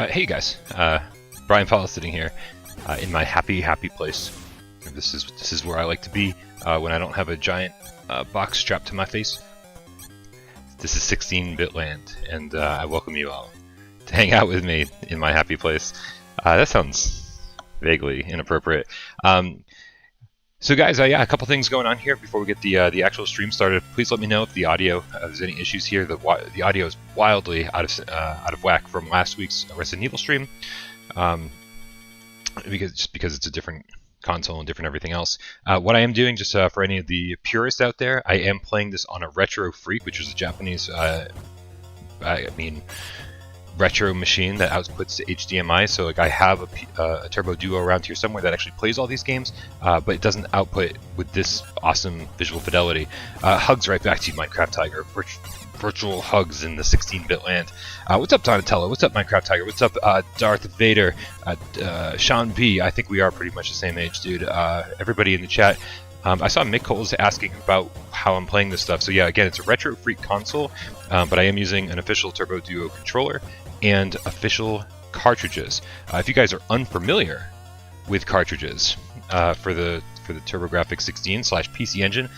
Hey guys, Brian Paul sitting here in my happy place. This is where I like to be when I don't have a giant box strapped to my face. This is 16-bit land, and I welcome you all to hang out with me in my happy place. That sounds vaguely inappropriate. So guys, yeah, a couple things going on here before we get the actual stream started. Please let me know if the audio, if there's any issues here. The audio is wildly out of whack from last week's Resident Evil stream, because it's a different console and different everything else. What I am doing, just for any of the purists out there, I am playing this on a Retro Freak, which is a Japanese, retro machine that outputs to HDMI. So like I have a Turbo Duo around here somewhere that actually plays all these games, but it doesn't output with this awesome visual fidelity. Hugs right back to you, Minecraft Tiger. Virtual hugs in the 16-bit land. What's up, Donatello? What's up, Minecraft Tiger? What's up, Darth Vader? Sean B. I think we are pretty much the same age, dude. Everybody in the chat. I saw Mick Coles asking about how I'm playing this stuff. So yeah, again, it's a Retro Freak console, but I am using an official Turbo Duo controller and official cartridges. If you guys are unfamiliar with cartridges for the TurboGrafx16 / PC Engine,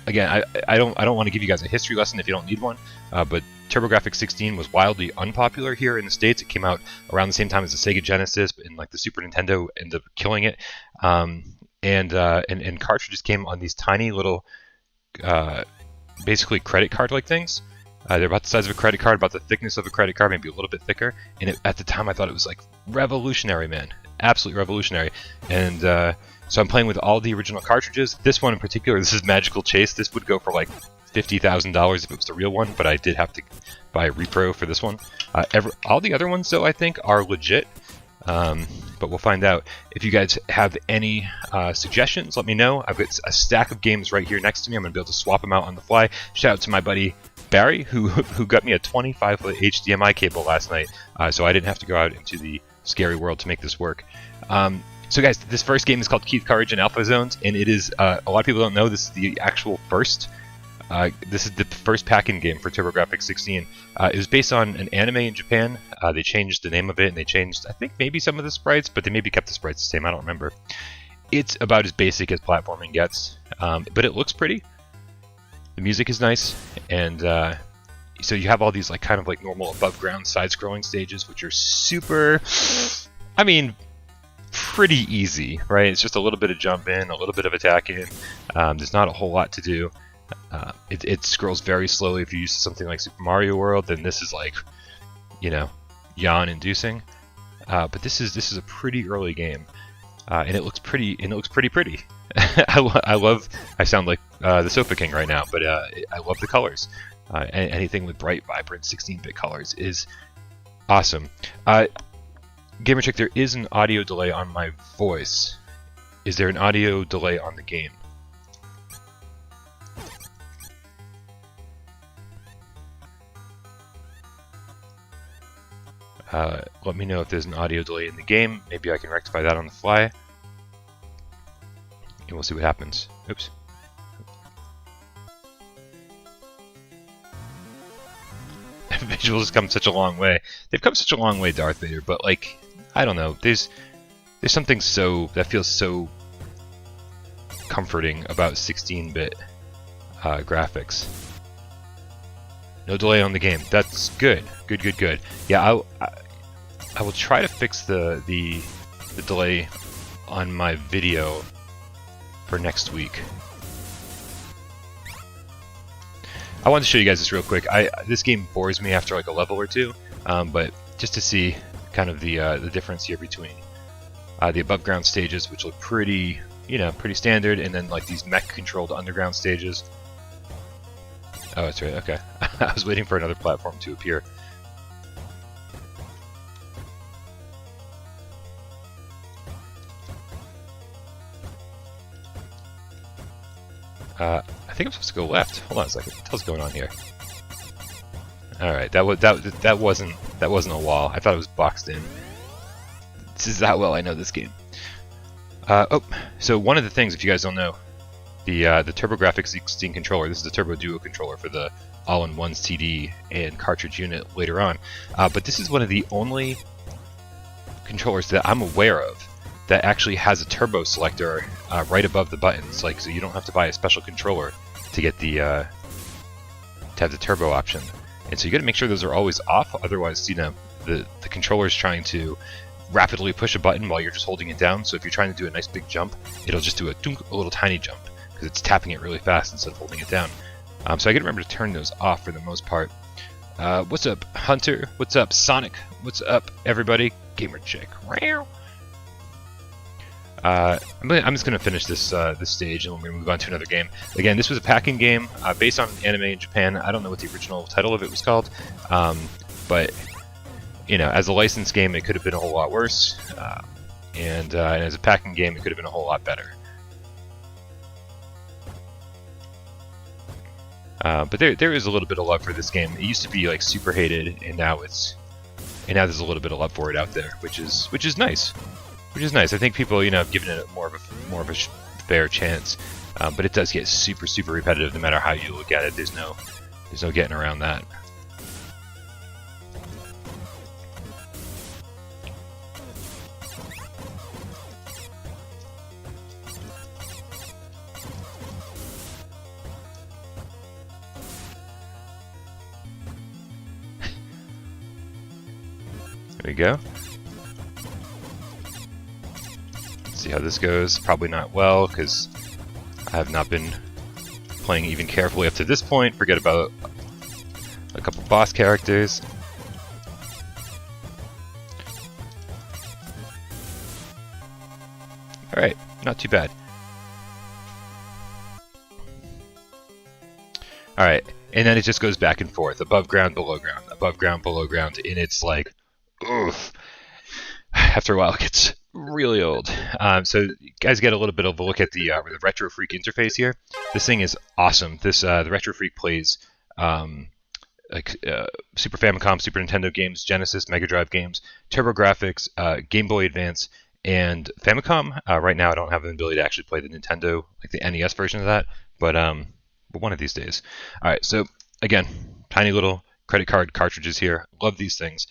again, I don't want to give you guys a history lesson if you don't need one, but TurboGrafx16 was wildly unpopular here in the States. It came out around the same time as the Sega Genesis, and like the Super Nintendo ended up killing it. And cartridges came on these tiny little, basically credit card-like things. They're about the size of a credit card, about the thickness of a credit card, maybe a little bit thicker. And at the time, I thought it was like revolutionary, man, absolutely revolutionary. And so I'm playing with all the original cartridges. This one in particular, this is Magical Chase. This would go for like $50,000 if it was the real one, but I did have to buy a repro for this one. All the other ones, though, I think are legit. But we'll find out. If you guys have any suggestions, let me know. I've got a stack of games right here next to me. I'm going to be able to swap them out on the fly. Shout out to my buddy Barry, who got me a 25-foot HDMI cable last night, so I didn't have to go out into the scary world to make this work. So guys, this first game is called Keith Courage in Alpha Zones, and it is, a lot of people don't know, this is the actual first. This is the first pack-in game for TurboGrafx16. It was based on an anime in Japan. They changed the name of it, and they changed, I think, maybe some of the sprites, but they maybe kept the sprites the same. I don't remember. It's about as basic as platforming gets, but it looks pretty. The music is nice, and so you have all these like kind of like normal above-ground side-scrolling stages, which are super, I mean, pretty easy, right? It's just a little bit of jump in, a little bit of attack in. There's not a whole lot to do. It scrolls very slowly. If you use something like Super Mario World, then this is like, you know, yawn-inducing. But this is a pretty early game, and it looks pretty. I sound like the Sofa King right now, but I love the colors. Anything with bright, vibrant 16-bit colors is awesome. Gamerchick, there is an audio delay on my voice. Is there an audio delay on the game? Let me know if there's an audio delay in the game. Maybe I can rectify that on the fly. And we'll see what happens. Oops. Visuals have come such a long way. They've come such a long way, Darth Vader, but like, I don't know. There's something that feels so comforting about 16-bit graphics. No delay on the game. That's good. Good. Yeah, I will try to fix the delay on my video for next week. I wanted to show you guys this real quick. This game bores me after like a level or two, but just to see kind of the difference here between the above ground stages, which look pretty, pretty standard, and then like these mech controlled underground stages. Oh, that's right, okay. I was waiting for another platform to appear. I think I'm supposed to go left. Hold on a second. What the hell's going on here? All right, that wasn't a wall. I thought it was boxed in. This is how well I know this game. Oh, so one of the things, if you guys don't know, the TurboGrafx16 controller. This is the Turbo Duo controller for the all-in-one CD and cartridge unit later on. But this is one of the only controllers that I'm aware of that actually has a turbo selector right above the buttons, like, so you don't have to buy a special controller to get the to have the turbo option. And so you got to make sure those are always off, otherwise, you know, the controller is trying to rapidly push a button while you're just holding it down. So if you're trying to do a nice big jump, it'll just do a little tiny jump because it's tapping it really fast instead of holding it down. So I got to remember to turn those off for the most part. What's up, Hunter? What's up, Sonic? What's up, everybody? Gamer Chick. I'm just going to finish this this stage, and we're going to move on to another game. Again, this was a packing game based on anime in Japan. I don't know what the original title of it was called, but you know, as a licensed game, it could have been a whole lot worse, and as a packing game, it could have been a whole lot better. But there is a little bit of love for this game. It used to be like super hated, and now there's a little bit of love for it out there, which is nice. Which is nice. I think people, you know, have given it more of a fair chance, but it does get super repetitive no matter how you look at it. There's no getting around that. There we go. See how this goes. Probably not well, because I have not been playing even carefully up to this point. Forget about a couple boss characters. Alright, not too bad. Alright, and then it just goes back and forth. Above ground, below ground. Above ground, below ground. And it's like, oof. After a while it gets really old. So you guys get a little bit of a look at the Retro Freak interface here. This thing is awesome. This the Retro Freak plays like Super Famicom, Super Nintendo games, Genesis, Mega Drive games, TurboGrafx, Game Boy Advance, and Famicom. Right now I don't have the ability to actually play the Nintendo, like the NES version of that, but one of these days. All right, so again, tiny little credit card cartridges here. Love these things.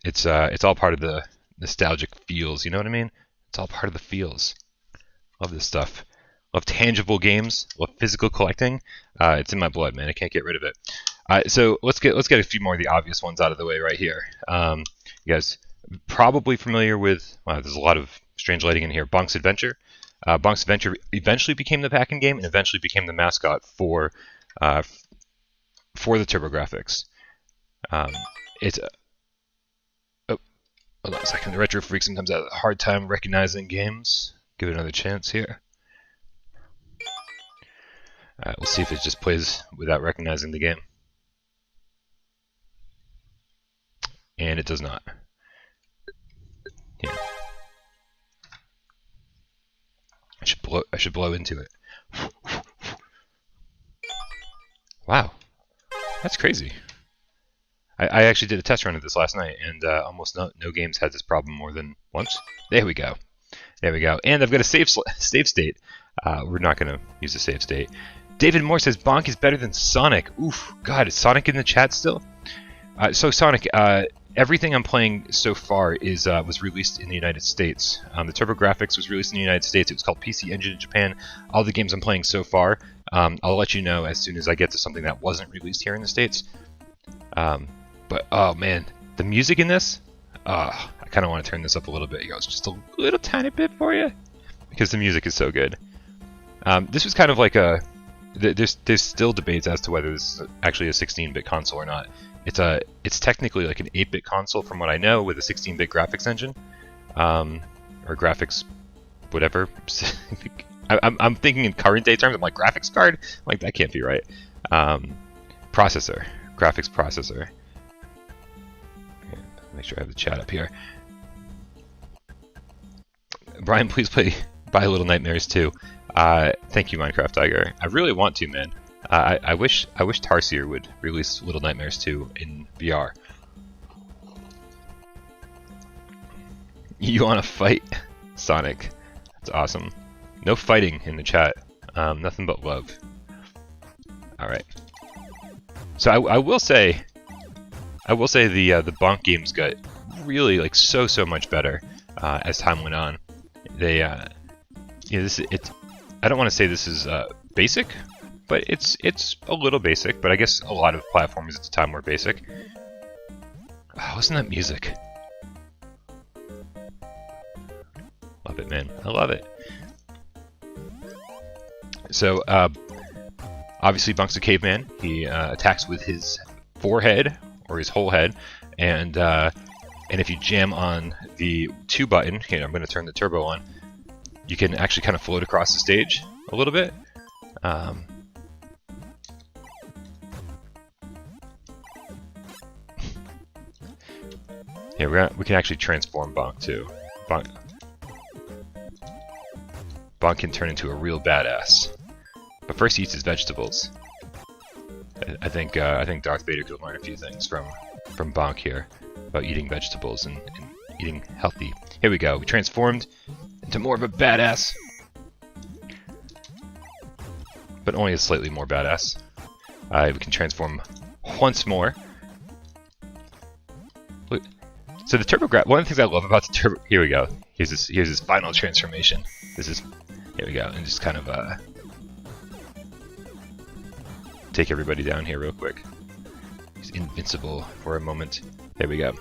It's all part of the nostalgic feels, you know what I mean? It's all part of the feels. Love this stuff. Love tangible games. Love physical collecting. It's in my blood, man. I can't get rid of it. So let's get a few more of the obvious ones out of the way right here. You guys probably familiar with. Wow, there's a lot of strange lighting in here. Bonk's Adventure. Bonk's Adventure eventually became the packing game and eventually became the mascot for the TurboGrafx. It's hold on a second. The Retro Freak sometimes has a hard time recognizing games. Give it another chance here. Alright, we'll see if it just plays without recognizing the game. And it does not. Here. I should blow into it. Wow. That's crazy. I actually did a test run of this last night, and almost no games had this problem more than once. There we go. There we go. And I've got a save state. We're not going to use a save state. David Moore says Bonk is better than Sonic. Oof, God, is Sonic in the chat still? So Sonic, everything I'm playing so far is was released in the United States. The TurboGrafx was released in the United States. It was called PC Engine in Japan. All the games I'm playing so far, I'll let you know as soon as I get to something that wasn't released here in the States. But oh man, the music in this, I kind of want to turn this up a little bit. It goes just a little tiny bit for you because the music is so good. This was kind of like a. There's still debates as to whether this is actually a 16-bit console or not. It's technically like an 8-bit console from what I know with a 16-bit graphics engine, or graphics, whatever. I'm thinking in current day terms. I'm like, graphics card? I'm like, that can't be right. Processor. Graphics processor. Make sure I have the chat up here. Brian, please play Buy Little Nightmares 2. Thank you, Minecraft Tiger. I really want to, man. I wish Tarsier would release Little Nightmares 2 in VR. You want to fight, Sonic? That's awesome. No fighting in the chat. Nothing but love. All right. So I will say the Bonk games got really like so much better as time went on. They I don't want to say this is basic, but it's a little basic. But I guess a lot of platformers at the time were basic. Oh, listen to that music. Love it, man. I love it. So obviously Bonk's a caveman. He attacks with his forehead or his whole head, and if you jam on the 2 button, here I'm going to turn the turbo on, you can actually kind of float across the stage a little bit. Yeah, we can actually transform Bonk too. Bonk can turn into a real badass, but first he eats his vegetables. I think Darth Vader could learn a few things from Bonk here about eating vegetables and eating healthy. Here we go. We transformed into more of a badass, but only a slightly more badass. We can transform once more. Look. So the TurboGrafx. One of the things I love about the Turbo. Here we go. Here's his final transformation. Here we go, and just kind of take everybody down here real quick. He's invincible for a moment. There we go.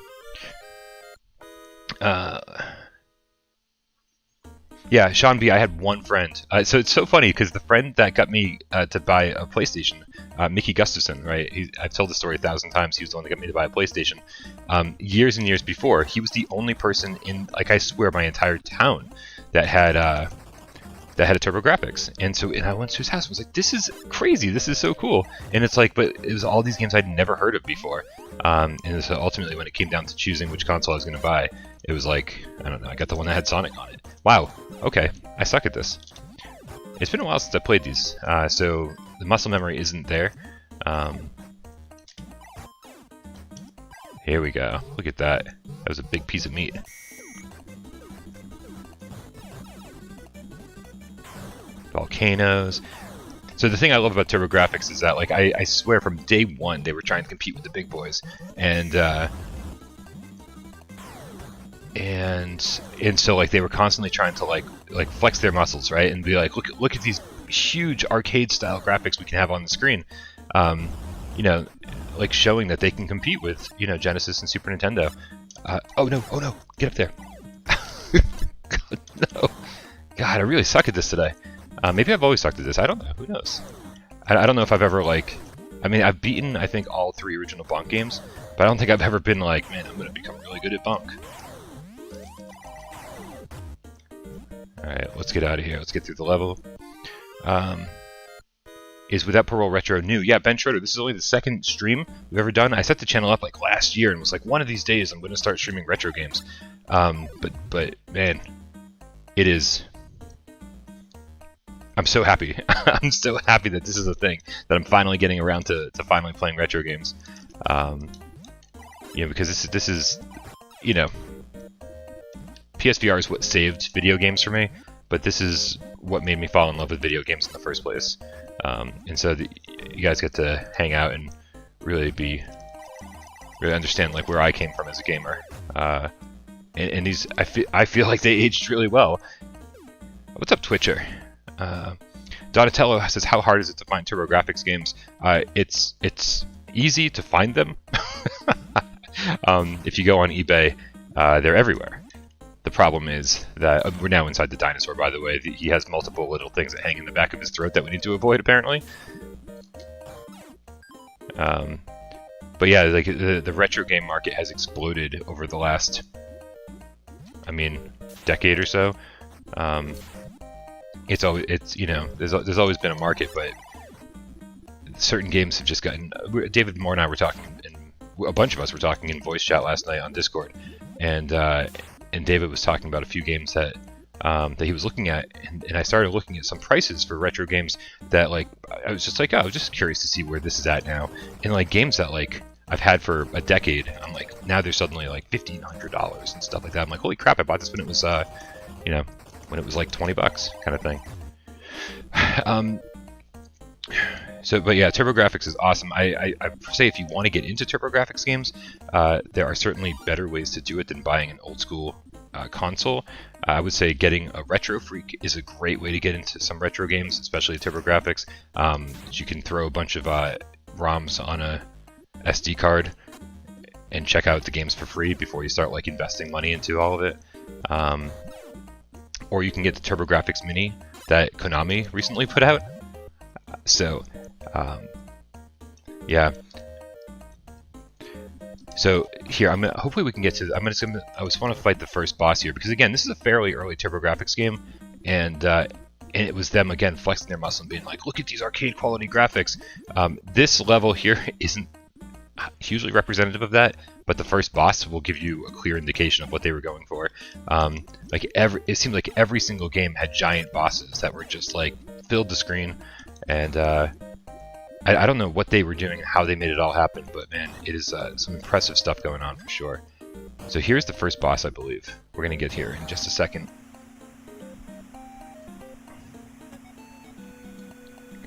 Yeah, Sean B, I had one friend. So it's so funny because the friend that got me to buy a PlayStation, Mickey Gustafson, right? I've told the story 1,000 times. He was the one that got me to buy a PlayStation. Years and years before, he was the only person in, like, I swear, my entire town that had a TurboGrafx. And I went to his house and was like, this is crazy, this is so cool. And it's like, but it was all these games I'd never heard of before. And so ultimately when it came down to choosing which console I was going to buy, it was like, I don't know, I got the one that had Sonic on it. Wow, okay, I suck at this. It's been a while since I played these, so the muscle memory isn't there. Here we go, look at that. That was a big piece of meat. Volcanoes. So the thing I love about TurboGrafx is that, like, I swear from day one they were trying to compete with the big boys, and so like they were constantly trying to like flex their muscles, right, and be like, look at these huge arcade style graphics we can have on the screen, you know, like showing that they can compete with, you know, Genesis and Super Nintendo. Oh no, get up there. God, no. God, I really suck at this today. Maybe I've always sucked at this. I don't know. Who knows? I don't know if I've ever, like... I mean, I've beaten, I think, all 3 original Bonk games, but I don't think I've ever been like, man, I'm going to become really good at Bonk. Alright, let's get out of here. Let's get through the level. Is Without Parole Retro new? Yeah, Ben Schroeder, this is only the 2nd stream we've ever done. I set the channel up, like, last year and was like, one of these days I'm going to start streaming retro games. But man, it is... I'm so happy. I'm so happy that this is a thing, that I'm finally getting around to finally playing retro games. You know, because this is, you know, PSVR is what saved video games for me, but this is what made me fall in love with video games in the first place. And so you guys get to hang out and really understand like where I came from as a gamer. And these, I feel like they aged really well. What's up, Twitcher? Donatello says, how hard is it to find TurboGrafx games? It's easy to find them. If you go on eBay, they're everywhere. The problem is that we're now inside the dinosaur, by the way. He has multiple little things that hang in the back of his throat that we need to avoid, apparently. But yeah, like the retro game market has exploded over the last, I mean, decade or so. it's you know, there's always been a market, but certain games have just gotten. David Moore and I were talking, and a bunch of us were talking in voice chat last night on Discord, and David was talking about a few games that he was looking at, and I started looking at some prices for retro games that, like, I was just like, oh, I was just curious to see where this is at now, and like games that like I've had for a decade, I'm like, now they're suddenly like $1,500 and stuff like that. I'm like, holy crap, I bought this when it was you know, when it was like $20 kind of thing. But yeah, TurboGrafx is awesome. I say if you want to get into TurboGrafx games, there are certainly better ways to do it than buying an old school console. I would say getting a Retro Freak is a great way to get into some retro games, especially TurboGrafx. You can throw a bunch of ROMs on a SD card and check out the games for free before you start like investing money into all of it. Or you can get the TurboGrafx Mini that Konami recently put out. Yeah. So here, hopefully we can get to. I just want to fight the first boss here because again, this is a fairly early TurboGrafx game, and it was them again flexing their muscle and being like, "Look at these arcade quality graphics." This level here isn't hugely representative of that, but the first boss will give you a clear indication of what they were going for. It seemed like every single game had giant bosses that were just like filled the screen, and I don't know what they were doing and how they made it all happen, but man, it is some impressive stuff going on for sure. So here's the first boss, I believe. We're gonna get here in just a second.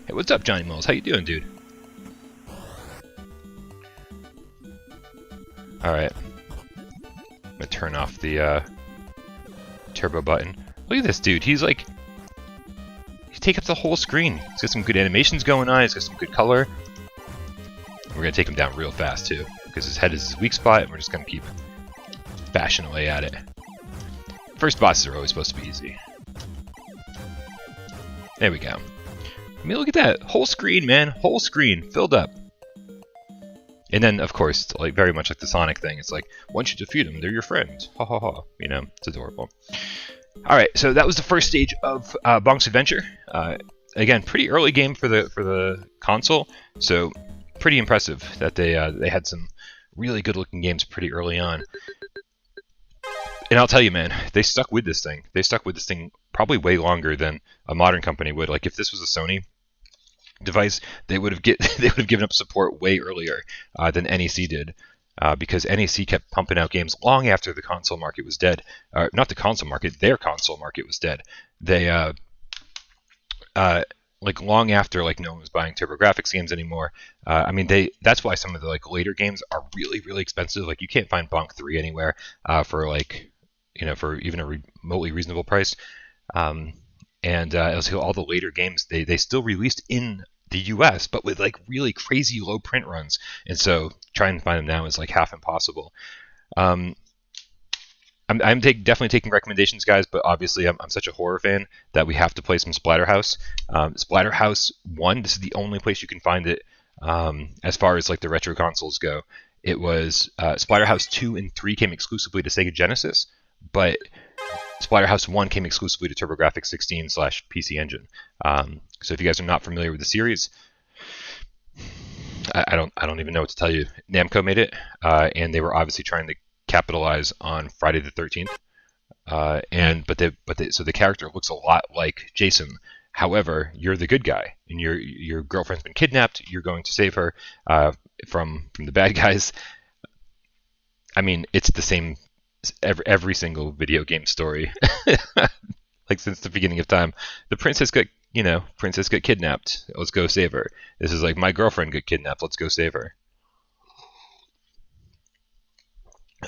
Hey, what's up, Johnny Mills? How you doing, dude? Alright. I'm gonna turn off the turbo button. Look at this dude, he's like... He takes up the whole screen. He's got some good animations going on, he's got some good color. We're gonna take him down real fast too, because his head is his weak spot, and we're just gonna keep bashing away at it. First bosses are always supposed to be easy. There we go. I mean, look at that. Whole screen, man. Whole screen. Filled up. And then, of course, like very much like the Sonic thing, it's like, once you defeat them, they're your friends. Ha ha ha. You know, it's adorable. Alright, so that was the first stage of Bonk's Adventure. Again, pretty early game for the console, so pretty impressive that they had some really good-looking games pretty early on. And I'll tell you, man, they stuck with this thing. They stuck with this thing probably way longer than a modern company would. Like, if this was a Sony device, they would have given up support way earlier than NEC did, because NEC kept pumping out games long after the console market was dead. Not the console market, their console market was dead. They like long after like no one was buying TurboGrafx games anymore. I mean, that's why some of the like later games are really, really expensive. Like you can't find Bonk 3 anywhere for like, you know, for even a remotely reasonable price. Also all the later games they still released in the US, but with like really crazy low print runs, and so trying to find them now is like half impossible. I'm definitely taking recommendations, guys, but obviously I'm such a horror fan that we have to play some Splatterhouse. Splatterhouse 1, this is the only place you can find it as far as like the retro consoles go. It was Splatterhouse 2 and 3 came exclusively to Sega Genesis, but Splatterhouse 1 came exclusively to TurboGrafx16/PC Engine. So if you guys are not familiar with the series, I don't even know what to tell you. Namco made it, and they were obviously trying to capitalize on Friday the 13th. So the character looks a lot like Jason. However, you're the good guy, and your girlfriend's been kidnapped. You're going to save her from the bad guys. I mean, it's the same every single video game story, like since the beginning of time. The princess got kidnapped. Let's go save her. This is like my girlfriend got kidnapped. Let's go save her.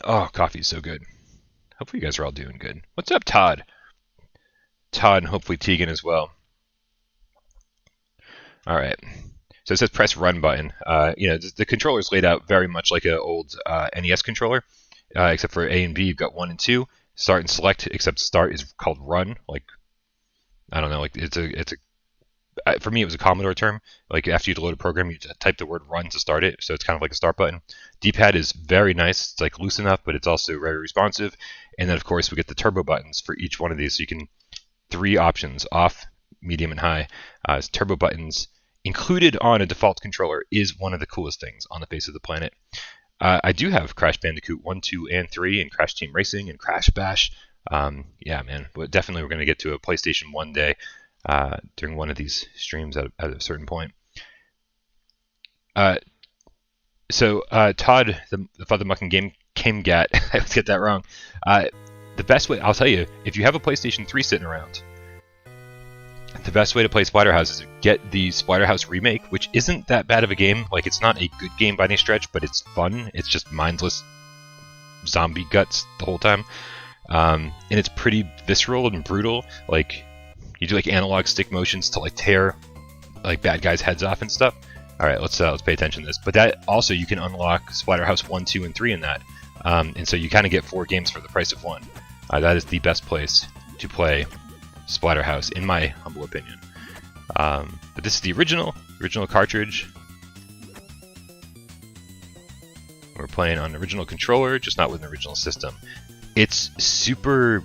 Oh, coffee's so good. Hopefully you guys are all doing good. What's up, Todd? Todd, and hopefully Tegan as well. All right. So it says press run button. The controller is laid out very much like an old NES controller, except for A and B, you've got 1 and 2. Start and select, except start is called run. Like, I don't know. Like for me, it was a Commodore term. Like after you load a program, you type the word run to start it. So it's kind of like a start button. D-pad is very nice. It's like loose enough, but it's also very responsive. And then of course we get the turbo buttons for each one of these. So you can 3 options: off, medium, and high. Turbo buttons included on a default controller is one of the coolest things on the face of the planet. I do have Crash Bandicoot 1, 2, and 3, and Crash Team Racing, and Crash Bash. Yeah, man, definitely we're going to get to a PlayStation one day during one of these streams at a certain point. So Todd, the Father Mucking Game Gat, I always get that wrong. The best way, I'll tell you, if you have a PlayStation 3 sitting around, the best way to play Splatterhouse is to get the Splatterhouse remake, which isn't that bad of a game. Like, it's not a good game by any stretch, but it's fun. It's just mindless zombie guts the whole time. And it's pretty visceral and brutal. Like, you do like analog stick motions to like tear like bad guys' heads off and stuff. All right, let's pay attention to this. But that also, you can unlock Splatterhouse 1, 2, and 3 in that. And so you kind of get 4 games for the price of 1. That is the best place to play Splatterhouse, in my humble opinion. But this is the original cartridge. We're playing on an original controller, just not with an original system. It's super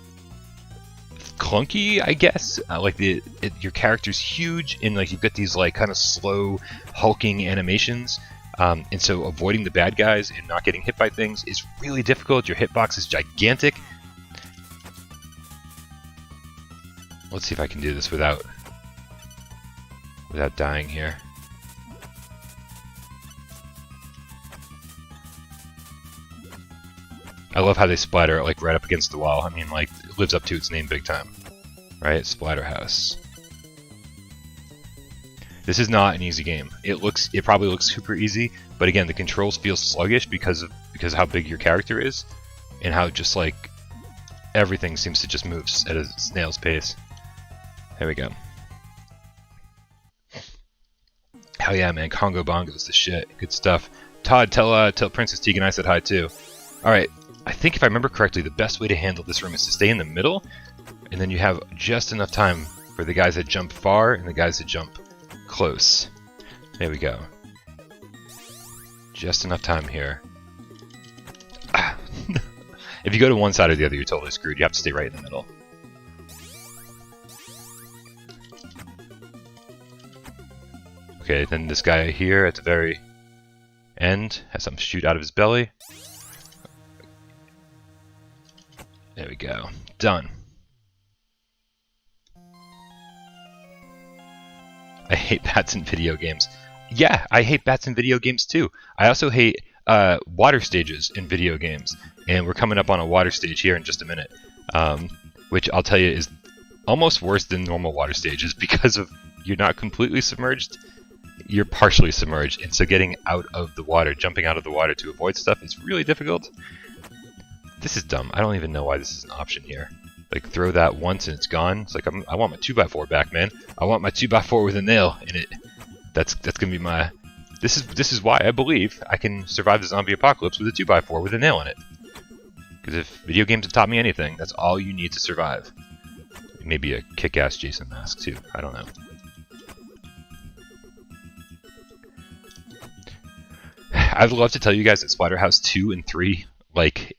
clunky, I guess. Like your character's huge, and like you've got these like kind of slow, hulking animations. And so avoiding the bad guys and not getting hit by things is really difficult. Your hitbox is gigantic. Let's see if I can do this without dying here. I love how they splatter like right up against the wall. I mean, like, it lives up to its name big time, right? Splatterhouse. This is not an easy game. It probably looks super easy, but again, the controls feel sluggish because of how big your character is, and how just like everything seems to just move at a snail's pace. There we go. Hell yeah, man! Congo Bongo's the shit. Good stuff. Todd, tell Princess Tegan I said hi too. All right. I think if I remember correctly, the best way to handle this room is to stay in the middle, and then you have just enough time for the guys that jump far and the guys that jump close. There we go. Just enough time here. If you go to one side or the other, you're totally screwed. You have to stay right in the middle. Okay, then this guy here at the very end has something shoot out of his belly. There we go. Done. I hate bats in video games. Yeah, I hate bats in video games too. I also hate water stages in video games. And we're coming up on a water stage here in just a minute. Which I'll tell you is almost worse than normal water stages because of you're not completely submerged. You're partially submerged. And so getting out of the water, jumping out of the water to avoid stuff is really difficult. This is dumb. I don't even know why this is an option here. Like, throw that once and it's gone. It's like, I want my 2x4 back, man. I want my 2x4 with a nail in it. That's gonna be my... This is why I believe I can survive the zombie apocalypse with a 2x4 with a nail in it. Because if video games have taught me anything, that's all you need to survive. Maybe a kick-ass Jason mask, too. I don't know. I'd love to tell you guys that Splatterhouse 2 and 3, like,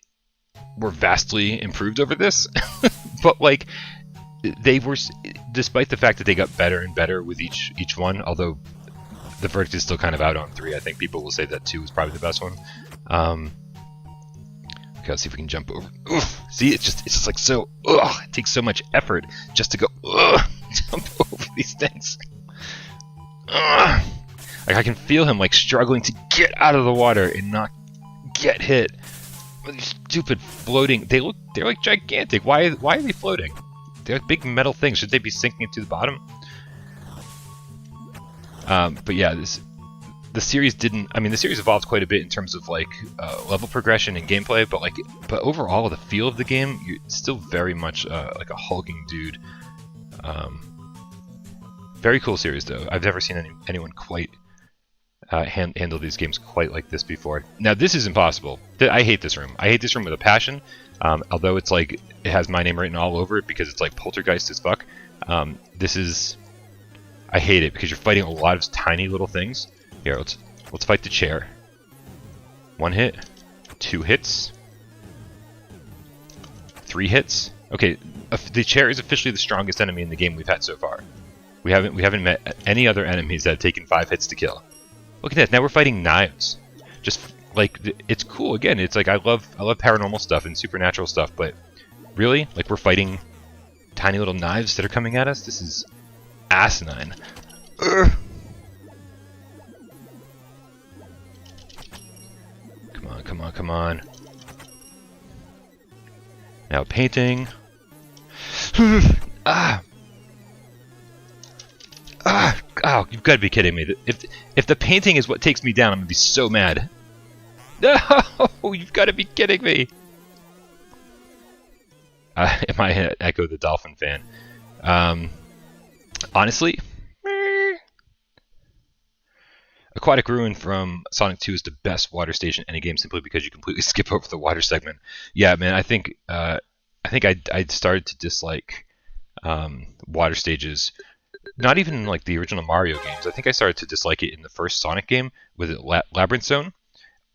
were vastly improved over this. But, like, they were, despite the fact that they got better and better with each one, although the verdict is still kind of out on 3. I think people will say that 2 was probably the best one. Okay, let's see if we can jump over. Oof. See, it's just like so, it takes so much effort just to go, jump over these things. Like, I can feel him, like, struggling to get out of the water and not get hit. These stupid floating, they're like gigantic. Why are they floating? They're like big metal things. Should they be sinking to the bottom? But yeah, the series didn't. I mean, the series evolved quite a bit in terms of like level progression and gameplay. But overall, the feel of the game, it's still very much like a hulking dude. Very cool series though. I've never seen anyone quite handle these games quite like this before. Now this is impossible. I hate this room. I hate this room with a passion. Although it's like it has my name written all over it because it's like poltergeist as fuck. I hate it because you're fighting a lot of tiny little things. Here, let's fight the chair. 1 hit, 2 hits, 3 hits. Okay, the chair is officially the strongest enemy in the game we've had so far. We haven't met any other enemies that have taken 5 hits to kill. Look at that. Now we're fighting knives. Just like it's cool. Again, it's like I love paranormal stuff and supernatural stuff, but really, like we're fighting tiny little knives that are coming at us. This is asinine. Ugh. Come on, come on, come on. Now painting. Ah. Ah. Oh, you've got to be kidding me. If the painting is what takes me down, I'm gonna be so mad. No, you've got to be kidding me. Am I Echo the Dolphin fan? Honestly, Aquatic Ruin from Sonic 2 is the best water station in any game simply because you completely skip over the water segment. Yeah, man, I think I started to dislike water stages. Not even in, like the original Mario games. I think I started to dislike it in the first Sonic game with Labyrinth Zone.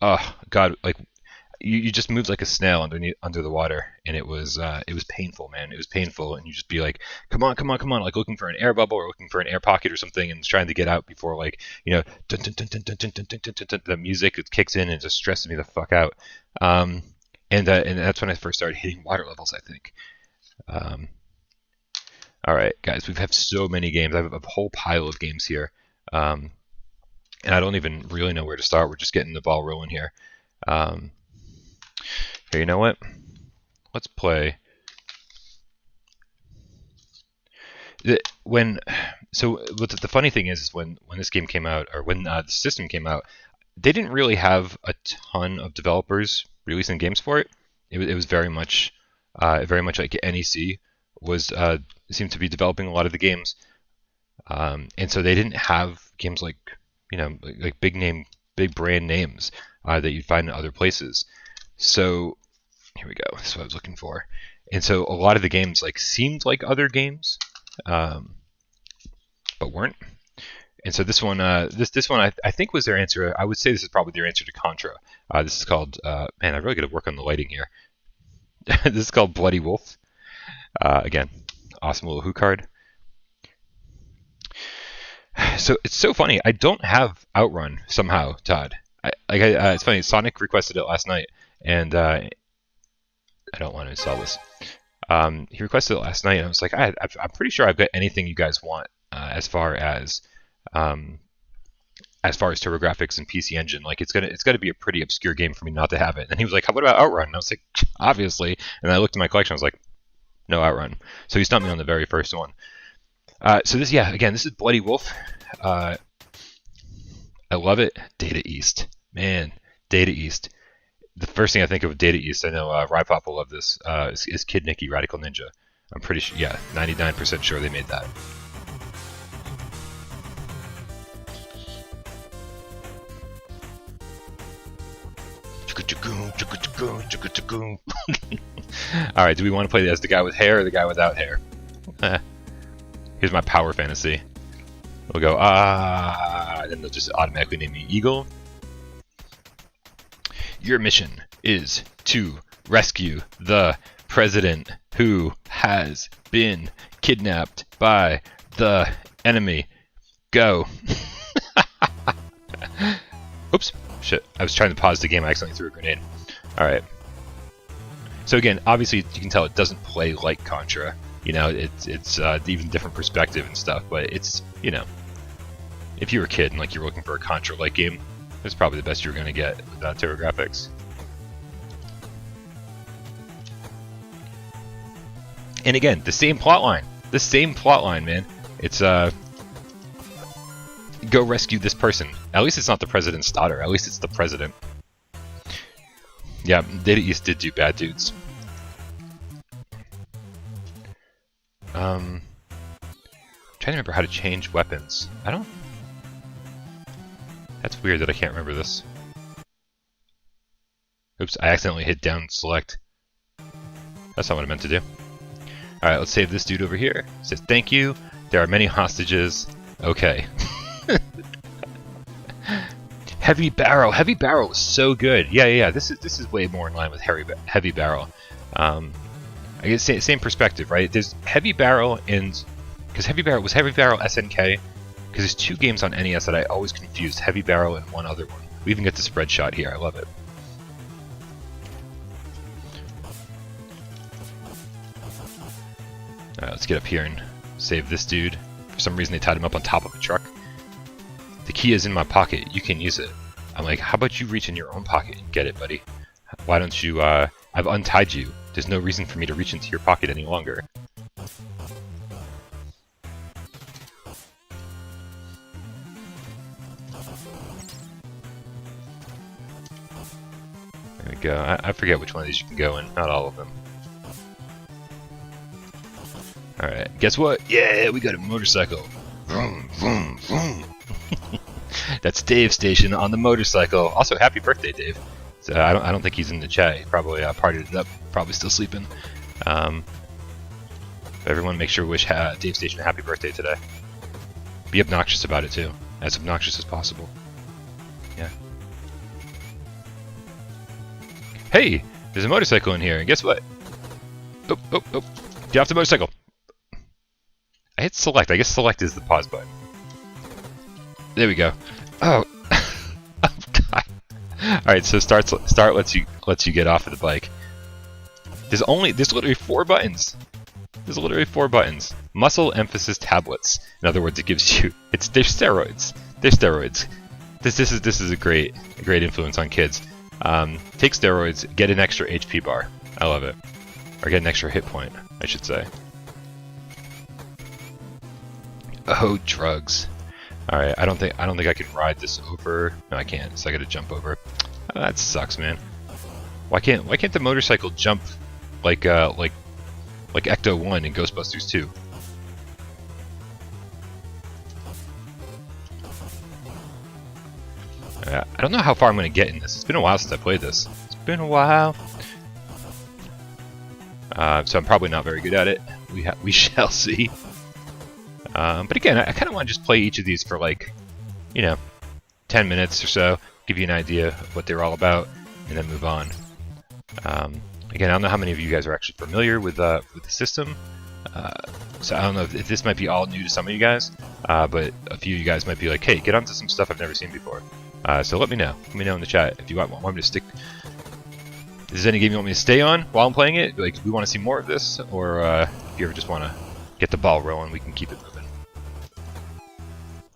Oh God, like you just moved like a snail under the water, and it was painful, man. It was painful, and you just be like, come on, come on, come on, like looking for an air bubble or looking for an air pocket or something, and trying to get out before like dun, dun, dun, dun, dun, dun, dun, dun, dun, dun, the music it kicks in and just stresses me the fuck out. And that's when I first started hitting water levels, I think. All right, guys, we've had so many games. I have a whole pile of games here, and I don't even really know where to start. We're just getting the ball rolling here. Here, you know what? Let's play. The funny thing is when this game came out, or when the system came out, they didn't really have a ton of developers releasing games for it. It was very much like NEC was seemed to be developing a lot of the games, and so they didn't have games like like big brand names that you'd find in other places. So here we go. That's what I was looking for. And so a lot of the games like seemed like other games, but weren't. And so this one, this one I think was their answer. I would say this is probably their answer to Contra. This is called man. I really got to work on the lighting here. This is called Bloody Wolf. Again, awesome little Who card. So it's so funny. I don't have Outrun somehow, Todd. It's funny. Sonic requested it last night, and I don't want to install this. He requested it last night, and I was like, I'm pretty sure I've got anything you guys want as far as TurboGrafx and PC Engine. Like it's gonna be a pretty obscure game for me not to have it. And he was like, what about Outrun? And I was like, obviously. And I looked at my collection. I was like, no Outrun. So he stumped me on the very first one. So this is Bloody Wolf. I love it. Data East. Man, Data East. The first thing I think of with Data East, I know Rypop will love this, is Kid Nicky Radical Ninja. I'm pretty sure, 99% sure they made that. Alright, do we want to play as the guy with hair or the guy without hair? Here's my power fantasy. We'll go, then they'll just automatically name me Eagle. Your mission is to rescue the president who has been kidnapped by the enemy. Go. Oops. Shit. I was trying to pause the game. I accidentally threw a grenade. Alright. So again, obviously you can tell it doesn't play like Contra. It's even different perspective and stuff, but it's, if you were a kid and like you're looking for a Contra-like game, it's probably the best you're going to get with TurboGrafx. And again, the same plot line, man. It's go rescue this person. At least it's not the president's daughter. At least it's the president. Yeah, Data East did do Bad Dudes. Trying to remember how to change weapons. That's weird that I can't remember this. Oops, I accidentally hit down select. That's not what I meant to do. Alright, let's save this dude over here. It says thank you. There are many hostages. Okay. Heavy Barrel. Heavy Barrel was so good. Yeah. This is way more in line with Heavy Barrel. I guess same perspective, right? There's Heavy Barrel and because Heavy Barrel was Heavy Barrel SNK. Because there's 2 games on NES that I always confused, Heavy Barrel and one other one. We even get the spread shot here. I love it. Alright, let's get up here and save this dude. For some reason they tied him up on top of a truck. The key is in my pocket. You can use it. I'm like, how about you reach in your own pocket and get it, buddy? Why don't you, I've untied you. There's no reason for me to reach into your pocket any longer. There we go. I forget which one of these you can go in. Not all of them. Alright, guess what? Yeah, we got a motorcycle. Vroom, vroom, vroom. That's Dave's station on the motorcycle. Also, happy birthday, Dave. So I don't think he's in the chat. He probably partied it up. Probably still sleeping. Everyone, make sure to wish Dave Station a happy birthday today. Be obnoxious about it too, as obnoxious as possible. Yeah. Hey, there's a motorcycle in here, and guess what? Oh, oh, oh! Get off the motorcycle. I hit select. I guess select is the pause button. There we go. Oh, oh God! All right, so start lets you get off of the bike. There's literally 4 buttons. There's literally 4 buttons. Muscle emphasis tablets. In other words, it gives you they're steroids. They're steroids. This is a great influence on kids. Take steroids, get an extra HP bar. I love it. Or get an extra hit point, I should say. Oh, drugs. All right, I don't think I can ride this over. No, I can't. So I got to jump over. Oh, that sucks, man. Why can't the motorcycle jump like Ecto 1 in Ghostbusters 2? I don't know how far I'm going to get in this. It's been a while since I played this. It's been a while. So I'm probably not very good at it. We shall see. But again, I kind of want to just play each of these for like, 10 minutes or so, give you an idea of what they're all about, and then move on. Again, I don't know how many of you guys are actually familiar with the system, so I don't know if this might be all new to some of you guys, but a few of you guys might be like, hey, get onto some stuff I've never seen before. So let me know. Let me know in the chat if you want me to stick. Is there any game you want me to stay on while I'm playing it? Like, we want to see more of this, or if you ever just want to get the ball rolling, we can keep it moving.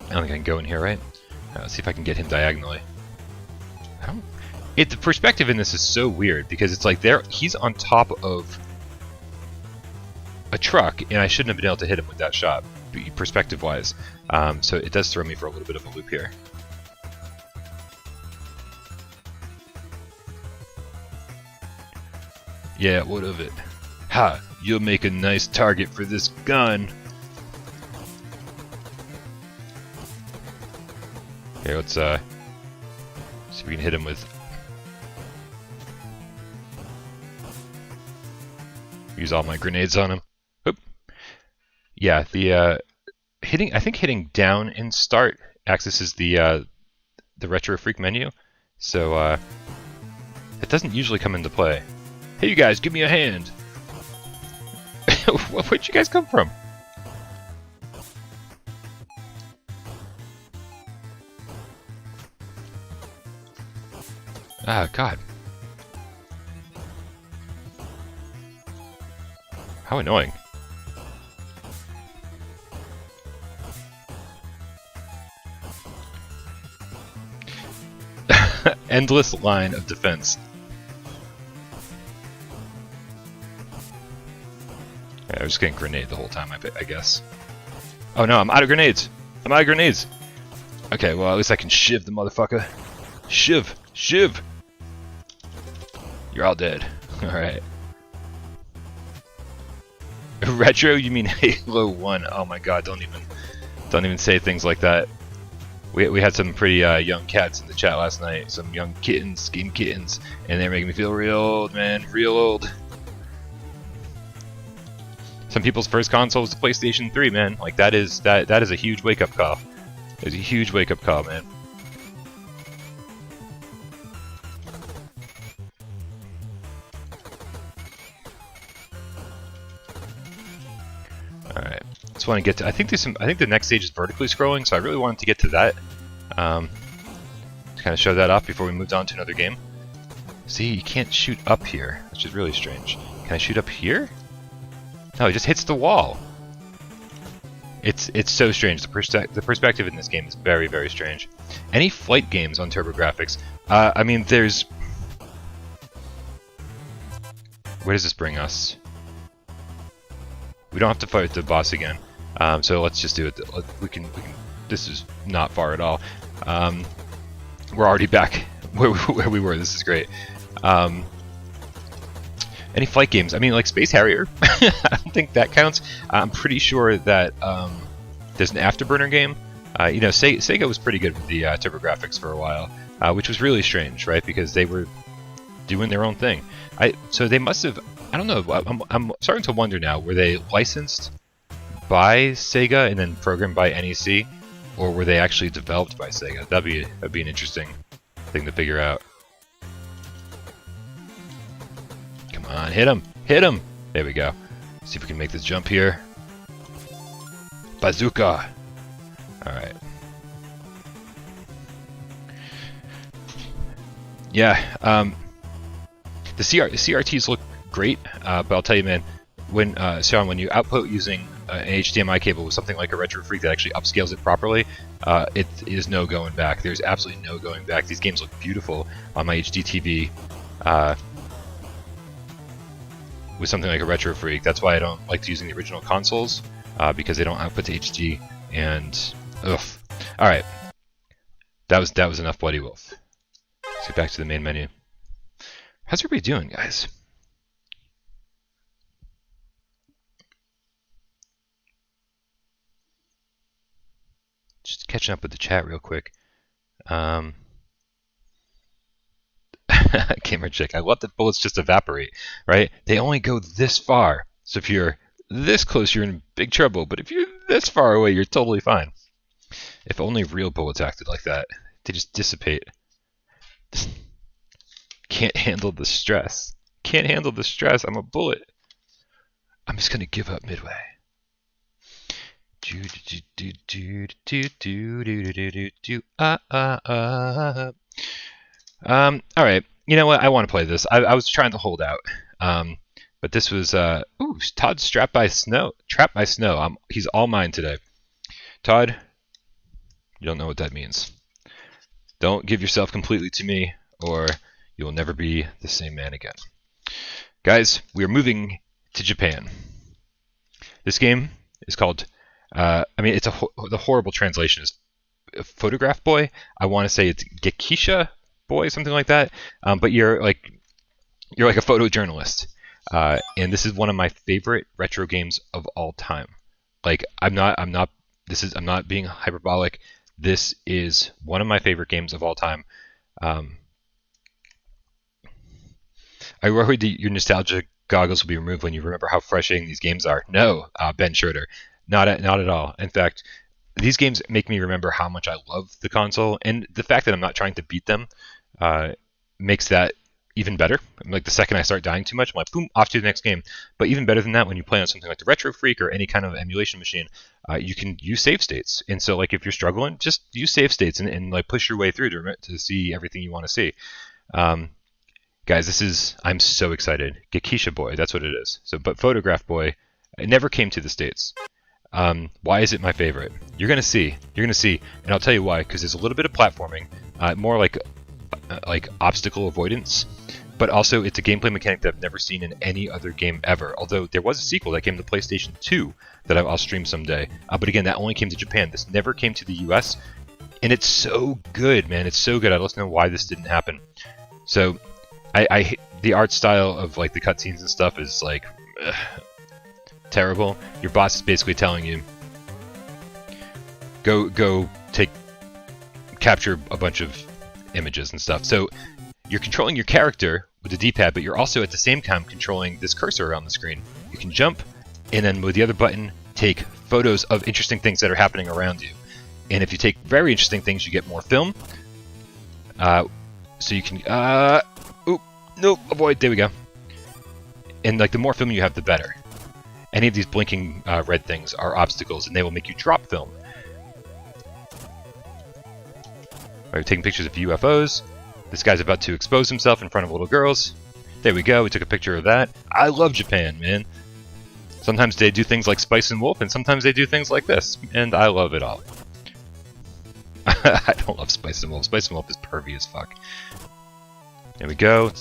I don't think I can go in here, right? Let's see if I can get him diagonally. The perspective in this is so weird because it's like he's on top of a truck, and I shouldn't have been able to hit him with that shot, perspective-wise. So it does throw me for a little bit of a loop here. Yeah, what of it? Ha! You'll make a nice target for this gun. Okay, let's see if we can hit him with. Use all my grenades on him. Oop. Yeah, the hitting. I think hitting down in start accesses the Retro Freak menu, so it doesn't usually come into play. Hey, you guys, give me a hand. Where'd you guys come from? Ah, God. How annoying. Endless line of defense. Yeah, I was just getting grenade the whole time, I guess. Oh no, I'm out of grenades! I'm out of grenades! Okay, well, at least I can shiv the motherfucker. Shiv! Shiv! You're all dead. Alright. Retro? You mean Halo 1? Oh my god, don't even say things like that. We had some pretty young cats in the chat last night. Some young kittens, game kittens, and they're making me feel real old, man. Real old. Some people's first console was the PlayStation 3, man. Like that is a huge wake-up call. It's a huge wake-up call, man. just want to get to. I think the next stage is vertically scrolling, so I really wanted to get to that. To kind of show that off before we moved on to another game. See, you can't shoot up here, which is really strange. Can I shoot up here? No, it just hits the wall. It's so strange. The perspective in this game is very, very strange. Any flight games on TurboGrafx? I mean, there's. Where does this bring us? We don't have to fight the boss again, so let's just do it. We can. This is not far at all. We're already back where we were. This is great. Any flight games? I mean, like Space Harrier. I don't think that counts. I'm pretty sure that there's an Afterburner game. You know, Sega was pretty good with the TurboGrafx for a while, which was really strange, right? Because they were doing their own thing. So they must have. I don't know. I'm starting to wonder now. Were they licensed by Sega and then programmed by NEC, or were they actually developed by Sega? That'd be an interesting thing to figure out. Come on, hit him! Hit him! There we go. See if we can make this jump here. Bazooka! Alright. Yeah, the CRTs look great, but I'll tell you, man, when Sean, when you output using an HDMI cable with something like a Retro Freak that actually upscales it properly, it is no going back. There's absolutely no going back. These games look beautiful on my HD TV with something like a Retro Freak. That's why I don't like using the original consoles, because they don't output to HD. And ugh. All right, that was enough Bloody Wolf. Let's get back to the main menu. How's everybody doing, guys? Just catching up with the chat real quick. Gamer chick, I love that bullets just evaporate, right? They only go this far. So if you're this close, you're in big trouble. But if you're this far away, you're totally fine. If only real bullets acted like that. They just dissipate. Can't handle the stress. Can't handle the stress. I'm a bullet. I'm just gonna give up midway. All right. You know what? I want to play this. I was trying to hold out, but this was ooh, Todd's trapped by snow. He's all mine today. Todd, you don't know what that means. Don't give yourself completely to me, or you will never be the same man again. Guys, we are moving to Japan. This game is called. I mean, it's the horrible translation is Photograph Boy. I want to say it's Gekisha Boy, something like that. But you're like a photojournalist, and this is one of my favorite retro games of all time. Like, I'm not being hyperbolic. This is one of my favorite games of all time. I worry that your nostalgia goggles will be removed when you remember how frustrating these games are. No, Ben Schroeder, not at all. In fact, these games make me remember how much I love the console, and the fact that I'm not trying to beat them makes that even better. Like, the second I start dying too much, I'm like, boom, off to the next game. But even better than that, when you play on something like the Retro Freak or any kind of emulation machine, you can use save states. And so, like, if you're struggling, just use save states and like push your way through to see everything you want to see. Guys, I'm so excited. Gekisha Boy, that's what it is. So, but Photograph Boy, it never came to the States. Why is it my favorite? You're gonna see, and I'll tell you why. Because there's a little bit of platforming, more like obstacle avoidance, but also it's a gameplay mechanic that I've never seen in any other game ever. Although there was a sequel that came to PlayStation 2 that I'll stream someday. But again, that only came to Japan. This never came to the US, and it's so good, man. It's so good. I'd love to know why this didn't happen. So, I the art style of like the cutscenes and stuff is like terrible. Your boss is basically telling you, go capture a bunch of images and stuff. So you're controlling your character with the D-pad, but you're also at the same time controlling this cursor around the screen. You can jump, and then with the other button, take photos of interesting things that are happening around you. And if you take very interesting things, you get more film. So you can nope, avoid. There we go. And like the more film you have, the better. any of these blinking red things are obstacles, and they will make you drop film. Right, we're taking pictures of UFOs. This guy's about to expose himself in front of little girls. There we go, we took a picture of that. I love Japan, man. Sometimes they do things like Spice and Wolf, and sometimes they do things like this, and I love it all. I don't love Spice and Wolf. Spice and Wolf is pervy as fuck. There we go.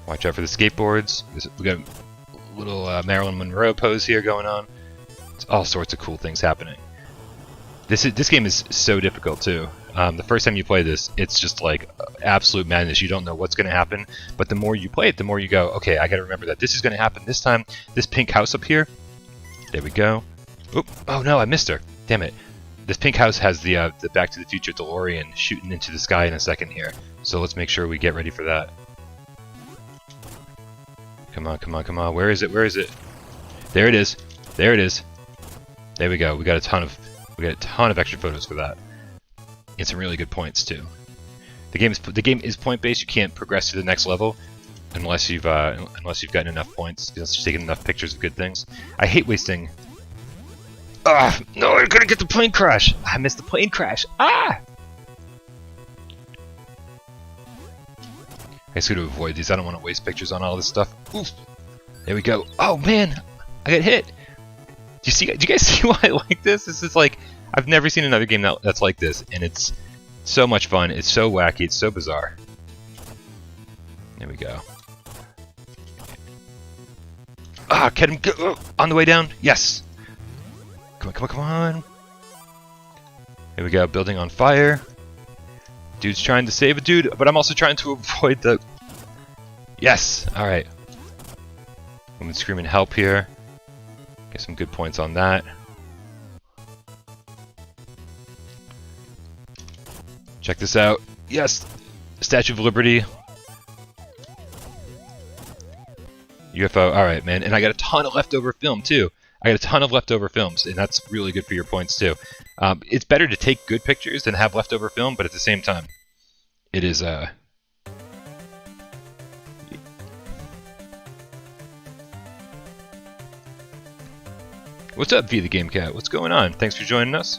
Watch out for the skateboards. We got a little Marilyn Monroe pose here going on. It's all sorts of cool things happening. This game is so difficult too. The first time you play this, it's just like absolute madness. You don't know what's going to happen, but the more you play it, the more you go, okay, I got to remember that this is going to happen this time. This pink house up here. There we go. Oop! Oh no, I missed her. Damn it. This pink house has the Back to the Future DeLorean shooting into the sky in a second here. So let's make sure we get ready for that. Come on, come on, come on. Where is it? Where is it? There it is. There it is. There we go. We got a ton of extra photos for that. And some really good points too. The game is point based. You can't progress to the next level unless you've gotten enough points. Unless you've taken enough pictures of good things. I hate wasting. Ah, no! I'm gonna get the plane crash. I missed the plane crash. Ah! I just gotta avoid these. I don't want to waste pictures on all this stuff. Oof! There we go. Oh man, I got hit. Do you guys see why I like this? This is like, I've never seen another game that's like this, and it's so much fun. It's so wacky. It's so bizarre. There we go. Ah, get him on the way down. Yes. Come on, come on, come on. Here we go. Building on fire. Dude's trying to save a dude, but I'm also trying to avoid the. Yes. All right. Woman screaming help here. Get some good points on that. Check this out. Yes! Statue of Liberty. UFO. Alright, man. And I got a ton of leftover film, too. I got a ton of leftover films, and that's really good for your points, too. It's better to take good pictures than have leftover film, but at the same time, it is, What's up, V the Game Cat? What's going on? Thanks for joining us.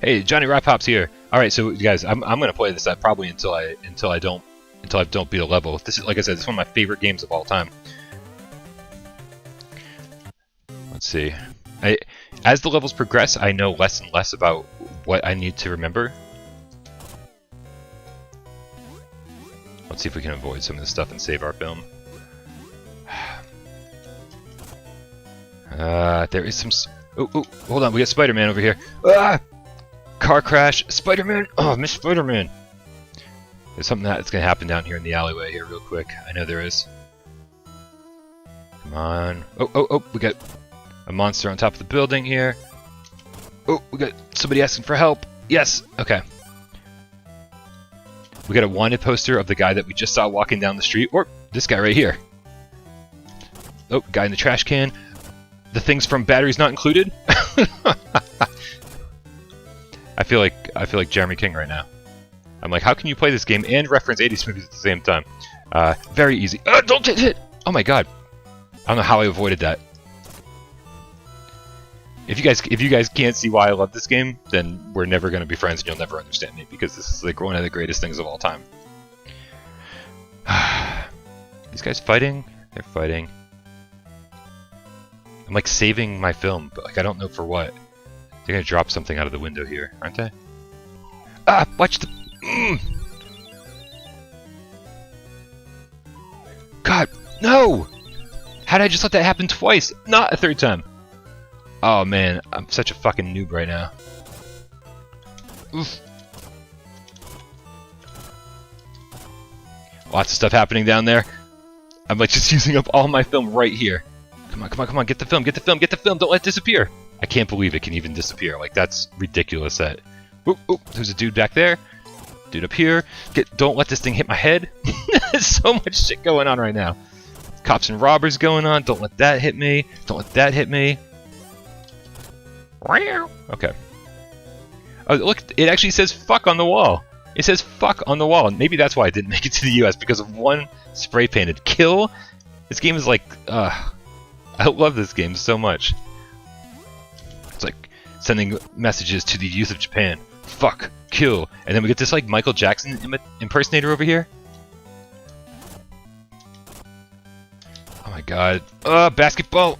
Hey, Johnny Rap Hop's here. All right, so guys, I'm gonna play this probably until I don't beat a level. This is, like I said, this is one of my favorite games of all time. Let's see. As the levels progress, I know less and less about what I need to remember. Let's see if we can avoid some of this stuff and save our film. There is some. Oh, hold on. We got Spider-Man over here. Ah! Car crash. Spider-Man. Oh, I missed Spider-Man. There's something that's gonna happen down here in the alleyway here, real quick. I know there is. Come on. Oh! We got a monster on top of the building here. Oh, we got somebody asking for help. Yes. Okay. We got a wanted poster of the guy that we just saw walking down the street, or this guy right here. Oh, guy in the trash can. The things from Batteries Not Included. I feel like Jeremy King right now. I'm like, how can you play this game and reference 80s movies at the same time? Very easy. Don't get hit! Oh my god. I don't know how I avoided that. If you guys can't see why I love this game, then we're never going to be friends and you'll never understand me, because this is like one of the greatest things of all time. These guys fighting? They're fighting. I'm like saving my film, but like I don't know for what. They're going to drop something out of the window here, aren't they? Ah! Watch the... God! No! How did I just let that happen twice? Not a third time! Oh man, I'm such a fucking noob right now. Oof. Lots of stuff happening down there. I'm like just using up all my film right here. Come on, come on, come on, get the film, get the film, get the film, don't let it disappear. I can't believe it can even disappear. Like, that's ridiculous. That. Oop, there's a dude back there. Dude up here. Don't let this thing hit my head. There's so much shit going on right now. Cops and robbers going on. Don't let that hit me. Don't let that hit me. Okay. Oh, look, it actually says fuck on the wall. It says fuck on the wall. Maybe that's why I didn't make it to the US, because of one spray painted kill. This game is like, I love this game so much. It's like sending messages to the youth of Japan. Fuck, kill. And then we get this like Michael Jackson impersonator over here. Oh my god. Basketball.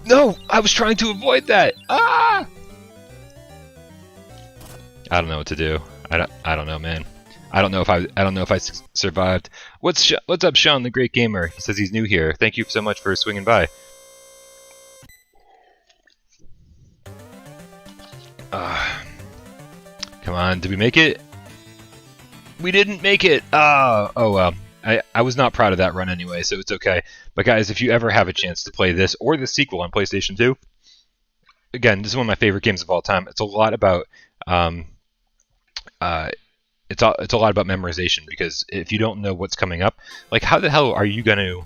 No, I was trying to avoid that. Ah! I don't know what to do. I don't know, man. I don't know if I survived. What's up, Sean, the great gamer? He says he's new here. Thank you so much for swinging by. Come on, did we make it? We didn't make it. Oh well. I was not proud of that run anyway, so it's okay. But guys, if you ever have a chance to play this or the sequel on PlayStation 2, again, this is one of my favorite games of all time. It's a lot about it's a lot about memorization, because if you don't know what's coming up, like how the hell are you gonna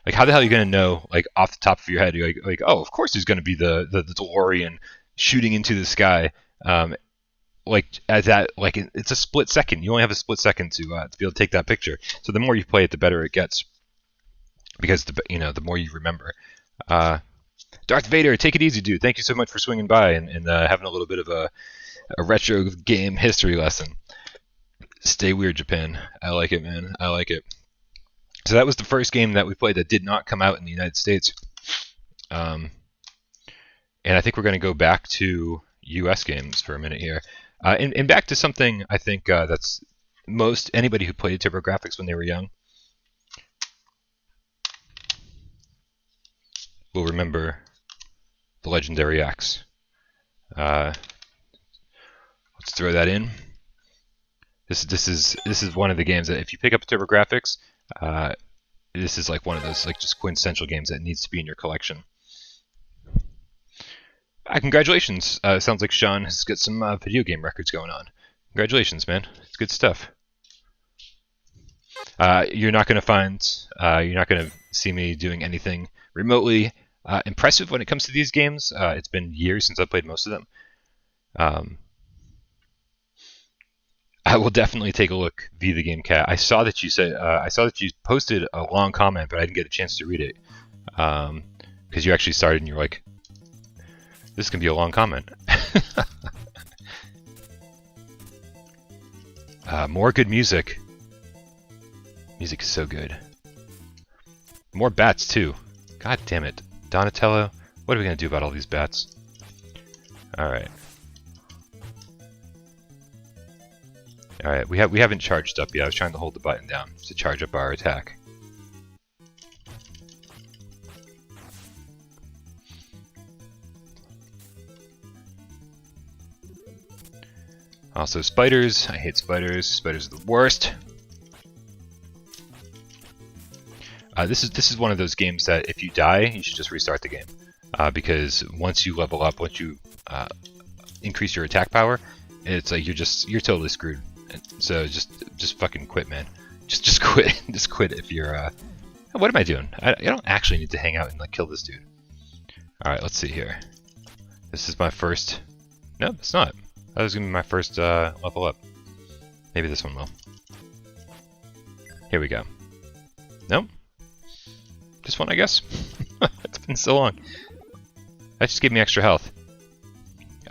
like how the hell are you gonna know, like off the top of your head, you're like oh, of course there's gonna be the DeLorean shooting into the sky. Like as that, like it's a split second. You only have a split second to be able to take that picture. So the more you play it, the better it gets, because the more you remember. Darth Vader, take it easy, dude. Thank you so much for swinging by and having a little bit of a retro game history lesson. Stay weird, Japan. I like it, man. I like it. So that was the first game that we played that did not come out in the United States. And I think we're going to go back to US games for a minute here. And back to something I think that's most anybody who played TurboGrafx when they were young will remember the legendary X. Let's throw that in. This is one of the games that if you pick up TurboGrafx, this is like one of those like just quintessential games that needs to be in your collection. Congratulations. Sounds like Sean has got some video game records going on. Congratulations, man. It's good stuff. You're not going to see me doing anything remotely impressive when it comes to these games. It's been years since I played most of them. I will definitely take a look via the game cat. I saw that you posted a long comment, but I didn't get a chance to read it. Because you actually started and you're like, this can be a long comment. More good music. Music is so good. More bats too. God damn it. Donatello, what are we going to do about all these bats? Alright. Alright, we haven't charged up yet. I was trying to hold the button down to charge up our attack. Also spiders. I hate spiders. Spiders are the worst. This is one of those games that if you die, you should just restart the game. Because once you level up, once you increase your attack power, it's like you're totally screwed. So just fucking quit, man. Just quit. Just quit if you're. What am I doing? I don't actually need to hang out and like kill this dude. All right, let's see here. This is my first. No, it's not. That was gonna be my first level up. Maybe this one will. Here we go. Nope. This one, I guess. It's been so long. That just gave me extra health.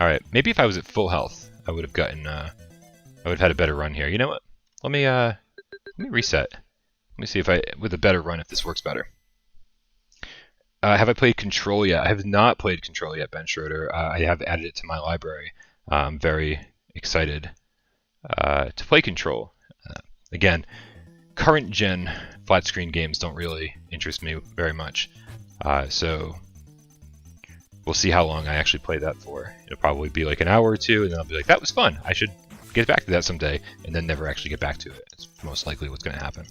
All right, maybe if I was at full health, I would have gotten. I would have had a better run here. You know what? Let me reset. Let me see if with a better run if this works better. Have I played Control yet? I have not played Control yet, Ben Schroeder. I have added it to my library. I'm very excited to play Control. Again, current gen flat screen games don't really interest me very much. So we'll see how long I actually play that for. It'll probably be like an hour or two, and then I'll be like, that was fun. I should get back to that someday, and then never actually get back to it. It's most likely what's going to happen.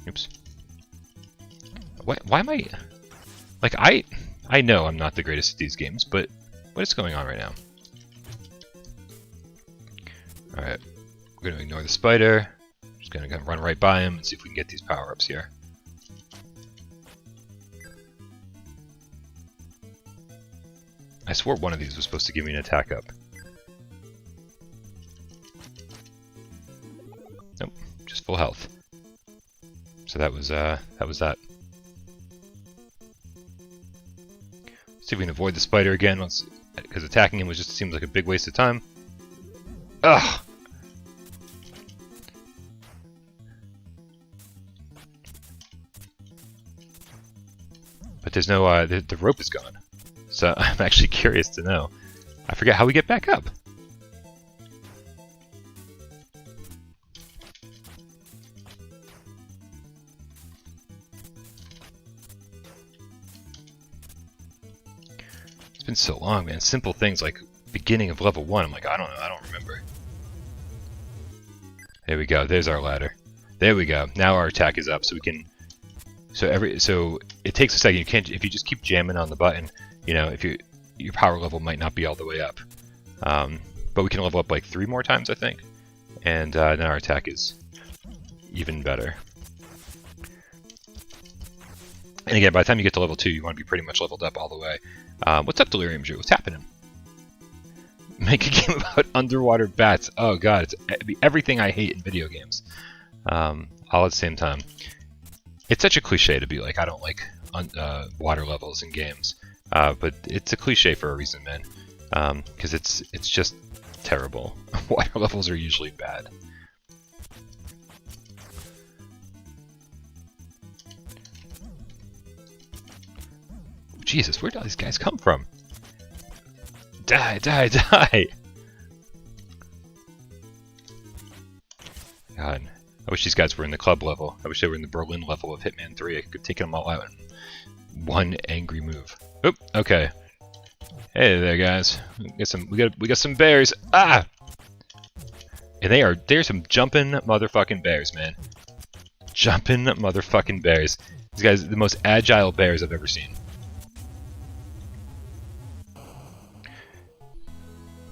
Oops. Why am I... Like, I know I'm not the greatest at these games, but what is going on right now? Alright, we're going to ignore the spider. Just going to run right by him and see if we can get these power-ups here. I swore one of these was supposed to give me an attack up. Nope, just full health. So that was that. See if we can avoid the spider again, because attacking him just seems like a big waste of time. Ugh! But there's no, the rope is gone. So I'm actually curious to know. I forget how we get back up. It's been so long, man. Simple things like beginning of level 1. I'm like, I don't know, I don't remember. There we go. There's our ladder. There we go. Now our attack is up, so we can. So it takes a second. You can't if you just keep jamming on the button. You know, if your power level might not be all the way up. But we can level up like 3 more times, I think, and then our attack is even better. And again, by the time you get to level 2, you want to be pretty much leveled up all the way. What's up, Delirium Drew? What's happening? Make a game about underwater bats. Oh god, it's everything I hate in video games. All at the same time. It's such a cliche to be like, I don't like water levels in games. But it's a cliche for a reason, man. Because it's just terrible. Water levels are usually bad. Jesus, where do all these guys come from? Die, die, die! God, I wish these guys were in the club level. I wish they were in the Berlin level of Hitman 3. I could take them all out in one angry move. Oop, okay. Hey there, guys. We got some bears. Ah! And they're some jumping motherfucking bears, man. Jumping motherfucking bears. These guys are the most agile bears I've ever seen.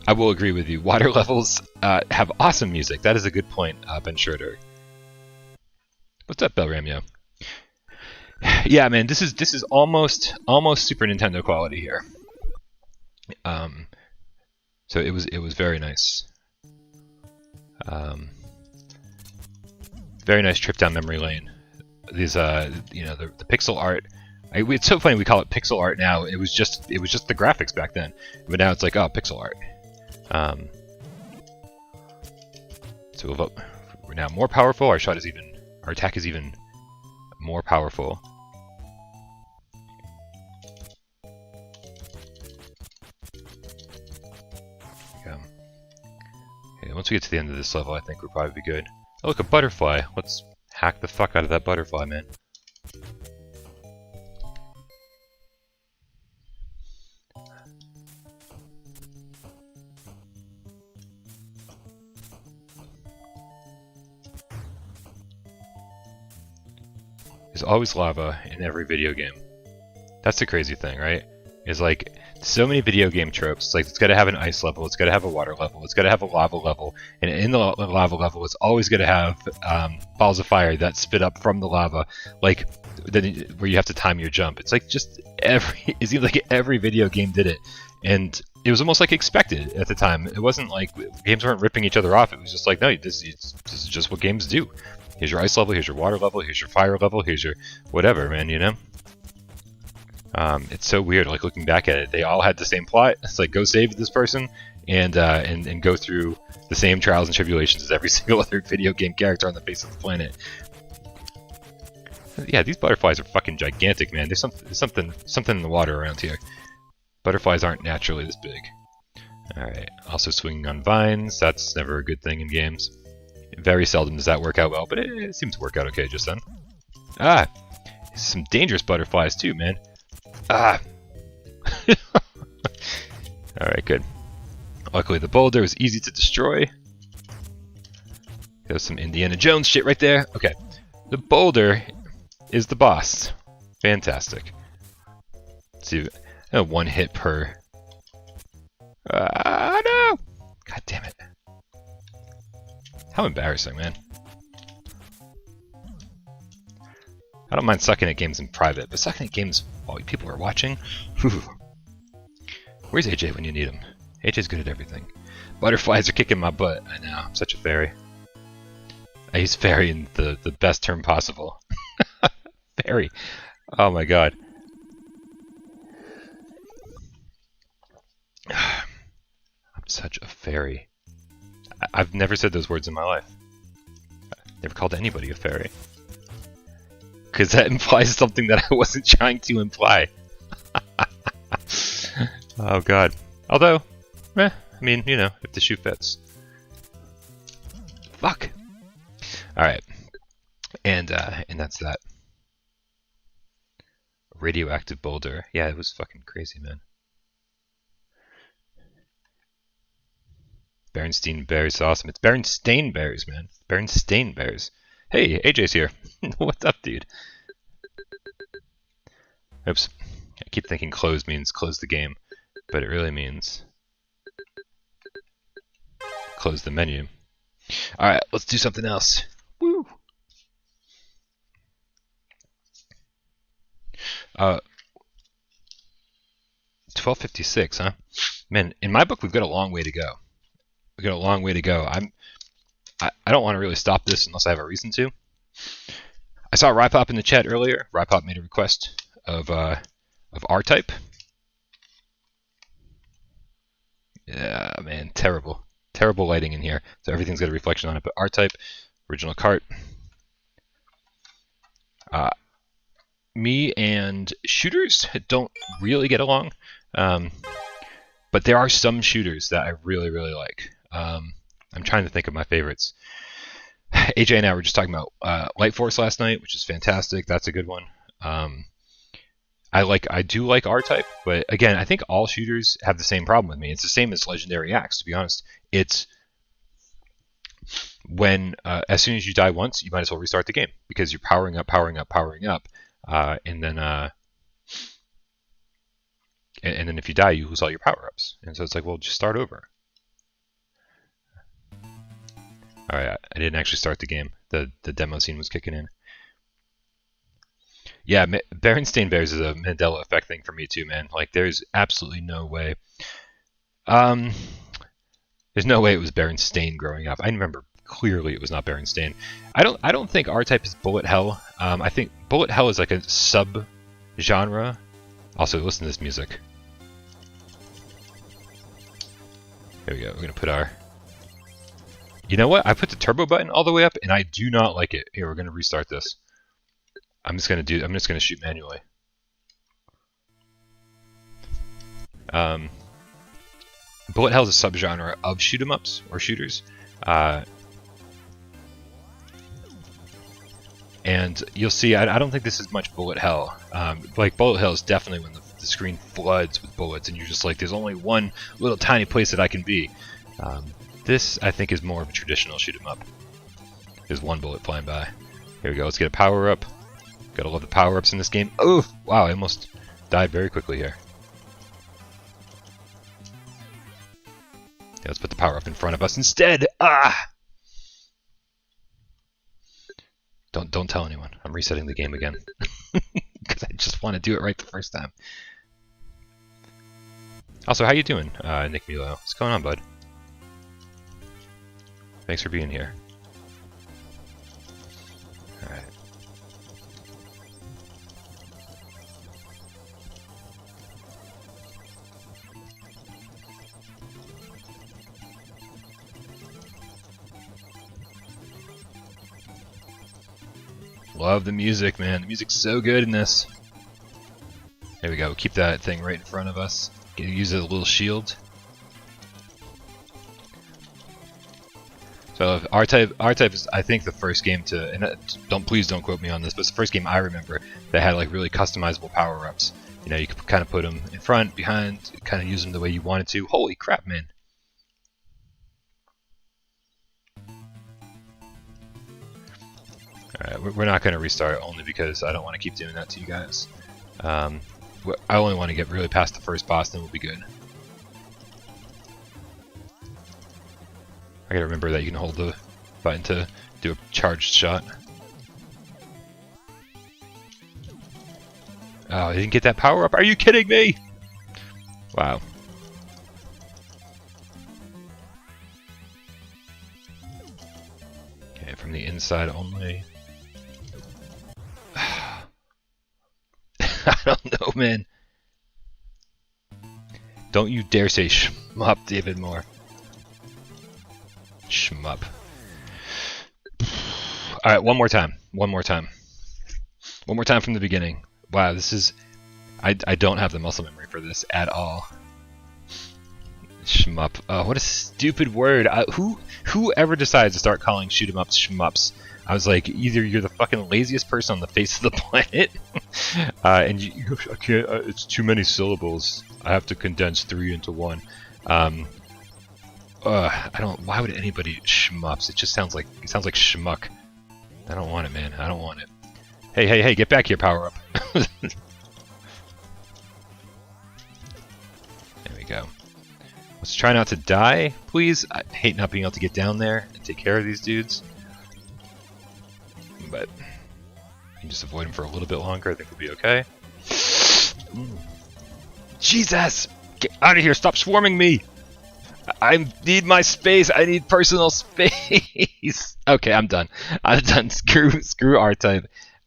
I will agree with you. Water levels have awesome music. That is a good point, Ben Schroeder. What's up, Bel Ramyo? Yeah, man, this is almost Super Nintendo quality here. So it was very nice. Very nice trip down memory lane. These you know, the pixel art. It's so funny we call it pixel art now. It was just the graphics back then, but now it's like, oh, pixel art. So we're now more powerful. Our attack is even more powerful. Okay, once we get to the end of this level, I think we'll probably be good. Oh, look, a butterfly. Let's hack the fuck out of that butterfly, man. There's always lava in every video game. That's the crazy thing, right? Is like so many video game tropes. It's like it's got to have an ice level, it's got to have a water level, it's got to have a lava level, and in the lava level, it's always got to have balls of fire that spit up from the lava, like where you have to time your jump. It's like just it seems like every video game did it, and it was almost like expected at the time. It wasn't like games weren't ripping each other off. It was just like, no, this is just what games do. Here's your ice level, here's your water level, here's your fire level, here's your whatever, man, you know? It's so weird, like looking back at it. They all had the same plot. It's like, go save this person and go through the same trials and tribulations as every single other video game character on the face of the planet. Yeah, these butterflies are fucking gigantic, man. There's something in the water around here. Butterflies aren't naturally this big. Alright, also swinging on vines. That's never a good thing in games. Very seldom does that work out well, but it seems to work out okay just then. Ah! Some dangerous butterflies too, man. Ah! Alright, good. Luckily the boulder was easy to destroy. There's some Indiana Jones shit right there. Okay. The boulder is the boss. Fantastic. Let's see. One hit per... no! God damn it. How embarrassing, man. I don't mind sucking at games in private, but sucking at games while people are watching? Whew. Where's AJ when you need him? AJ's good at everything. Butterflies are kicking my butt. I know, I'm such a fairy. I use fairy in the best term possible. Fairy. Oh my god. I'm such a fairy. I've never said those words in my life. Never called anybody a fairy. Because that implies something that I wasn't trying to imply. Oh god. Although, I mean, you know, if the shoe fits. Fuck! Alright. And that's that. Radioactive boulder. Yeah, it was fucking crazy, man. Berenstain Bears is awesome. It's Berenstain Bears, man. Berenstain Bears. Hey, AJ's here. What's up, dude? Oops. I keep thinking close means close the game, but it really means close the menu. Alright, let's do something else. Woo! 12:56, huh? Man, in my book, we've got a long way to go. We've got a long way to go. I don't want to really stop this unless I have a reason to. I saw Rypop in the chat earlier. Rypop made a request of R-Type. Yeah, man, terrible. Terrible lighting in here. So everything's got a reflection on it. But R-Type, original cart. Me and shooters don't really get along. But there are some shooters that I really, really like. I'm trying to think of my favorites. AJ and I were just talking about Light Force last night, which is fantastic. That's a good one. I do like R-Type, but again, I think all shooters have the same problem with me. It's the same as Legendary Axe, to be honest. It's when as soon as you die once, you might as well restart the game because you're powering up, and then if you die, you lose all your power-ups. And so it's like, well, just start over. Alright, I didn't actually start the game. The demo scene was kicking in. Yeah, Berenstain Bears is a Mandela effect thing for me too, man. Like, there's absolutely no way. There's no way it was Berenstain growing up. I remember clearly it was not Berenstain. I don't think R-Type is Bullet Hell. I think Bullet Hell is like a sub-genre. Also, listen to this music. Here we go. We're gonna put our... You know what? I put the turbo button all the way up, and I do not like it. Here, we're gonna restart this. I'm just gonna shoot manually. Bullet Hell is a subgenre of shoot 'em ups or shooters, and you'll see. I don't think this is much Bullet Hell. Like Bullet Hell is definitely when the screen floods with bullets, and you're just like, there's only one little tiny place that I can be. This, I think, is more of a traditional shoot 'em up. There's one bullet flying by. Here we go. Let's get a power up. Gotta love the power ups in this game. Oh, wow! I almost died very quickly here. Yeah, let's put the power up in front of us instead. Ah! Don't tell anyone. I'm resetting the game again because I just want to do it right the first time. Also, how you doing, Nick Milo? What's going on, bud? Thanks for being here. Alright. Love the music, man. The music's so good in this. There we go. Keep that thing right in front of us. Use it as a little shield. So R-Type is, I think, the first game to, and please don't quote me on this, but it's the first game I remember that had like really customizable power-ups. You know, you could kind of put them in front, behind, kind of use them the way you wanted to. Holy crap, man! Alright, we're not going to restart only because I don't want to keep doing that to you guys. I only want to get really past the first boss, then we'll be good. I gotta remember that you can hold the button to do a charged shot. Oh, I didn't get that power up. Are you kidding me? Wow. side only. I don't know, man. Don't you dare say shmup, David Moore. Shmup. Alright, one more time. One more time. One more time from the beginning. Wow, this is... I don't have the muscle memory for this at all. Shmup. What a stupid word. Whoever decides to start calling shoot 'em ups shmups, I was like, either you're the fucking laziest person on the face of the planet, and you I can't, it's too many syllables. I have to condense 3 into 1. I don't. Why would anybody shmups? It sounds like schmuck. I don't want it, man. I don't want it. Hey, get back here, power up. There we go. Let's try not to die, please. I hate not being able to get down there and take care of these dudes. But you can just avoid them for a little bit longer. I think we'll be okay. Jesus! Get out of here! Stop swarming me! I need my space. I need personal space. Okay, I'm done. I'm done. Screw R-Type.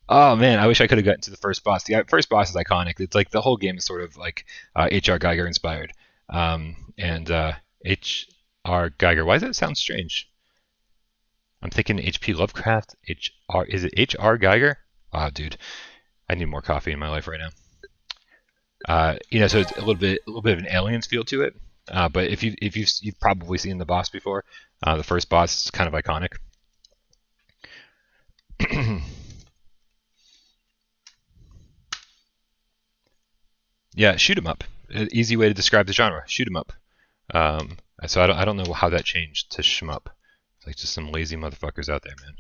Oh man, I wish I could have gotten to the first boss. The first boss is iconic. It's like the whole game is sort of like H.R. Geiger inspired. H.R. Geiger. Why does that sound strange? I'm thinking H.P. Lovecraft. Is it H.R. Geiger? Wow, dude, I need more coffee in my life right now. So it's a little bit of an Aliens feel to it. But if you've probably seen the boss before, the first boss is kind of iconic. Yeah, shoot 'em up. Easy way to describe the genre. Shoot 'em up. So I don't know how that changed to shmup. It's like just some lazy motherfuckers out there, man.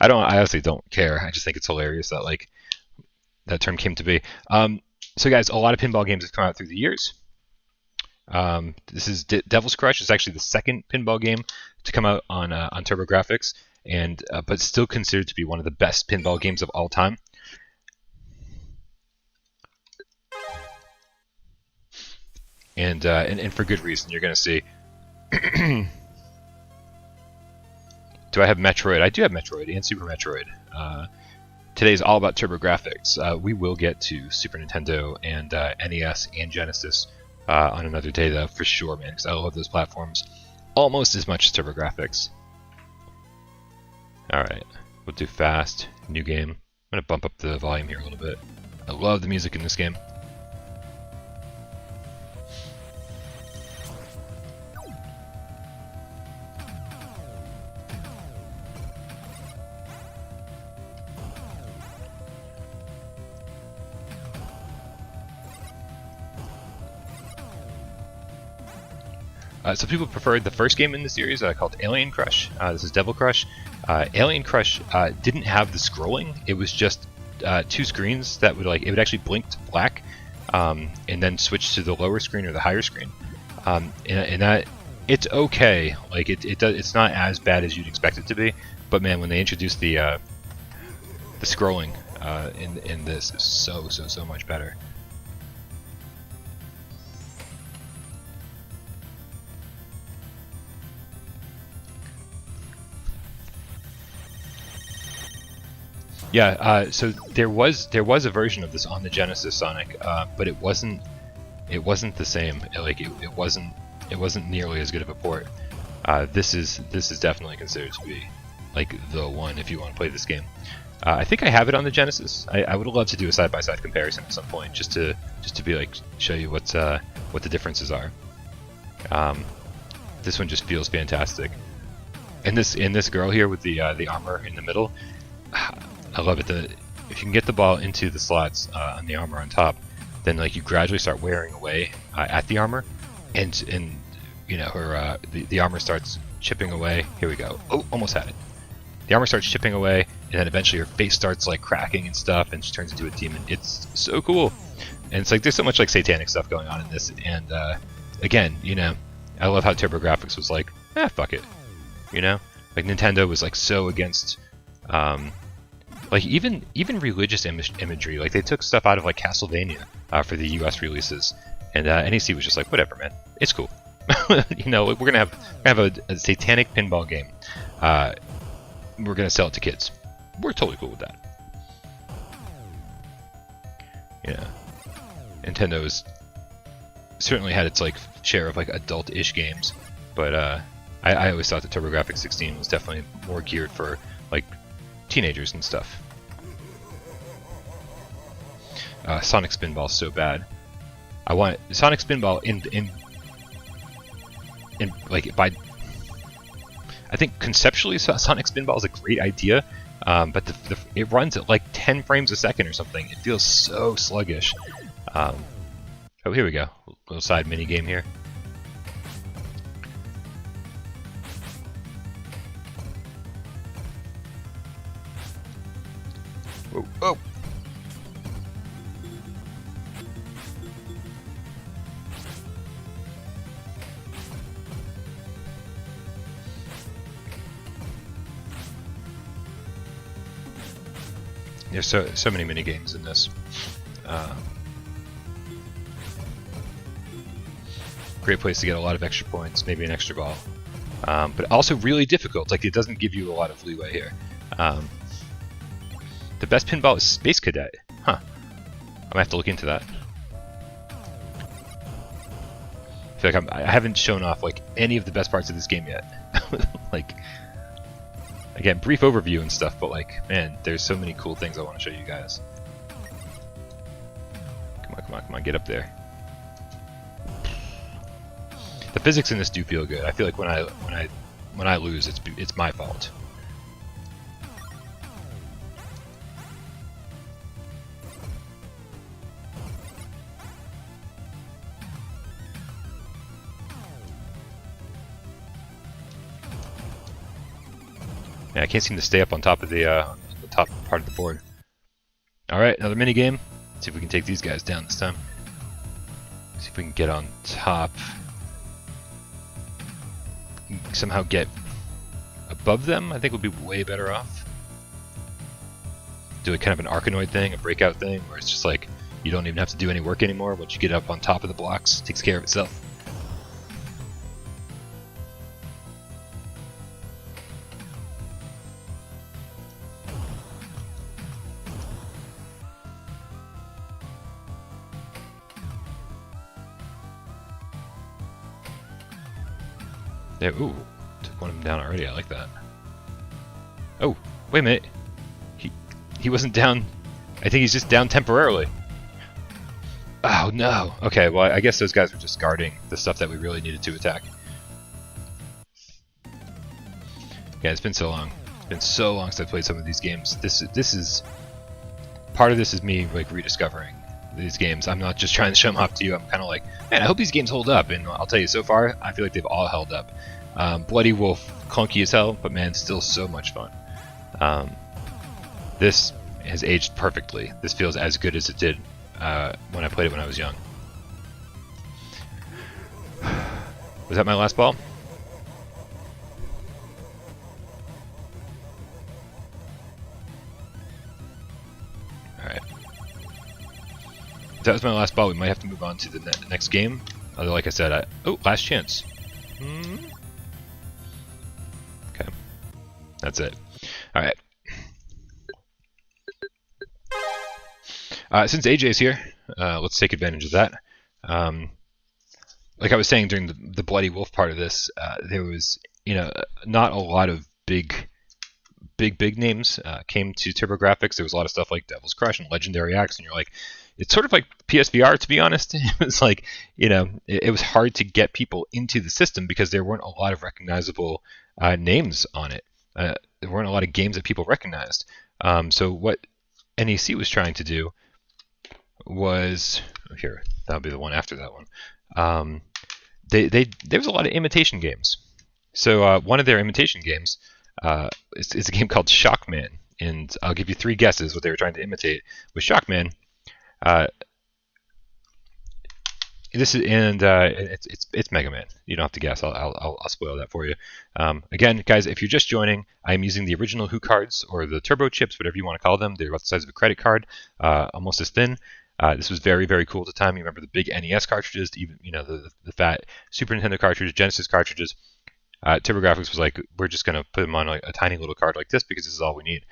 I honestly don't care. I just think it's hilarious that like that term came to be. So guys, a lot of pinball games have come out through the years. This is Devil's Crush. It's actually the second pinball game to come out on TurboGrafx, and but still considered to be one of the best pinball games of all time. And for good reason. You're gonna see. Do I have Metroid? I do have Metroid and Super Metroid. Today's all about TurboGrafx. We will get to Super Nintendo and NES and Genesis on another day, though, for sure, man, because I love those platforms almost as much as TurboGrafx. Alright, we'll do fast. New game. I'm going to bump up the volume here a little bit. I love the music in this game. So people preferred the first game in the series called Alien Crush. This is Devil Crush. Alien Crush didn't have the scrolling. It was just 2 screens that would it would actually blink to black, and then switch to the lower screen or the higher screen. And that it's okay. Like it's not as bad as you'd expect it to be. But man, when they introduced the scrolling in this, it's so much better. Yeah, so there was a version of this on the Genesis Sonic, but it wasn't the same. It wasn't nearly as good of a port. This is definitely considered to be like the one if you want to play this game. I think I have it on the Genesis. I would love to do a side-by-side comparison at some point, just to be like show you what the differences are. This one just feels fantastic, and this girl here with the armor in the middle. I love it. If you can get the ball into the slots on the armor on top, then like you gradually start wearing away at the armor, and you know her the armor starts chipping away. Here we go. Oh, almost had it. The armor starts chipping away, and then eventually her face starts like cracking and stuff, and she turns into a demon. It's so cool, and it's like there's so much like satanic stuff going on in this. And again, you know, I love how TurboGrafx was like, fuck it, you know, like Nintendo was like so against. Like even religious imagery, like they took stuff out of like Castlevania for the US releases, and NEC was just like, whatever, man, it's cool. You know, we're gonna have a satanic pinball game, we're gonna sell it to kids. We're totally cool with that. Yeah, Nintendo's certainly had its like share of like adult-ish games, but I always thought that TurboGrafx16 was definitely more geared for like teenagers and stuff. Sonic Spinball's so bad. I want Sonic Spinball in like by. I think conceptually Sonic Spinball is a great idea, but it runs at like 10 frames a second or something. It feels so sluggish. Oh, here we go. Little side mini game here. Whoa, whoa. There's so many mini games in this. Great place to get a lot of extra points, maybe an extra ball, but also really difficult. Like it doesn't give you a lot of leeway here. The best pinball is Space Cadet. Huh. I'm gonna have to look into that. I feel like I haven't shown off like any of the best parts of this game yet. Like, again, brief overview and stuff, but like, man, there's so many cool things I want to show you guys. Come on, come on, come on, get up there. The physics in this do feel good. I feel like when I lose, it's my fault. Yeah, I can't seem to stay up on top of the top part of the board. All right, another mini game. See if we can take these guys down this time. See if we can get on top. Somehow get above them. I think we'll be way better off. Do a kind of an Arkanoid thing, a breakout thing, where it's just like you don't even have to do any work anymore. Once you get up on top of the blocks, it takes care of itself. There, ooh, took one of them down already. I like that. Oh, wait a minute. He wasn't down. I think he's just down temporarily. Oh no. Okay, well I guess those guys were just guarding the stuff that we really needed to attack. Yeah, it's been so long. It's been so long since I played some of these games. This is part of this is me like rediscovering these games. I'm not just trying to show them off to you. I'm kind of like, man, I hope these games hold up. And I'll tell you, so far, I feel like they've all held up. Bloody Wolf, clunky as hell, but man, still so much fun. This has aged perfectly. This feels as good as it did when I played it when I was young. Was that my last ball? Alright. If that was my last ball, we might have to move on to the next game. Although, like I said, oh, last chance. Okay. That's it. Alright. Since AJ's here, let's take advantage of that. Like I was saying during the Bloody Wolf part of this, there was, not a lot of big names came to TurboGrafx. There was a lot of stuff like Devil's Crush and Legendary Axe, and you're like, it's sort of like PSVR, to be honest. It was like, it was hard to get people into the system because there weren't a lot of recognizable names on it. There weren't a lot of games that people recognized. So what NEC was trying to do was, here, that'll be the one after that one. There was a lot of imitation games. So one of their imitation games is a game called Shockman, and I'll give you 3 guesses what they were trying to imitate. With Shockman, it's Mega Man. You don't have to guess. I'll spoil that for you. Again, guys, if you're just joining, I'm using the original Who cards, or the Turbo chips, whatever you want to call them. They're about the size of a credit card, almost as thin. This was very, very cool at the time. You remember the big NES cartridges, even the fat Super Nintendo cartridges, Genesis cartridges. TurboGrafx was like, we're just gonna put them on like a tiny little card like this because this is all we need.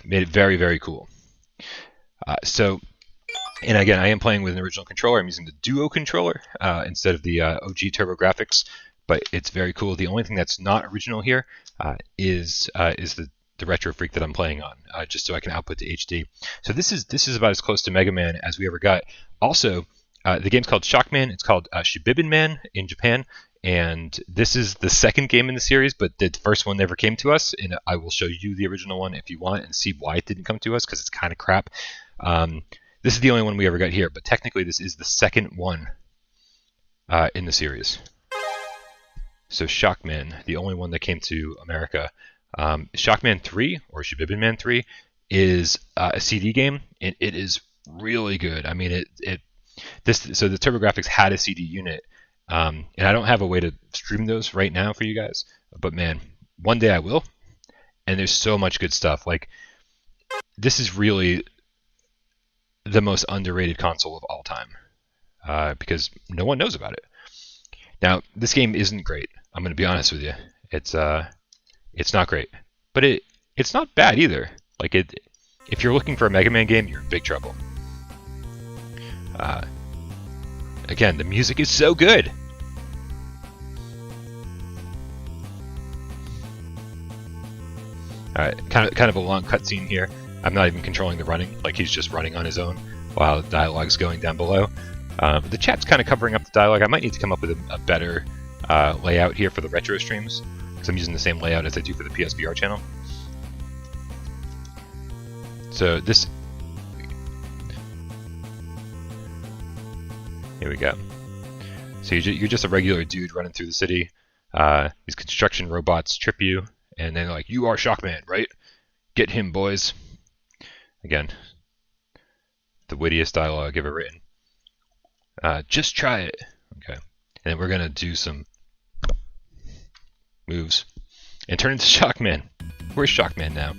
Made it very, very cool. And again, I am playing with an original controller. I'm using the Duo controller instead of the OG TurboGrafx, but it's very cool. The only thing that's not original here is the Retro Freak that I'm playing on, just so I can output to HD. So this is about as close to Mega Man as we ever got. Also, the game's called Shockman. It's called Shibibin Man in Japan, and this is the second game in the series, but the first one never came to us, and I will show you the original one if you want and see why it didn't come to us, because it's kind of crap. This is the only one we ever got here, but technically this is the second one in the series. So Shockman, the only one that came to America. Shockman 3, or Shibibin Man 3, is a CD game, and it is really good. I mean, so the TurboGrafx had a CD unit, and I don't have a way to stream those right now for you guys, but man, one day I will. And there's so much good stuff. Like, this is really the most underrated console of all time, because no one knows about it. Now, this game isn't great. I'm going to be honest with you. It's not great, but it's not bad either. Like, if you're looking for a Mega Man game, you're in big trouble. Again, the music is so good. All right, kind of a long cutscene here. I'm not even controlling the running, like he's just running on his own while the dialogue's going down below. The chat's kind of covering up the dialogue. I might need to come up with a better layout here for the retro streams, because I'm using the same layout as I do for the PSVR channel. So this... Here we go. So you're just a regular dude running through the city. These construction robots trip you, and then they're like, "You are Shockman, right? Get him, boys." Again, the wittiest dialogue ever written. Just try it. Okay. And then we're going to do some moves and turn into Shockman. Where's Shockman now?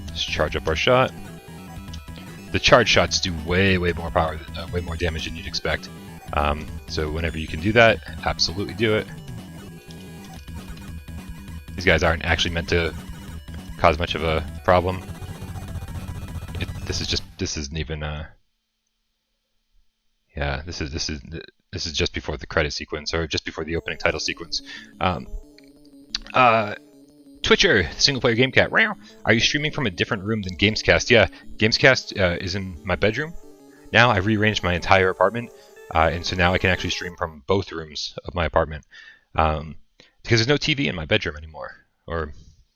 Let's charge up our shot. The charge shots do way more power, way more damage than you'd expect. So whenever you can do that, absolutely do it. These guys aren't actually meant to cause much of a problem. This isn't even yeah, this is just before the credit sequence, or just before the opening title sequence. Twitcher, single player GameCat. Are you streaming from a different room than Gamescast? Yeah, Gamescast is in my bedroom. Now I've rearranged my entire apartment, and so now I can actually stream from both rooms of my apartment. Because there's no TV in my bedroom anymore, or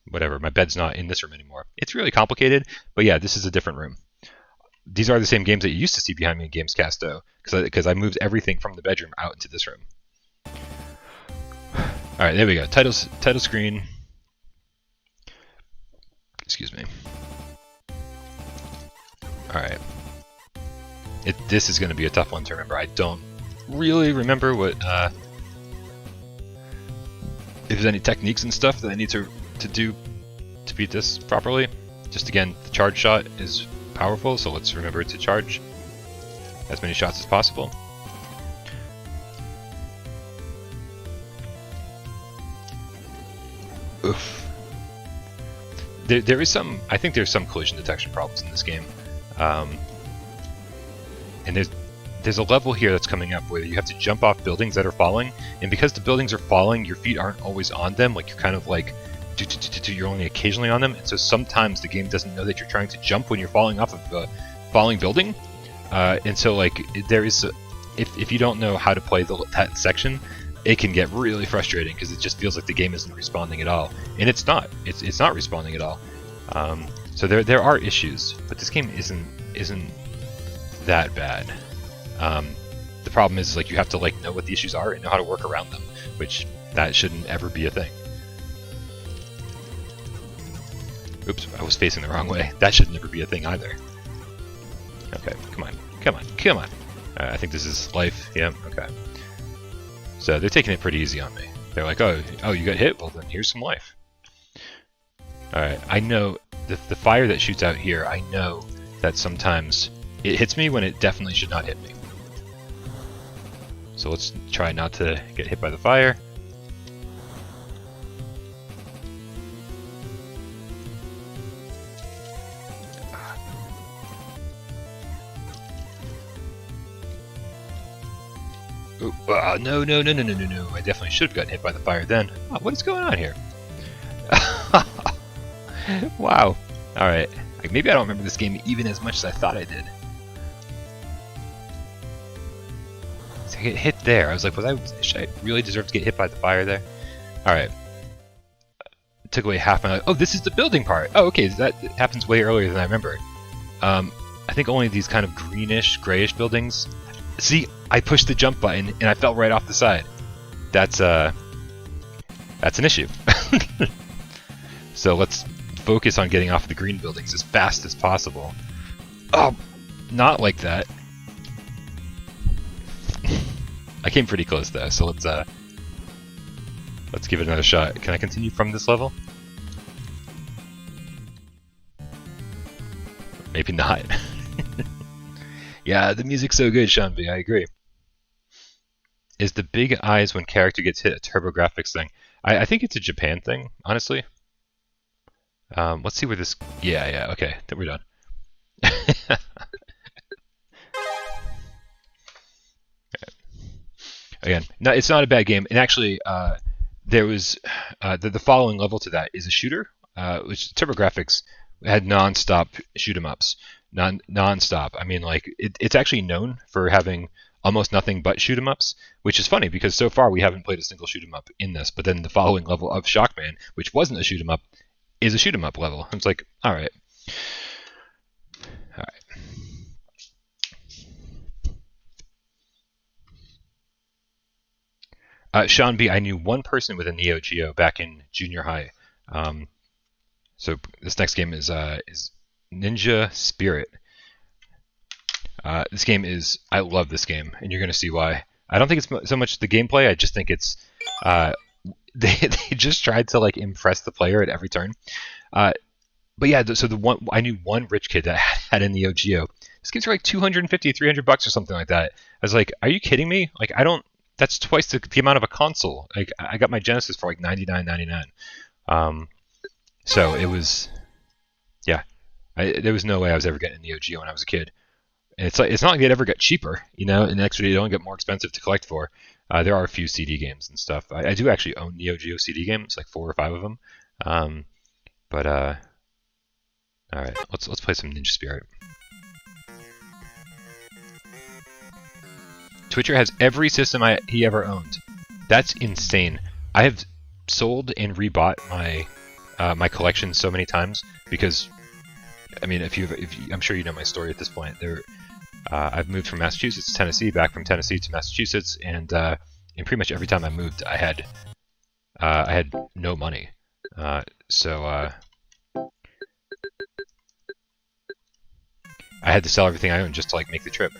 whatever. My bed's not in this room anymore. It's really complicated, but yeah, this is a different room. These are the same games that you used to see behind me in Gamescast, though, because I moved everything from the bedroom out into this room. All right, there we go. Title screen. Excuse me. All right. This is going to be a tough one to remember. I don't really remember what if there's any techniques and stuff that I need to do to beat this properly. Just again, the charge shot is powerful, so let's remember to charge as many shots as possible. Oof. There is some, I think there's some collision detection problems in this game. And there's a level here that's coming up where you have to jump off buildings that are falling, and because the buildings are falling, your feet aren't always on them. Like, you're kind of like, you're only occasionally on them, and so sometimes the game doesn't know that you're trying to jump when you're falling off of a falling building. And so, like, there is, if you don't know how to play that section, it can get really frustrating because it just feels like the game isn't responding at all, and it's not. It's not responding at all. So there are issues, but this game isn't that bad. The problem is, like, you have to like know what the issues are and know how to work around them, which that shouldn't ever be a thing. Oops, I was facing the wrong way. That should never be a thing either. Okay, come on. I think this is life. Yeah, okay. So they're taking it pretty easy on me. They're like, oh, you got hit? Well, then here's some life. Alright, I know the fire that shoots out here, I know that sometimes it hits me when it definitely should not hit me. So let's try not to get hit by the fire. Oh, no. I definitely should have gotten hit by the fire then. Oh, what is going on here? Wow. Alright. Like, maybe I don't remember this game even as much as I thought I did. So I get hit there. I was like, should I really deserve to get hit by the fire there? Alright. It took away half my life. Oh, this is the building part! Oh, okay, that happens way earlier than I remember. I think only these kind of greenish, grayish buildings. See, I pushed the jump button and I fell right off the side. That's an issue. So let's focus on getting off the green buildings as fast as possible. Oh, not like that. I came pretty close though, so let's give it another shot. Can I continue from this level? Maybe not. Yeah, the music's so good, Sean B. I agree. Is the big eyes when character gets hit a TurboGrafx thing? I think it's a Japan thing, honestly. Let's see where this... Yeah, okay, then we're done. Again, no, it's not a bad game. And actually, there was... the following level to that is a shooter, which TurboGrafx had non-stop shoot-em-ups. Non-stop. I mean, like, it's actually known for having almost nothing but shoot-em-ups, which is funny because so far we haven't played a single shoot-em-up in this, but then the following level of Shockman, which wasn't a shoot-em-up, is a shoot-em-up level. It's like, alright. Sean B, I knew one person with a Neo Geo back in junior high. So this next game is Ninja Spirit. This game is... I love this game, and you're going to see why. I don't think it's so much the gameplay, I just think it's... they just tried to like impress the player at every turn. But yeah, so I knew one rich kid that had a Neo Geo. This game's for like $250, $300 or something like that. I was like, are you kidding me? Like, I don't... That's twice the amount of a console. Like, I got my Genesis for like $99.99. So it was... Yeah. There was no way I was ever getting a Neo Geo when I was a kid. And it's not like it ever got cheaper, you know, and actually they don't get more expensive to collect for. There are a few CD games and stuff. I do actually own Neo Geo CD games, like 4 or 5 of them. All right, let's play some Ninja Spirit. Twitcher has every system he ever owned. That's insane. I have sold and rebought my my collection so many times because, I mean, I'm sure you know my story at this point. I've moved from Massachusetts to Tennessee, back from Tennessee to Massachusetts, and pretty much every time I moved, I had no money. So I had to sell everything I owned just to like make the trip.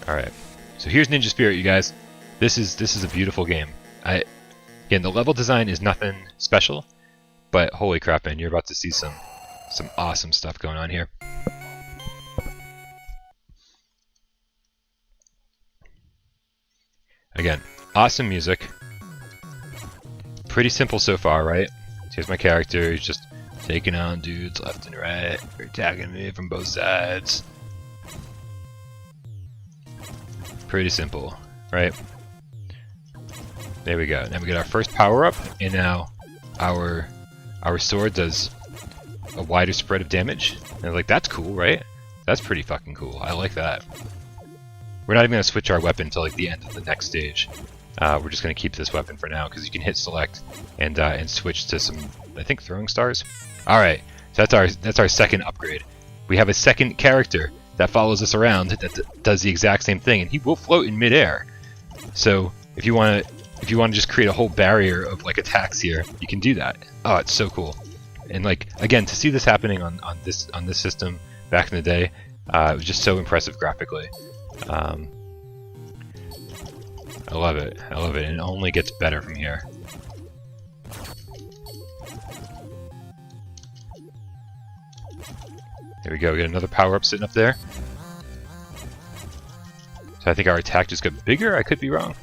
All right, so here's Ninja Spirit, you guys. This is a beautiful game. Again, the level design is nothing special, but holy crap, man, you're about to see some awesome stuff going on here. Again, awesome music. Pretty simple so far, right? Here's my character. He's just taking on dudes left and right. They're attacking me from both sides. Pretty simple, right? There we go. Now we get our first power-up, and now our sword does a wider spread of damage. And like, that's cool, right? That's pretty fucking cool. I like that. We're not even going to switch our weapon until like the end of the next stage. We're just going to keep this weapon for now because you can hit select and switch to some, I think, throwing stars. All right, so that's our second upgrade. We have a second character that follows us around that does the exact same thing, and he will float in midair. So if you want to just create a whole barrier of like attacks here, you can do that. Oh, it's so cool. And like, again, to see this happening on this system back in the day, it was just so impressive graphically. I love it. I love it. And it only gets better from here. There we go. We got another power-up sitting up there. So I think our attack just got bigger. I could be wrong.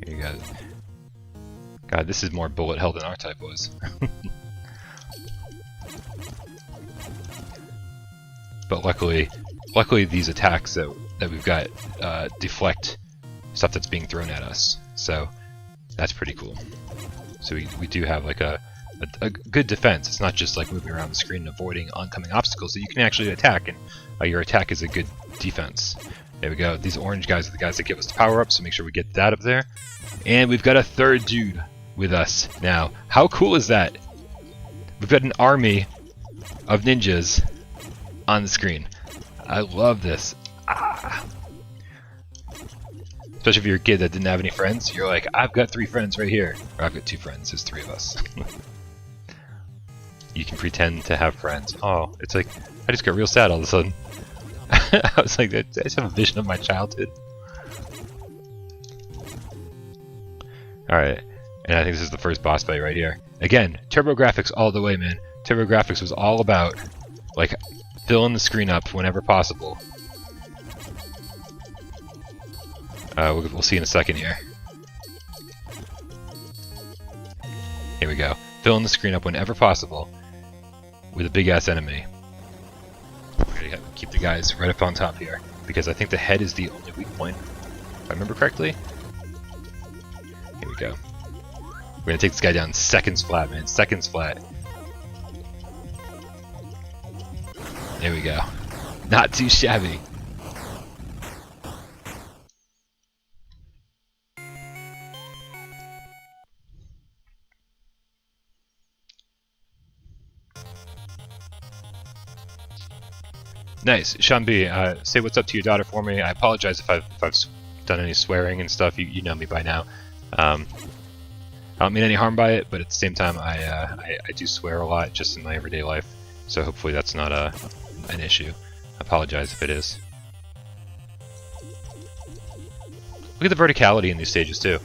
Here you go. God, this is more bullet hell than our type was. But luckily these attacks that we've got deflect stuff that's being thrown at us. So that's pretty cool. So we do have like a good defense. It's not just like moving around the screen and avoiding oncoming obstacles. So you can actually attack, and your attack is a good defense. There we go. These orange guys are the guys that give us the power up, so make sure we get that up there. And we've got a third dude with us now. How cool is that? We've got an army of ninjas on the screen. I love this. Ah. Especially if you're a kid that didn't have any friends, you're like, I've got 3 friends right here. Or I've got 2 friends, there's 3 of us. You can pretend to have friends. Oh, it's like, I just got real sad all of a sudden. I was like, I just have a vision of my childhood. Alright, and I think this is the first boss fight right here. Again, TurboGrafx all the way, man. TurboGrafx was all about, like, filling the screen up whenever possible. We'll see in a second here. Here we go. Filling the screen up whenever possible with a big-ass enemy. We're gonna keep the guys right up on top here, because I think the head is the only weak point, if I remember correctly. Here we go. We're gonna take this guy down seconds flat, man. Seconds flat. There we go. Not too shabby. Nice. Sean B, say what's up to your daughter for me. I apologize if I've done any swearing and stuff. You know me by now. I don't mean any harm by it, but at the same time, I do swear a lot just in my everyday life. So hopefully that's not an issue. I apologize if it is. Look at the verticality in these stages too.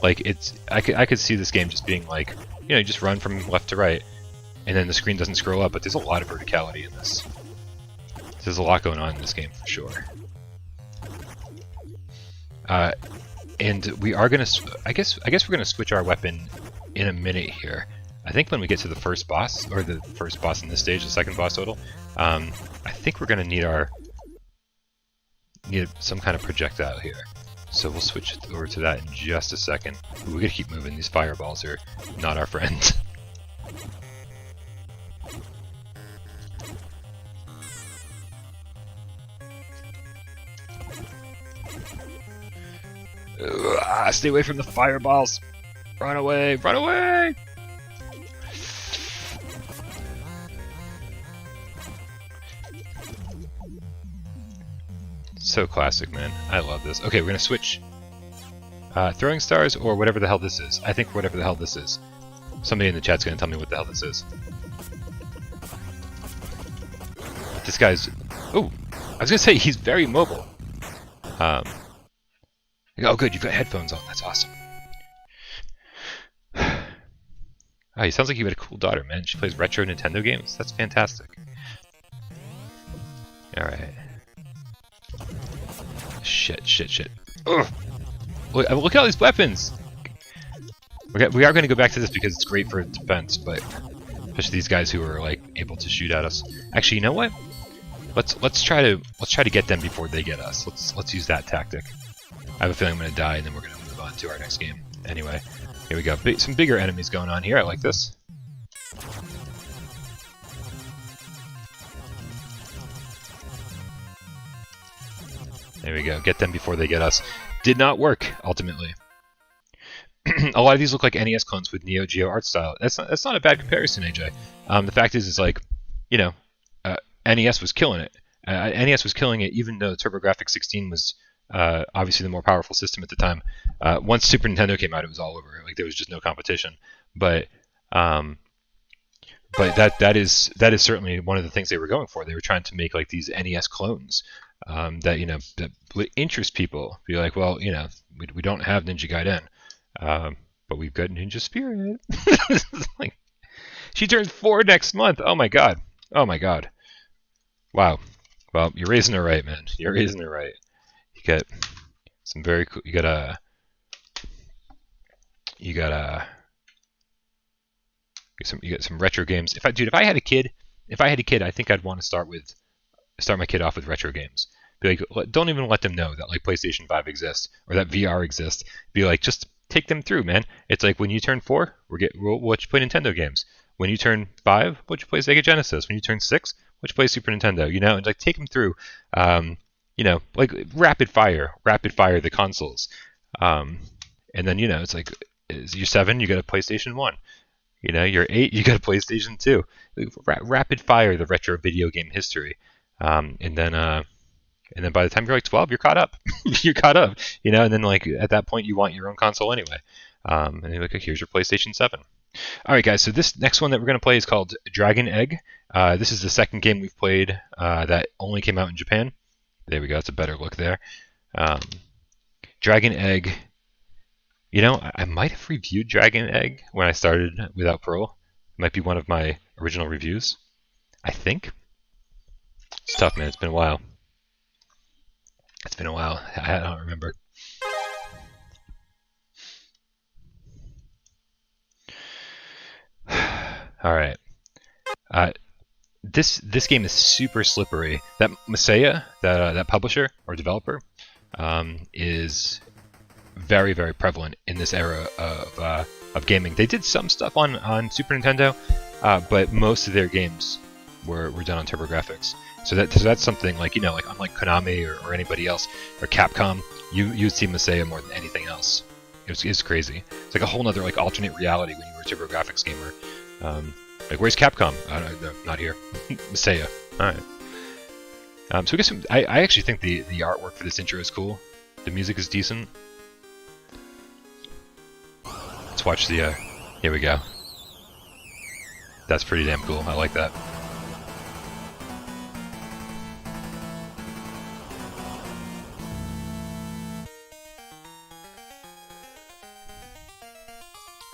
Like I could see this game just being like, you know, you just run from left to right, and then the screen doesn't scroll up. But there's a lot of verticality in this. There's a lot going on in this game for sure. And we are gonna, I guess we're gonna switch our weapon in a minute here. I think when we get to the first boss, or the first boss in this stage, the second boss total, I think we're gonna need some kind of projectile here. So we'll switch over to that in just a second. Ooh, we gotta keep moving. These fireballs are not our friends. Stay away from the fireballs! Run away! Run away! So classic, man. I love this. Okay, we're gonna switch throwing stars or whatever the hell this is. I think whatever the hell this is. Somebody in the chat's gonna tell me what the hell this is. This guy's... Oh! I was gonna say, he's very mobile. Oh good, you've got headphones on, that's awesome. Oh, he sounds like you had a cool daughter, man. She plays retro Nintendo games? That's fantastic. Alright. Shit. Ugh! Look at all these weapons! We are going to go back to this because it's great for defense, but especially these guys who are like able to shoot at us. Actually, you know what? Let's try to get them before they get us. Let's use that tactic. I have a feeling I'm going to die, and then we're going to move on to our next game. Anyway, here we go. Some bigger enemies going on here. I like this. There we go. Get them before they get us. Did not work, ultimately. A lot of these look like NES clones with Neo Geo art style. That's not a bad comparison, AJ. The fact is like, you know, NES was killing it. NES was killing it, even though TurboGrafx16 was obviously the more powerful system at the time. Once Super Nintendo came out, it was all over. Like there was just no competition. But that is certainly one of the things they were going for. They were trying to make like these NES clones that, you know, that would interest people. Be like, well, you know, we don't have Ninja Gaiden, but we've got Ninja Spirit. Like, She turns 4 next month. Oh my god. Oh my god. Wow. Well, you're raising her right, man. You're raising her right. You got some very cool. You got some retro games. If I had a kid, I think I'd want to start my kid off with retro games. Be like, don't even let them know that like PlayStation 5 exists or that VR exists. Be like, just take them through, man. It's like when you turn 4, we'll let you play Nintendo games. When you turn 5, we'll let you play Sega Genesis. When you turn 6, we'll let you play Super Nintendo. You know, and like take them through, like rapid fire the consoles. And then it's like, you're 7, you got a PlayStation 1. You're 8, you got a PlayStation 2. Rapid fire the retro video game history, and then by the time you're like 12, you're caught up. You're caught up, and then like at that point you want your own console anyway. And you're like, here's your PlayStation 7. All right, guys. So this next one that we're gonna play is called Dragon Egg. This is the second game we've played that only came out in Japan. There we go. It's a better look there. Dragon Egg. I might have reviewed Dragon Egg when I started Without Parole. It might be one of my original reviews. I think. It's tough, man. It's been a while. I don't remember. All right. This game is super slippery. That Masaya, that publisher or developer, is very, very prevalent in this era of gaming. They did some stuff on Super Nintendo, but most of their games were done on TurboGrafx. So that's something like unlike Konami or anybody else or Capcom, you'd see Masaya more than anything else. It's crazy. It's like a whole other like alternate reality when you were a TurboGrafx gamer. Like where's Capcom? No, not here. Masaya. All right. So I guess I actually think the artwork for this intro is cool. The music is decent. Let's watch the. Here we go. That's pretty damn cool. I like that.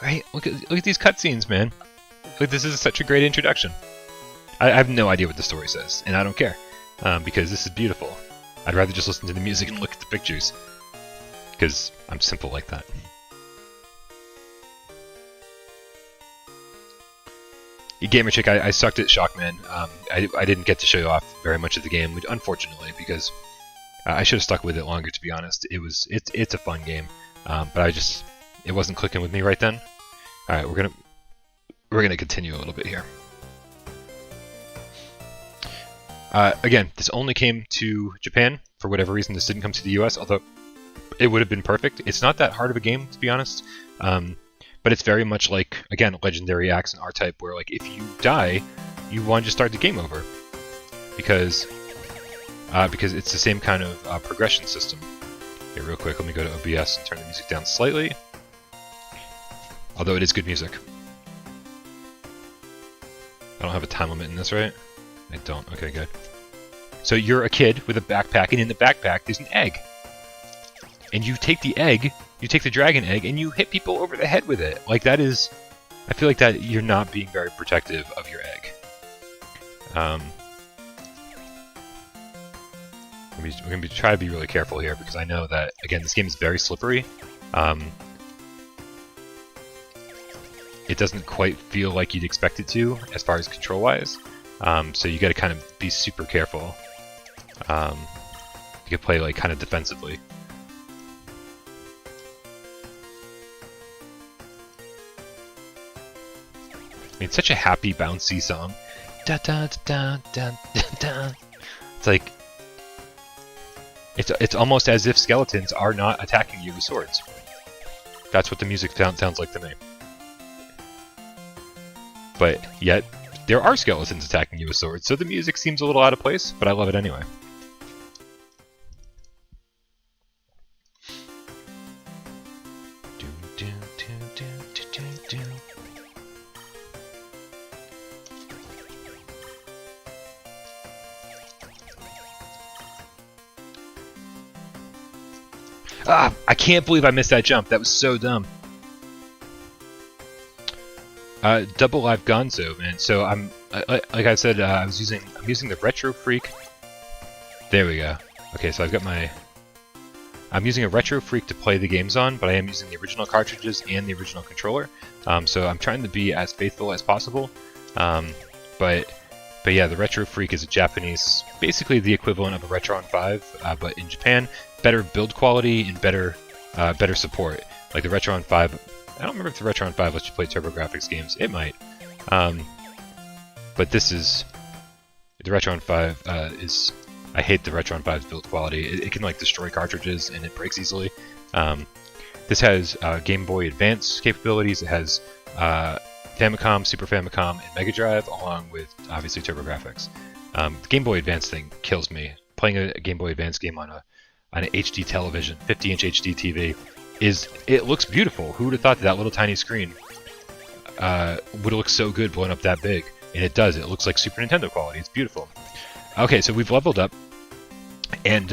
Right? Look at these cutscenes, man. Like this is such a great introduction. I have no idea what the story says, and I don't care because this is beautiful. I'd rather just listen to the music and look at the pictures because I'm simple like that. Gamer Chick, I sucked at Shockman. I didn't get to show off very much of the game, unfortunately, because I should have stuck with it longer. To be honest, it's a fun game, but it wasn't clicking with me right then. All right, we're gonna continue a little bit here. Again, this only came to Japan for whatever reason. This didn't come to the US, although it would have been perfect. It's not that hard of a game, to be honest. But it's very much like, again, Legendary Axe and R-Type, where like if you die, you want to just start the game over, because it's the same kind of progression system. Okay, real quick, let me go to OBS and turn the music down slightly. Although it is good music. I don't have a time limit in this, right? I don't. Okay, good. So you're a kid with a backpack, and in the backpack there's an egg. And you take the egg, you take the dragon egg, and you hit people over the head with it. Like that is... I feel like that you're not being very protective of your egg. We're going to try to be really careful here, because I know that, again, this game is very slippery. It doesn't quite feel like you'd expect it to, as far as control-wise. So you got to kind of be super careful. You can play like kind of defensively. I mean, it's such a happy, bouncy song. Da da da da da da. It's like it's almost as if skeletons are not attacking you with swords. That's what the music sounds like to me. But yet, there are skeletons attacking you with swords, so the music seems a little out of place, but I love it anyway. Ah! I can't believe I missed that jump. That was so dumb. Double Live Gonzo, man. So like I said, I'm using the Retro Freak. There we go. Okay, so I'm using a Retro Freak to play the games on, but I am using the original cartridges and the original controller. So I'm trying to be as faithful as possible. But yeah, the Retro Freak is a Japanese, basically the equivalent of a Retron 5, but in Japan, better build quality and better support. Like the Retron 5. I don't remember if the Retron 5 lets you play TurboGrafx games. It might. But this is... The Retron 5 is... I hate the Retron 5's build quality. It can like destroy cartridges and it breaks easily. This has Game Boy Advance capabilities. It has Famicom, Super Famicom, and Mega Drive, along with obviously TurboGrafx. The Game Boy Advance thing kills me. Playing a Game Boy Advance game on an HD television, 50-inch HD TV, it looks beautiful. Who would have thought that little tiny screen would look so good blown up that big? And it does. It looks like Super Nintendo quality. It's beautiful. Okay, so we've leveled up, and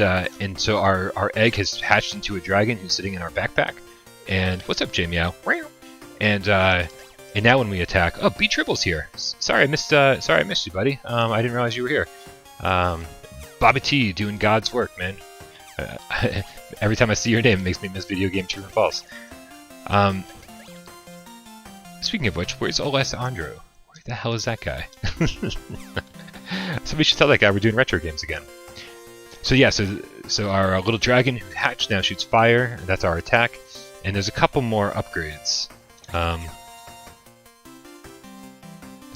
so our egg has hatched into a dragon who's sitting in our backpack. And what's up, J-Meow? And now when we attack, oh, B Tribble's here. Sorry I missed you, buddy. I didn't realize you were here. Bobby T doing God's work, man. Every time I see your name, it makes me miss video game true and false. Speaking of which, where's Alessandro? Where the hell is that guy? Somebody should tell that guy we're doing retro games again. So yeah, so our little dragon who hatched now shoots fire. That's our attack. And there's a couple more upgrades. That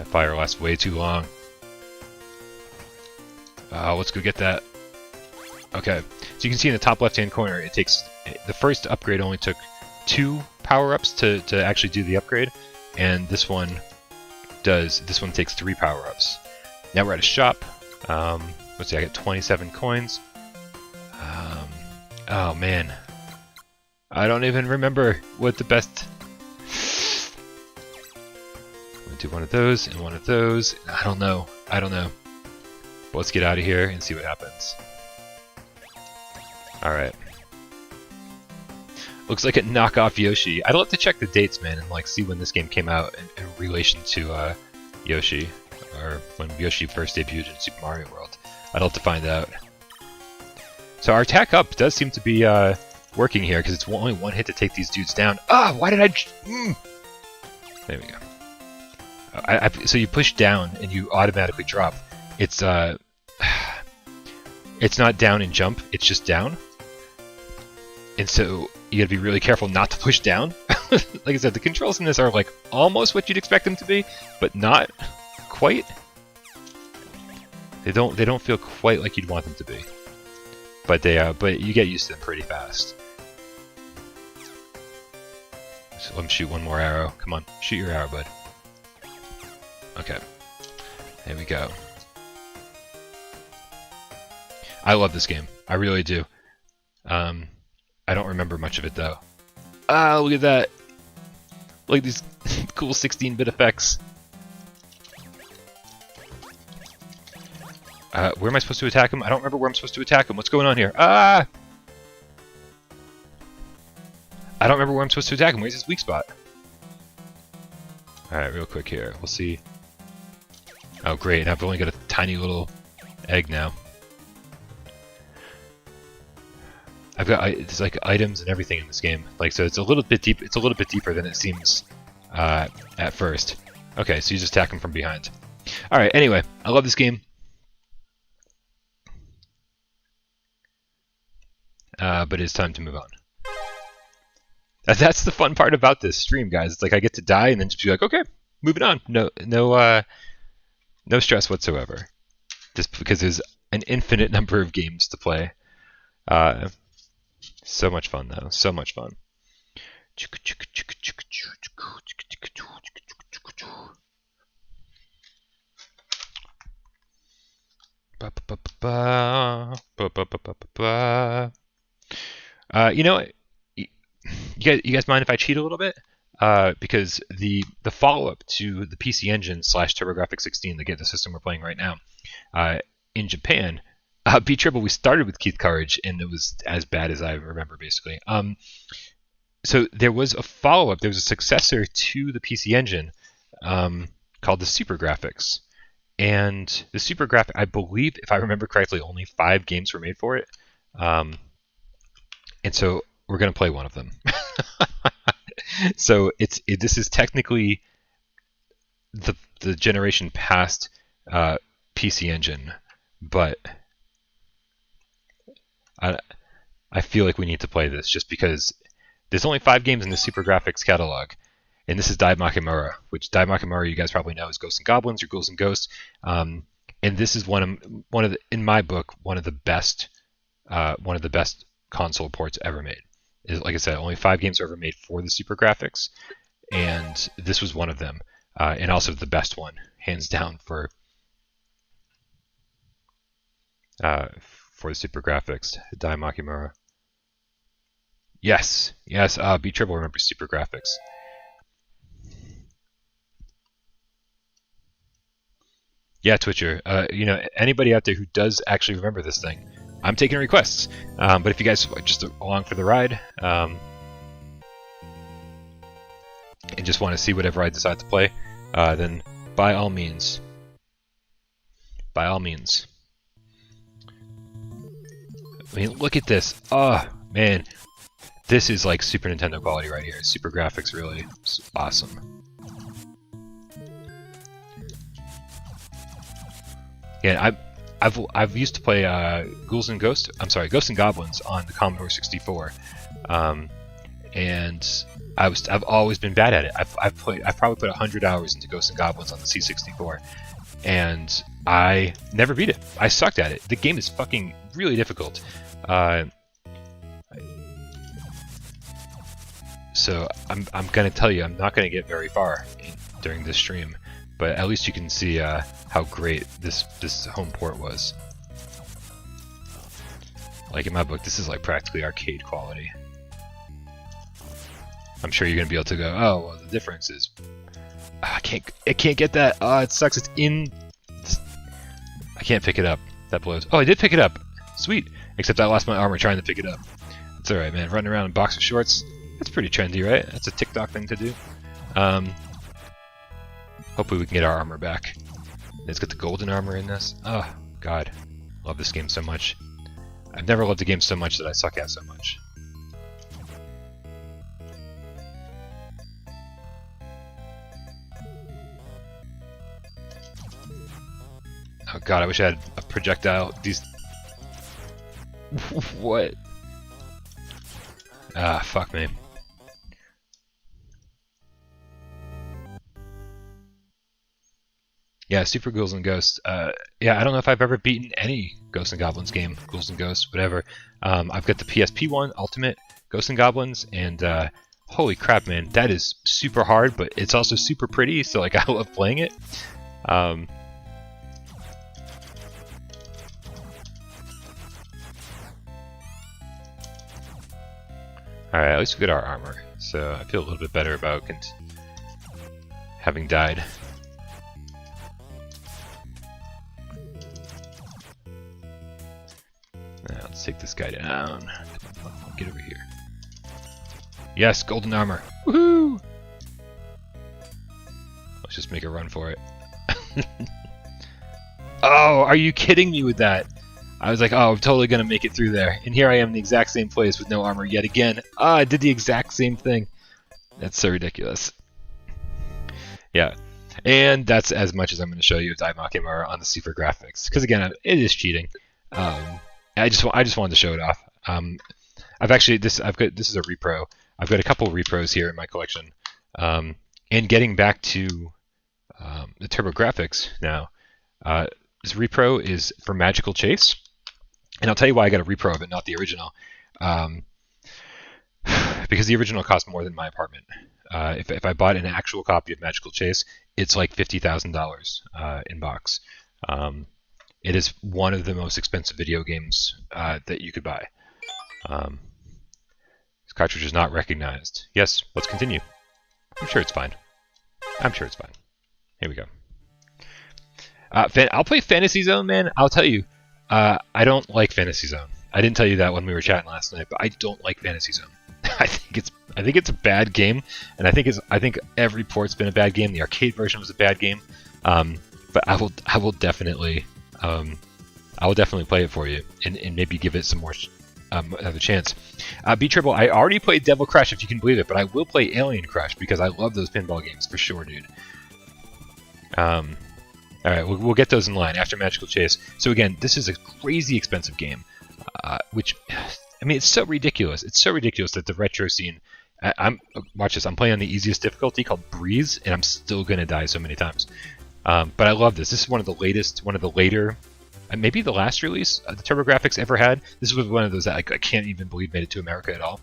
fire lasts way too long. Let's go get that. Okay, so you can see in the top left-hand corner, it takes the first upgrade only took 2 power-ups to actually do the upgrade, and this one takes 3 power-ups. Now we're at a shop. Let's see, I got 27 coins. Oh man, I don't even remember what the best. I'm gonna do one of those and one of those. I don't know. But let's get out of here and see what happens. Alright. Looks like a knockoff Yoshi. I'd love to check the dates, man, and like see when this game came out in relation to Yoshi, or when Yoshi first debuted in Super Mario World. I'd love to find out. So our attack up does seem to be working here, because it's only one hit to take these dudes down. Ah, why did I... There we go. So you push down and you automatically drop. It's not down and jump, it's just down. And so you gotta be really careful not to push down. Like I said, the controls in this are like almost what you'd expect them to be, but not quite. They don't feel quite like you'd want them to be. But but you get used to them pretty fast. So let me shoot one more arrow. Come on, shoot your arrow, bud. Okay. There we go. I love this game. I really do. I don't remember much of it though. Ah, look at that! Look at these cool 16-bit effects. Where am I supposed to attack him? I don't remember where I'm supposed to attack him. What's going on here? Ah! I don't remember where I'm supposed to attack him. Where's his weak spot? Alright, real quick here. We'll see. Oh great, I've only got a tiny little egg now. I've got there's like items and everything in this game, like, so it's a little bit deep. It's a little bit deeper than it seems at first. Okay, so you just attack him from behind. All right. Anyway, I love this game, but it's time to move on. That's the fun part about this stream, guys. It's like I get to die and then just be like, okay, moving on. No stress whatsoever, just because there's an infinite number of games to play. So much fun though, so much fun. You know, you guys mind if I cheat a little bit? Because the follow-up to the PC Engine / TurboGrafx16, the system we're playing right now, in Japan. B Triple, we started with Keith Courage, and it was as bad as I remember, basically. So there was a follow-up. There was a successor to the PC Engine called the TurboGrafx. And the TurboGrafx, I believe, if I remember correctly, only 5 games were made for it. And so we're going to play one of them. So this is technically the generation past PC Engine, but I feel like we need to play this just because there's only 5 games in the TurboGrafx catalog, and this is Dai Makimura, which Dai Makimura you guys probably know is Ghosts and Goblins or Ghouls and Ghosts, and this is one of the, in my book, one of the best console ports ever made. Like I said, only 5 games were ever made for the TurboGrafx, and this was one of them, and also the best one, hands down, for the TurboGrafx, Dai Makimura. Yes, B Triple remembers TurboGrafx. Yeah, Twitcher. You know, anybody out there who does actually remember this thing, I'm taking requests. But if you guys are just along for the ride, and just want to see whatever I decide to play, then by all means. By all means. I mean, look at this. Oh, man. This is like Super Nintendo quality right here. TurboGrafx really awesome. Yeah, I've used to play Ghouls and Ghosts. I'm sorry, Ghosts and Goblins on the Commodore 64, and I've always been bad at it. I've probably put 100 hours into Ghosts and Goblins on the C64, and I never beat it. I sucked at it. The game is fucking really difficult. So I'm gonna tell you, I'm not gonna get very far during this stream, but at least you can see how great this home port was. Like in my book, this is like practically arcade quality. I'm sure you're gonna be able to go, oh, well, the difference is I can't get that. Oh, it sucks. It's in. I can't pick it up. That blows. Oh, I did pick it up. Sweet. Except I lost my armor trying to pick it up. It's alright, man. Running around in boxer shorts. That's pretty trendy, right? That's a TikTok thing to do. Hopefully we can get our armor back. Let's get the golden armor in this. Oh, God. Love this game so much. I've never loved a game so much that I suck at so much. Oh God, I wish I had a projectile. These... What? Ah, fuck me. Yeah, Super Ghouls and Ghosts. Yeah, I don't know if I've ever beaten any Ghosts and Goblins game. Ghouls and Ghosts, whatever. I've got the PSP one, Ultimate Ghosts and Goblins, and holy crap, man, that is super hard, but it's also super pretty, so like I love playing it. Alright, at least we got our armor, so I feel a little bit better about having died. Now, let's take this guy down. Get over here. Yes, golden armor. Woohoo! Let's just make a run for it. Oh, are you kidding me with that? I was like, oh, I'm totally gonna make it through there. And here I am in the exact same place with no armor yet again. Ah, I did the exact same thing. That's so ridiculous. Yeah. And that's as much as I'm going to show you of Dai Makimura on the TurboGrafx. Because again, it is cheating. I just wanted to show it off. This is a repro. I've got a couple repros here in my collection. And getting back to the TurboGrafx now, this repro is for Magical Chase, and I'll tell you why I got a repro of it, not the original. Because the original cost more than my apartment. If I bought an actual copy of Magical Chase, it's like $50,000 in box. It is one of the most expensive video games that you could buy. This cartridge is not recognized. Yes, let's continue. I'm sure it's fine. I'm sure it's fine. Here we go. I'll play Fantasy Zone, man. I'll tell you, I don't like Fantasy Zone. I didn't tell you that when we were chatting last night, but I don't like Fantasy Zone. I I think it's a bad game, and I think every port's been a bad game. The arcade version was a bad game, but I will definitely play it for you and maybe give it some more another chance. B-Triple, I already played Devil Crash, if you can believe it, but I will play Alien Crash because I love those pinball games for sure, dude. All right, we'll get those in line after Magical Chase. So again, this is a crazy expensive game, which, I mean, it's so ridiculous. It's so ridiculous that the retro scene. Watch this. I'm playing on the easiest difficulty called Breeze, and I'm still gonna die so many times. But I love this. This is one of the later, maybe the last release the TurboGrafx ever had. This was one of those that I can't even believe made it to America at all.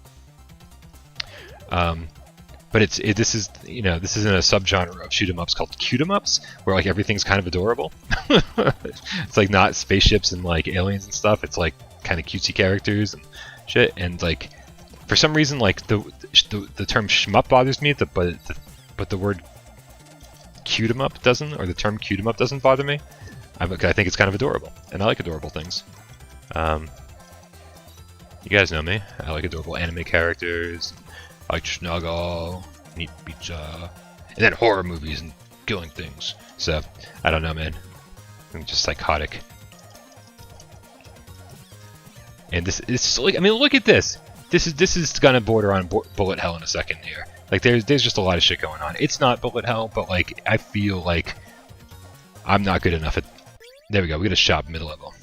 But this is in a subgenre of shoot 'em ups called cute 'em ups, where like everything's kind of adorable. It's like not spaceships and like aliens and stuff. It's like kind of cutesy characters and shit. And like for some reason, like the term shmup bothers me, but the word cute 'em up doesn't, or the term cute 'em up doesn't bother me. I think it's kind of adorable, and I like adorable things. You guys know me. I like adorable anime characters. I like Snuggle, Neat Pizza, and then horror movies and killing things. So, I don't know, man. I'm just psychotic. And this is like, I mean, look at this. This is gonna border on bullet hell in a second here. Like, there's just a lot of shit going on. It's not bullet hell, but like, I feel like I'm not good enough at. There we go. We got a shop mid level.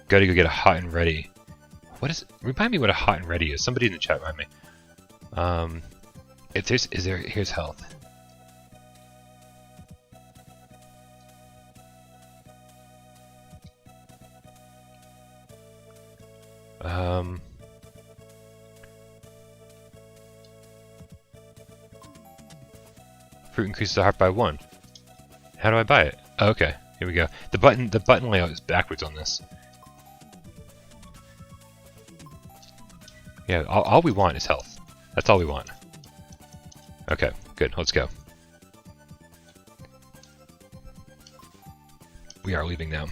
Gotta go get a hot and ready. What is it? Remind me what a hot and ready is. Somebody in the chat remind me. If there's, here's health. Fruit increases the heart by 1. How do I buy it? Oh, okay, here we go. The button layout is backwards on this. Yeah, all we want is health. That's all we want. Okay, good. Let's go. We are leaving now.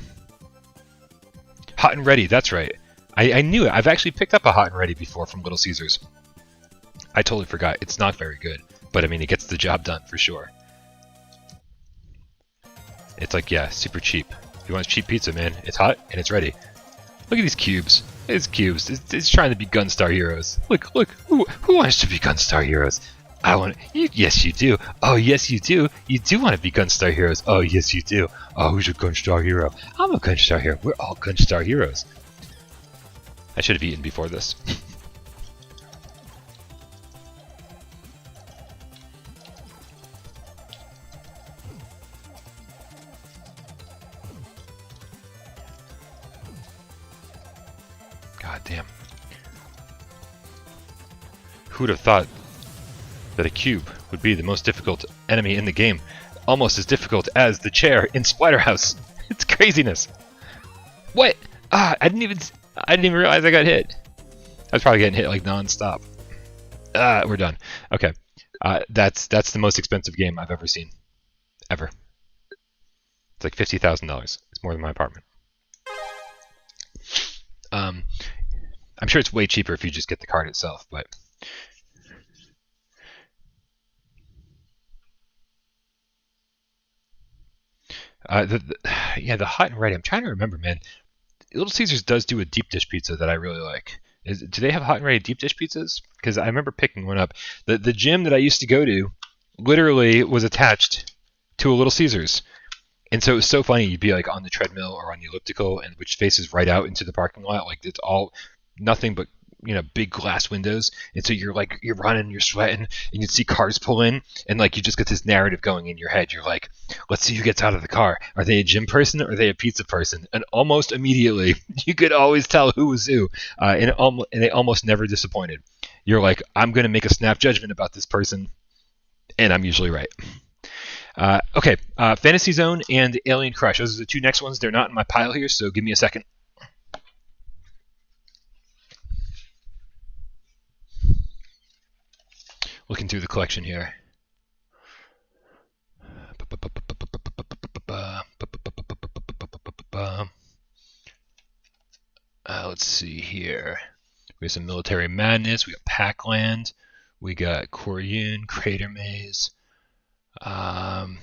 Hot and ready. That's right. I knew it. I've actually picked up a hot and ready before from Little Caesars. I totally forgot. It's not very good, but I mean, it gets the job done for sure. It's like, yeah, super cheap. If you want cheap pizza, man, it's hot and it's ready. Look at these cubes. It's cubes. It's trying to be Gunstar Heroes. Look. Who wants to be Gunstar Heroes? I want. Yes, you do. Oh, yes, you do. You do want to be Gunstar Heroes. Oh, yes, you do. Oh, who's a Gunstar Hero? I'm a Gunstar Hero. We're all Gunstar Heroes. I should have eaten before this. God damn. Who would have thought that a cube would be the most difficult enemy in the game? Almost as difficult as the chair in Splatterhouse. It's craziness. What? I didn't even realize I got hit. I was probably getting hit like non-stop. We're done. Okay. That's the most expensive game I've ever seen. Ever. It's like $50,000. It's more than my apartment. I'm sure it's way cheaper if you just get the card itself, but yeah, the hot and ready. I'm trying to remember, man. Little Caesars does do a deep dish pizza that I really like. Do they have hot and ready deep dish pizzas? Because I remember picking one up. The gym that I used to go to literally was attached to a Little Caesars. And so it was so funny. You'd be like on the treadmill or on the elliptical, and which faces right out into the parking lot. Like it's all nothing but, you know, big glass windows. And so you're running, you're sweating, and you'd see cars pull in, and like you just get this narrative going in your head. You're like, let's see who gets out of the car. Are they a gym person or are they a pizza person? And almost immediately, you could always tell who was who. And they almost never disappointed. You're like, I'm going to make a snap judgment about this person, and I'm usually right. Okay, Fantasy Zone and Alien Crush. Those are the two next ones. They're not in my pile here, so give me a second. Looking through the collection here. let's see here. We have some Military Madness. We got Pac-Land. We got Koryun, Crater Maze. Final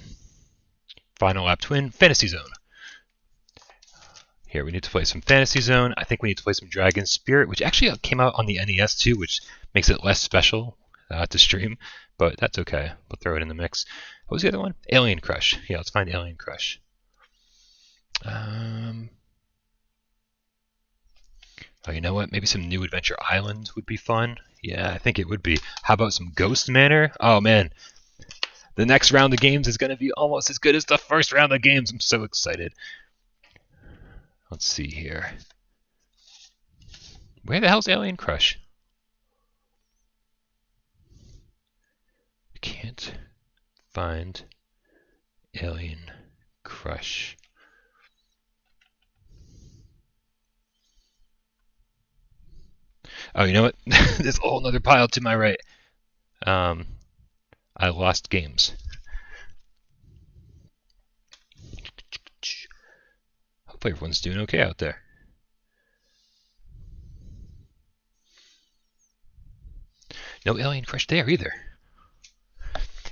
Lap Twin, Fantasy Zone. Here, we need to play some Fantasy Zone. I think we need to play some Dragon Spirit, which actually came out on the NES too, which makes it less special to stream, but that's okay. We'll throw it in the mix. What was the other one? Alien Crush. Yeah, let's find Alien Crush. Oh, you know what? Maybe some New Adventure Island would be fun. Yeah, I think it would be. How about some Ghost Manor? Oh, man. The next round of games is going to be almost as good as the first round of games. I'm so excited. Let's see here. Where the hell's Alien Crush? I can't find Alien Crush. Oh, you know what? There's a whole other pile to my right. I lost games. Hopefully everyone's doing okay out there. No Alien Crush there either.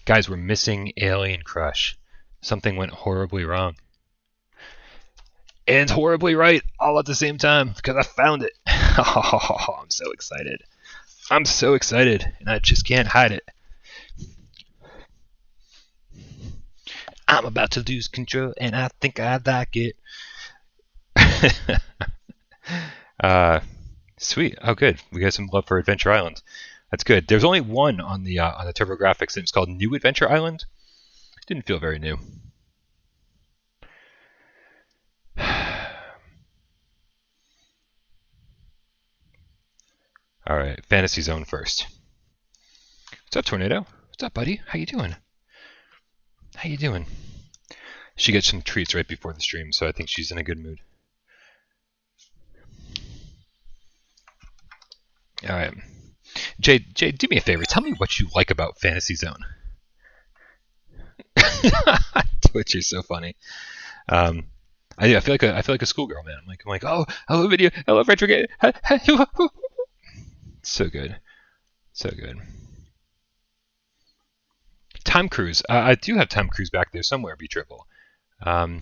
Guys, we're missing Alien Crush. Something went horribly wrong. And horribly right all at the same time because I found it. Oh, I'm so excited. I'm so excited and I just can't hide it. I'm about to lose control and I think I like it. Sweet. Oh, good. We got some love for Adventure Island. That's good. There's only one on the TurboGrafx, and it's called New Adventure Island. Didn't feel very new. All right, Fantasy Zone first. What's up, Tornado? What's up, buddy? How you doing? How you doing? She gets some treats right before the stream, so I think she's in a good mood. All right, Jay, do me a favor. Tell me what you like about Fantasy Zone. Twitch, you're so funny. I feel like a schoolgirl, man. I'm like, oh, I love video. I love retro game. So good, so good. Time Cruise. I do have Time Cruise back there somewhere. B Triple. I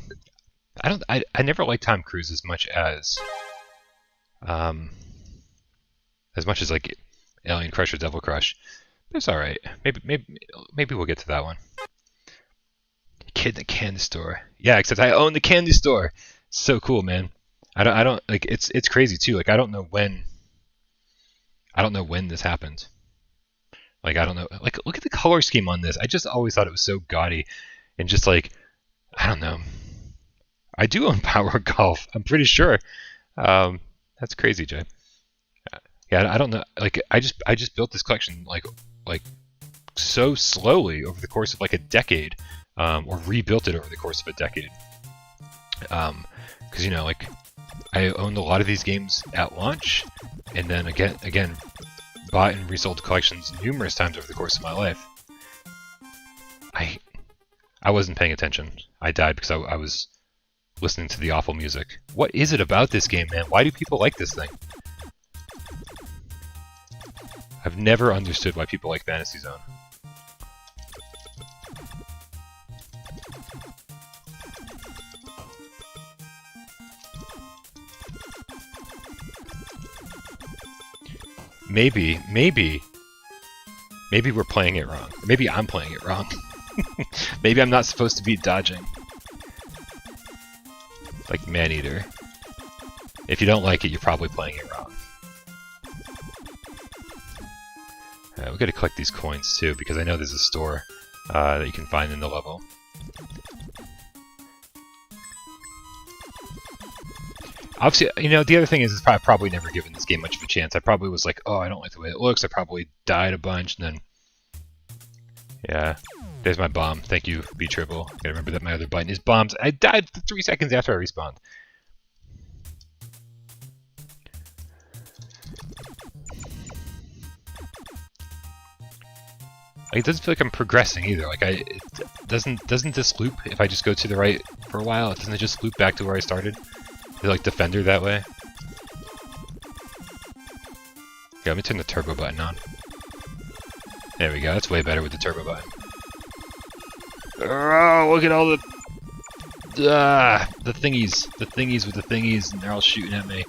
never liked Time Cruise as much as like Alien Crush or Devil Crush. But it's all right. Maybe we'll get to that one. Kid in the candy store. Yeah, except I own the candy store. So cool, man. I don't like it's crazy too. Like I don't know when this happened. Like I don't know. Like look at the color scheme on this. I just always thought it was so gaudy and just like I don't know. I do own Power Golf. I'm pretty sure. That's crazy, Jay. Yeah, I don't know. Like I just built this collection like so slowly over the course of like a decade, or rebuilt it over the course of a decade. Because you know, like I owned a lot of these games at launch, and then again bought and resold collections numerous times over the course of my life. I wasn't paying attention. I died because I was listening to the awful music. What is it about this game, man? Why do people like this thing? I've never understood why people like Fantasy Zone. Maybe we're playing it wrong. Maybe I'm playing it wrong. Maybe I'm not supposed to be dodging. Like Maneater. If you don't like it, you're probably playing it wrong. We gotta collect these coins too, because I know there's a store that you can find in the level. Obviously, you know, the other thing is I probably never given this game much of a chance. I probably was like, oh, I don't like the way it looks. I probably died a bunch, and then... Yeah. There's my bomb. Thank you, B-Triple. Gotta remember that my other button is bombs. I died 3 seconds after I respawned. Like, it doesn't feel like I'm progressing either. Like, doesn't this loop, if I just go to the right for a while, doesn't it just loop back to where I started? Is it like Defender that way? let me turn the turbo button on. There we go, that's way better with the turbo button. Oh, look at all the thingies with the thingies, and they're all shooting at me.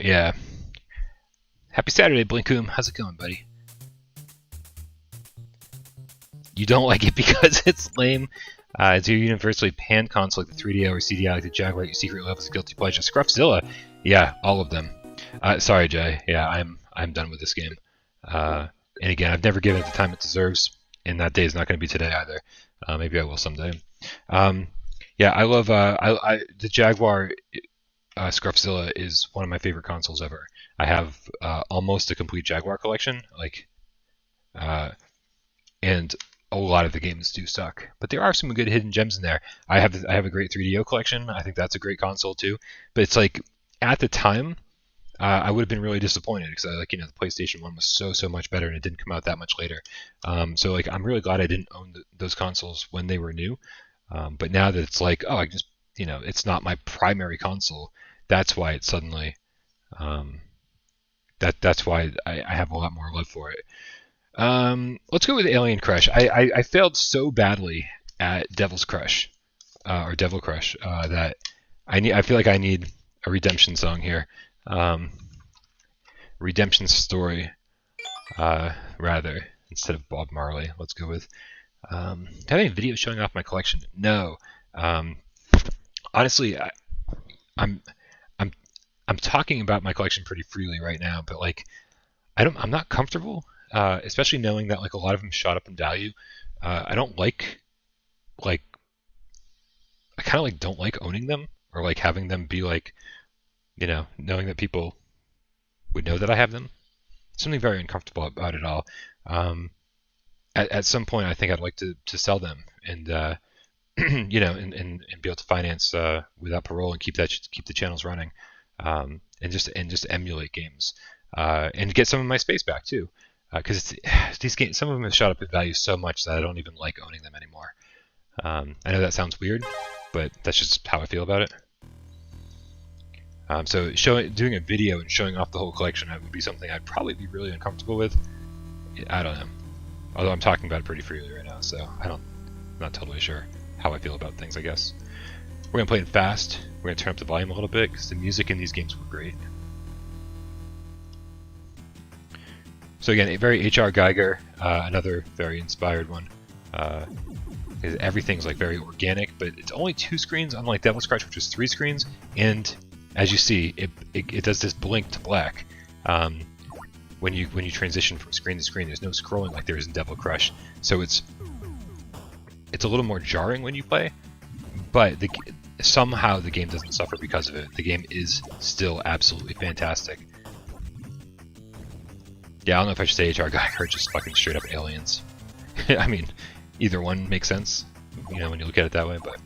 Yeah. Happy Saturday, Blinkoom. How's it going, buddy? You don't like it because it's lame? It's your universally panned console like the 3DO or CDI like the Jaguar. You secret levels of guilty pleasure. Scruffzilla, yeah, all of them. Sorry, Jay. Yeah, I'm done with this game. And again, I've never given it the time it deserves, and that day is not going to be today either. Maybe I will someday. Yeah, I love the Jaguar. Scruffzilla is one of my favorite consoles ever. I have almost a complete Jaguar collection, and a lot of the games do suck, but there are some good hidden gems in there. I have a great 3DO collection. I think that's a great console too. But it's like at the time, I would have been really disappointed because the PlayStation 1 was so much better and it didn't come out that much later. So I'm really glad I didn't own those consoles when they were new. But now that it's like, oh, I just it's not my primary console. That's why it's suddenly that's why I have a lot more love for it. Let's go with Alien Crush. I failed so badly at Devil's Crush or Devil Crush that I feel like I need a redemption song here. Redemption story rather instead of Bob Marley. Let's go with do I have any videos showing off my collection? No. Honestly, I'm talking about my collection pretty freely right now, but I'm not comfortable, especially knowing that a lot of them shot up in value. I don't I kind of don't like owning them or having them be knowing that people would know that I have them. Something very uncomfortable about it all. At some point, I think I'd like to sell them and and be able to finance without parole and keep the channels running, and just emulate games and get some of my space back too, because these games, some of them have shot up in value so much that I don't even like owning them anymore. I know that sounds weird, but that's just how I feel about it. So doing a video and showing off the whole collection would be something I'd probably be really uncomfortable with. I don't know. Although I'm talking about it pretty freely right now, so I'm not totally sure how I feel about things, I guess. We're going to play it fast. We're going to turn up the volume a little bit, because the music in these games were great. So again, a very H.R. Geiger, another very inspired one. Everything's very organic, but it's only 2 screens, unlike Devil's Crush, which is 3 screens, and as you see, it does this blink to black. When you transition from screen to screen, there's no scrolling like there is in Devil Crush. So it's a little more jarring when you play, but somehow the game doesn't suffer because of it. The game is still absolutely fantastic. Yeah, I don't know if I should say HR Geiger or just fucking straight up aliens. I mean, either one makes sense, when you look at it that way, but...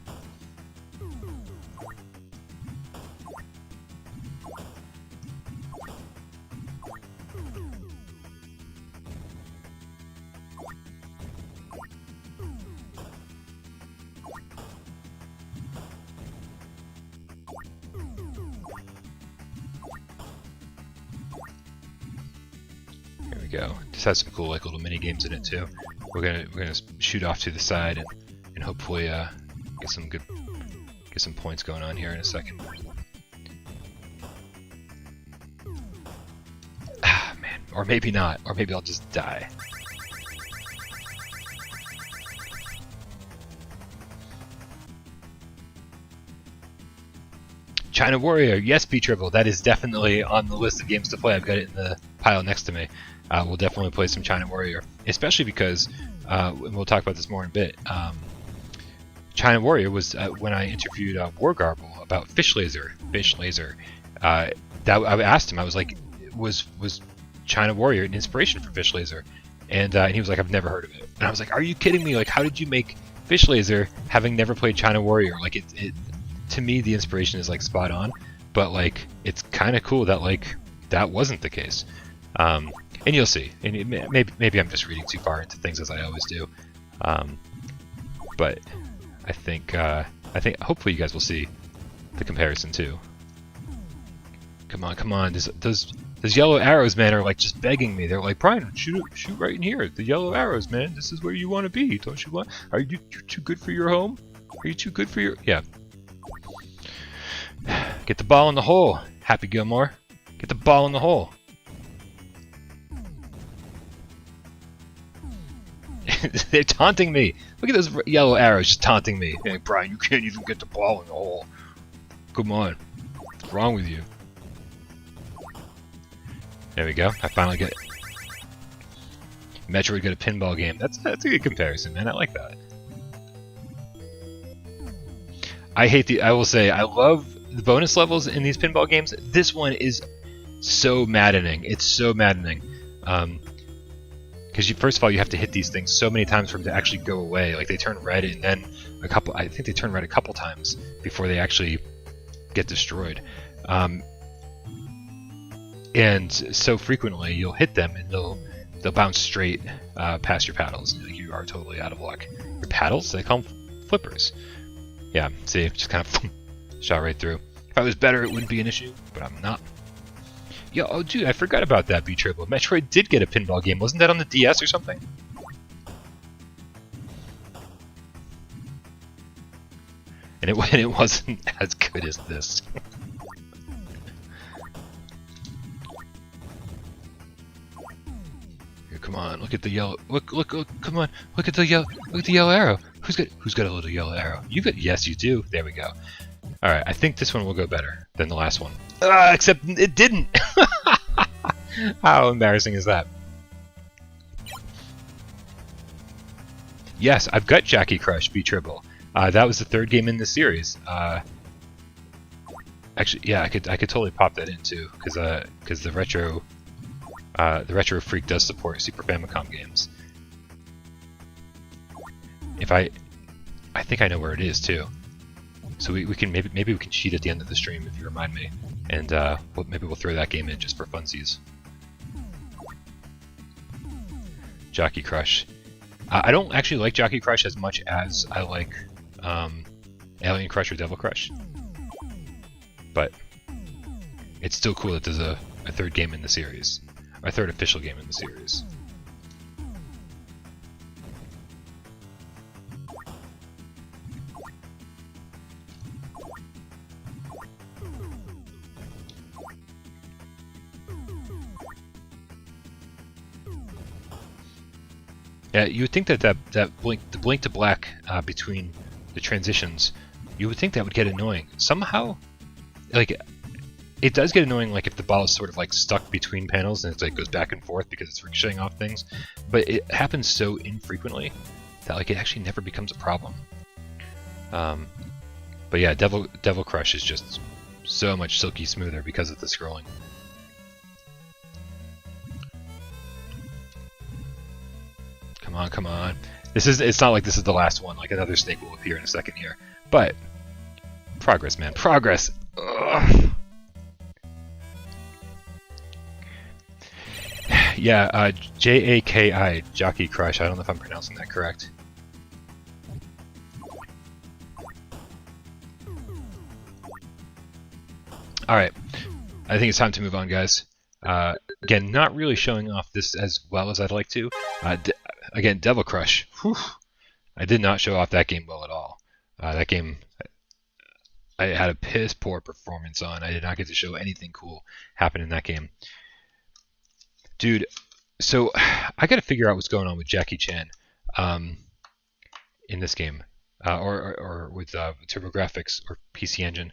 Go. This has some cool little mini games in it too. We're gonna shoot off to the side and hopefully get some points going on here in a second. Ah man, or maybe not, or maybe I'll just die. China Warrior, yes, B-Triple, that is definitely on the list of games to play. I've got it in the pile next to me. We'll definitely play some China Warrior, especially because, and we'll talk about this more in a bit, China Warrior was when I interviewed Wargarble about Fish Laser. I asked him, I was like, was China Warrior an inspiration for Fish Laser? And he was like, I've never heard of it. And I was like, are you kidding me? How did you make Fish Laser having never played China Warrior? To me, the inspiration is spot on, but it's kind of cool that that wasn't the case. And you'll see. And maybe I'm just reading too far into things, as I always do. But I think hopefully you guys will see the comparison too. Come on, come on! Those yellow arrows, man, are like just begging me. They're like, Brian, shoot right in here. The yellow arrows, man. This is where you want to be, don't you want? Are you too good for your home? Are you too good for your? Yeah. Get the ball in the hole, Happy Gilmore. Get the ball in the hole. They're taunting me. Look at those yellow arrows just taunting me. Hey, Brian, you can't even get the ball in the hole. Come on. What's wrong with you? There we go. I finally get it. Metroid got a pinball game. That's a good comparison, man. I like that. I will say, I love the bonus levels in these pinball games. This one is so maddening. It's so maddening. Because first of all, you have to hit these things so many times for them to actually go away. Like they turn red, and then I think they turn red a couple times before they actually get destroyed. And so frequently you'll hit them and they'll bounce straight past your paddles. You are totally out of luck. Your paddles? They call them flippers. Yeah, see, just kind of shot right through. If I was better, it wouldn't be an issue, but I'm not. Yo, oh dude, I forgot about that, B-Triple. Metroid did get a pinball game. Wasn't that on the DS or something? And it wasn't as good as this. Here, come on, look at the yellow. Look, come on, look at the yellow arrow. Who's got a little yellow arrow? You got? Yes, you do. There we go. All right, I think this one will go better than the last one. Except it didn't. How embarrassing is that? Yes, I've got Jackie Crush B-Tribble. That was the third game in the series. Actually, yeah, I could totally pop that in too, because the retro Freak does support Super Famicom games. I think I know where it is too. So we can maybe we can cheat at the end of the stream if you remind me, and maybe we'll throw that game in just for funsies. Jockey Crush. I don't actually like Jockey Crush as much as I like Alien Crush or Devil Crush, but it's still cool that there's a third game in the series, a third official game in the series. Yeah, you would think that the blink to black between the transitions, you would think that would get annoying. Somehow, like, it does get annoying, like if the ball is sort of like stuck between panels and it's like goes back and forth because it's ricocheting off things. But it happens so infrequently that like it actually never becomes a problem. But yeah, Devil Crush is just so much silky smoother because of the scrolling. Come on, come on. It's not like this is the last one, like another snake will appear in a second here. But progress, man, progress. Ugh. Yeah, Jaki, Jockey Crush. I don't know if I'm pronouncing that correct. Alright, I think it's time to move on, guys. Again, not really showing off this as well as I'd like to. Again, Devil Crush. Whew. I did not show off that game well at all. That game, I had a piss poor performance on. I did not get to show anything cool happen in that game. Dude, so I gotta figure out what's going on with Jackie Chan in this game. Or with TurboGrafx or PC Engine.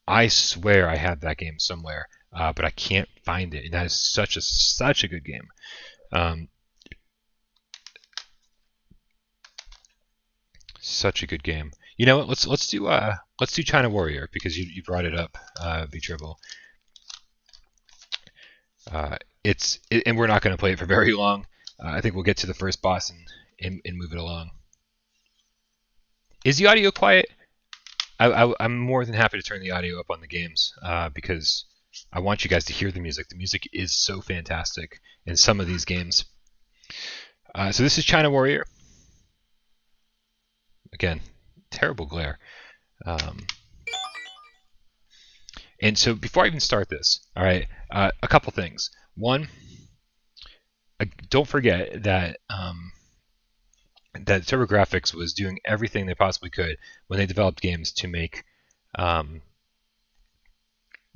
I swear I have that game somewhere, but I can't find it. And that is such a good game. Such a good game. You know what? Let's do China Warrior because you brought it up, B-Tribble. And we're not going to play it for very long. I think we'll get to the first boss and move it along. Is the audio quiet? I'm more than happy to turn the audio up on the games because I want you guys to hear the music. The music is so fantastic in some of these games. So this is China Warrior. Again, terrible glare. And so before I even start this, all right, a couple things. One, don't forget that that TurboGrafx was doing everything they possibly could when they developed games to make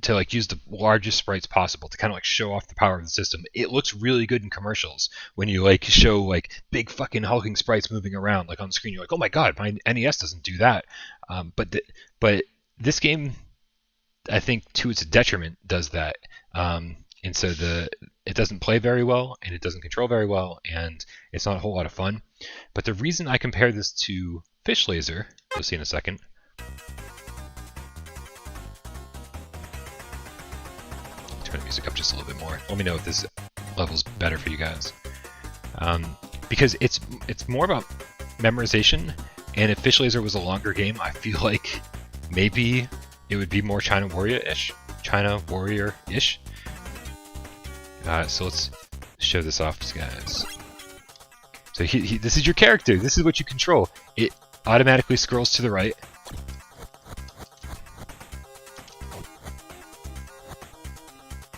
to like use the largest sprites possible to kind of like show off the power of the system. It looks really good in commercials when you like show like big fucking hulking sprites moving around like on the screen. You're like, oh my god, my NES doesn't do that. But this game, I think to its detriment, does that. And so it doesn't play very well, and it doesn't control very well, and it's not a whole lot of fun. But the reason I compare this to Fish Laser, you'll see in a second. Turn the music up just a little bit more. Let me know if this level's better for you guys. Because it's more about memorization, and if Fish Laser was a longer game, I feel like maybe it would be more China Warrior-ish. So let's show this off, guys. So this is your character. This is what you control. It automatically scrolls to the right.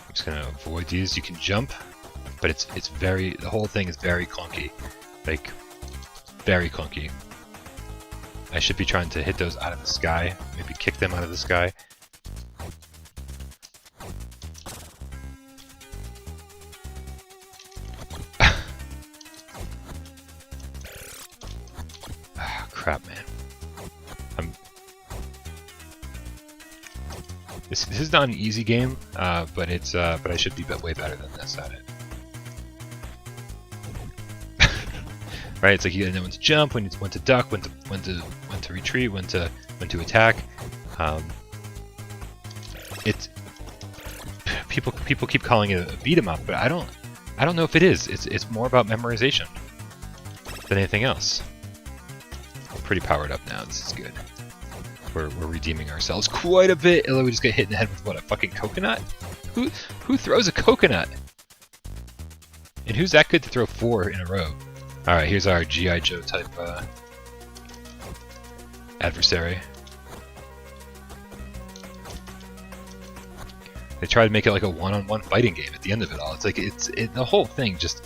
I'm just gonna avoid these. You can jump, but it's very, the whole thing is very clunky, like very clunky. I should be trying to hit those out of the sky. Maybe kick them out of the sky. Crap, man. This is not an easy game, but I should be way better than this at it. Right? It's like you know when to jump, when to duck, when to retreat, when to attack. It's people keep calling it a beat 'em up, but I don't know if it is. It's more about memorization than anything else. We're pretty powered up now. This is good. We're redeeming ourselves quite a bit. And then we just get hit in the head with what, a fucking coconut? Who throws a coconut? And who's that good to throw 4 in a row? All right, here's our G.I. Joe type adversary. They try to make it like a one-on-one fighting game at the end of it all. It's like the whole thing just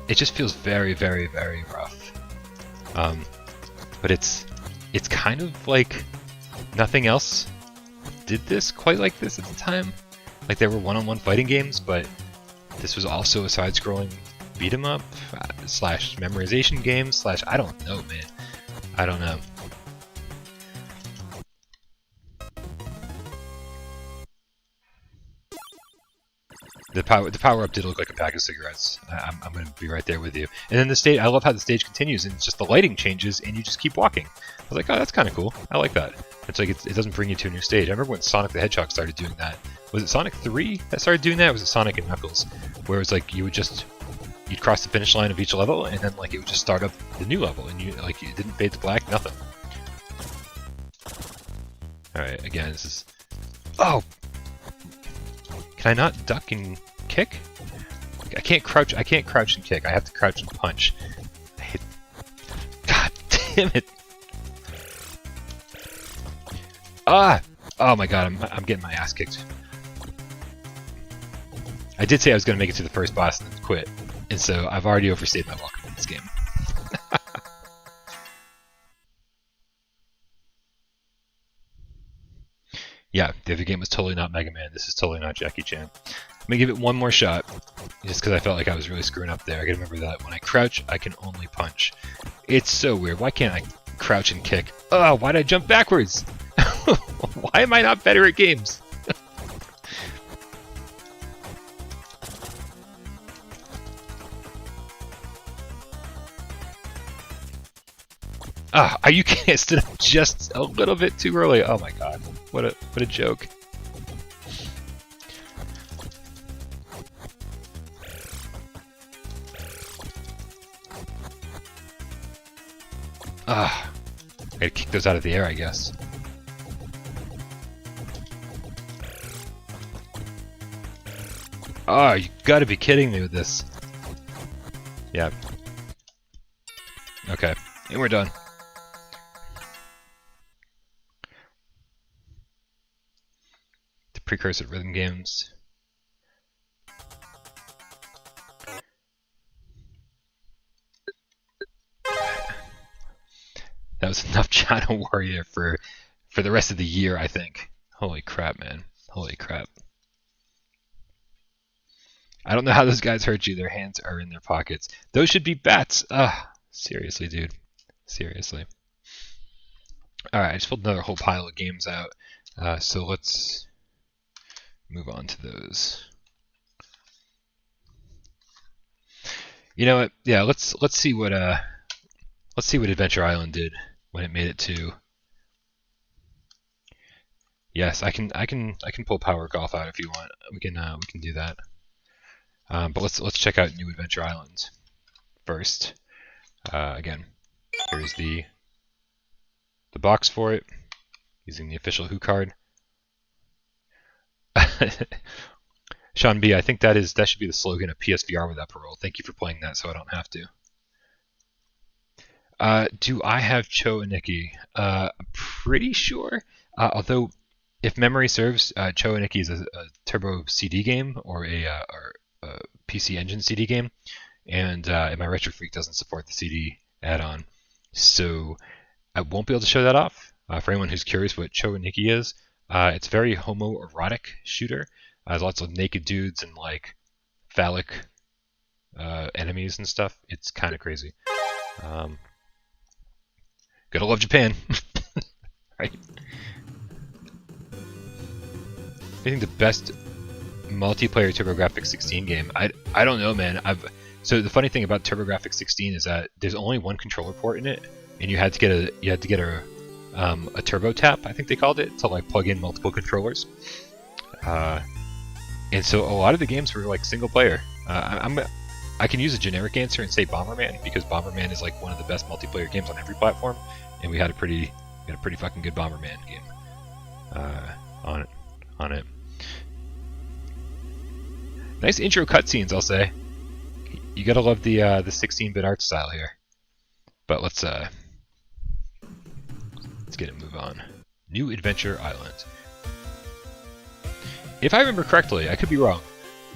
feels very, very, very rough. But it's kind of like nothing else did this quite like this at the time. Like there were one-on-one fighting games, but this was also a side-scrolling beat 'em up slash memorization game slash I don't know, man. I don't know. The power up did look like a pack of cigarettes. I'm gonna be right there with you. And then the stage, I love how the stage continues and it's just the lighting changes and you just keep walking. I was like, oh, that's kind of cool. I like that. It's like it doesn't bring you to a new stage. I remember when Sonic the Hedgehog started doing that. Was it Sonic 3 that started doing that? Or was it Sonic and Knuckles, where it was like you'd cross the finish line of each level and then like it would just start up the new level and you didn't fade to black, nothing. All right, again, this is. Oh. Can I not duck and kick? I can't crouch and kick. I have to crouch and punch. God damn it! Ah! Oh my god, I'm getting my ass kicked. I did say I was going to make it to the first boss and then quit, and so I've already overstayed my welcome in this game. Yeah, the other game was totally not Mega Man. This is totally not Jackie Chan. I'm gonna give it one more shot, just because I felt like I was really screwing up there. I gotta remember that when I crouch, I can only punch. It's so weird. Why can't I crouch and kick? Oh, why did I jump backwards? Why am I not better at games? Ah, are you kidding? I stood up just a little bit too early. Oh my god, what a joke. Ah, I gotta kick those out of the air, I guess. Oh, you gotta be kidding me with this. Yeah. Okay, and we're done. The precursor to rhythm games. That was enough China Warrior for the rest of the year, I think. Holy crap, man. Holy crap. I don't know how those guys hurt you. Their hands are in their pockets. Those should be bats. Ugh. Seriously, dude. Seriously. Alright, I just pulled another whole pile of games out. So let's move on to those. You know what? Yeah, let's see what Adventure Island did when it made it to. Yes, I can pull Power Golf out if you want. We can do that. But let's check out New Adventure Island first. Again, here's the box for it, using the official Who card. Sean B, I think that should be the slogan of PSVR without parole. Thank you for playing that, so I don't have to. Do I have Cho and Nikki? Pretty sure. Although, if memory serves, Cho and Nikki is a Turbo CD game or a PC Engine CD game, and my Retro Freak doesn't support the CD add-on, so I won't be able to show that off. For anyone who's curious what Cho and Nikki is, it's a very homoerotic shooter. There's lots of naked dudes and like phallic enemies and stuff. It's kind of crazy. Gotta love Japan, right? I think the best multiplayer TurboGrafx16 game. I don't know, man. So the funny thing about TurboGrafx16 is that there's only one controller port in it, and you had to get a turbo tap, I think they called it, to like plug in multiple controllers. And so a lot of the games were like single player. I can use a generic answer and say Bomberman, because Bomberman is like one of the best multiplayer games on every platform, and we had a pretty fucking good Bomberman game on it. Nice intro cutscenes, I'll say. You gotta love the 16-bit art style here. But let's get it move on. New Adventure Island. If I remember correctly, I could be wrong.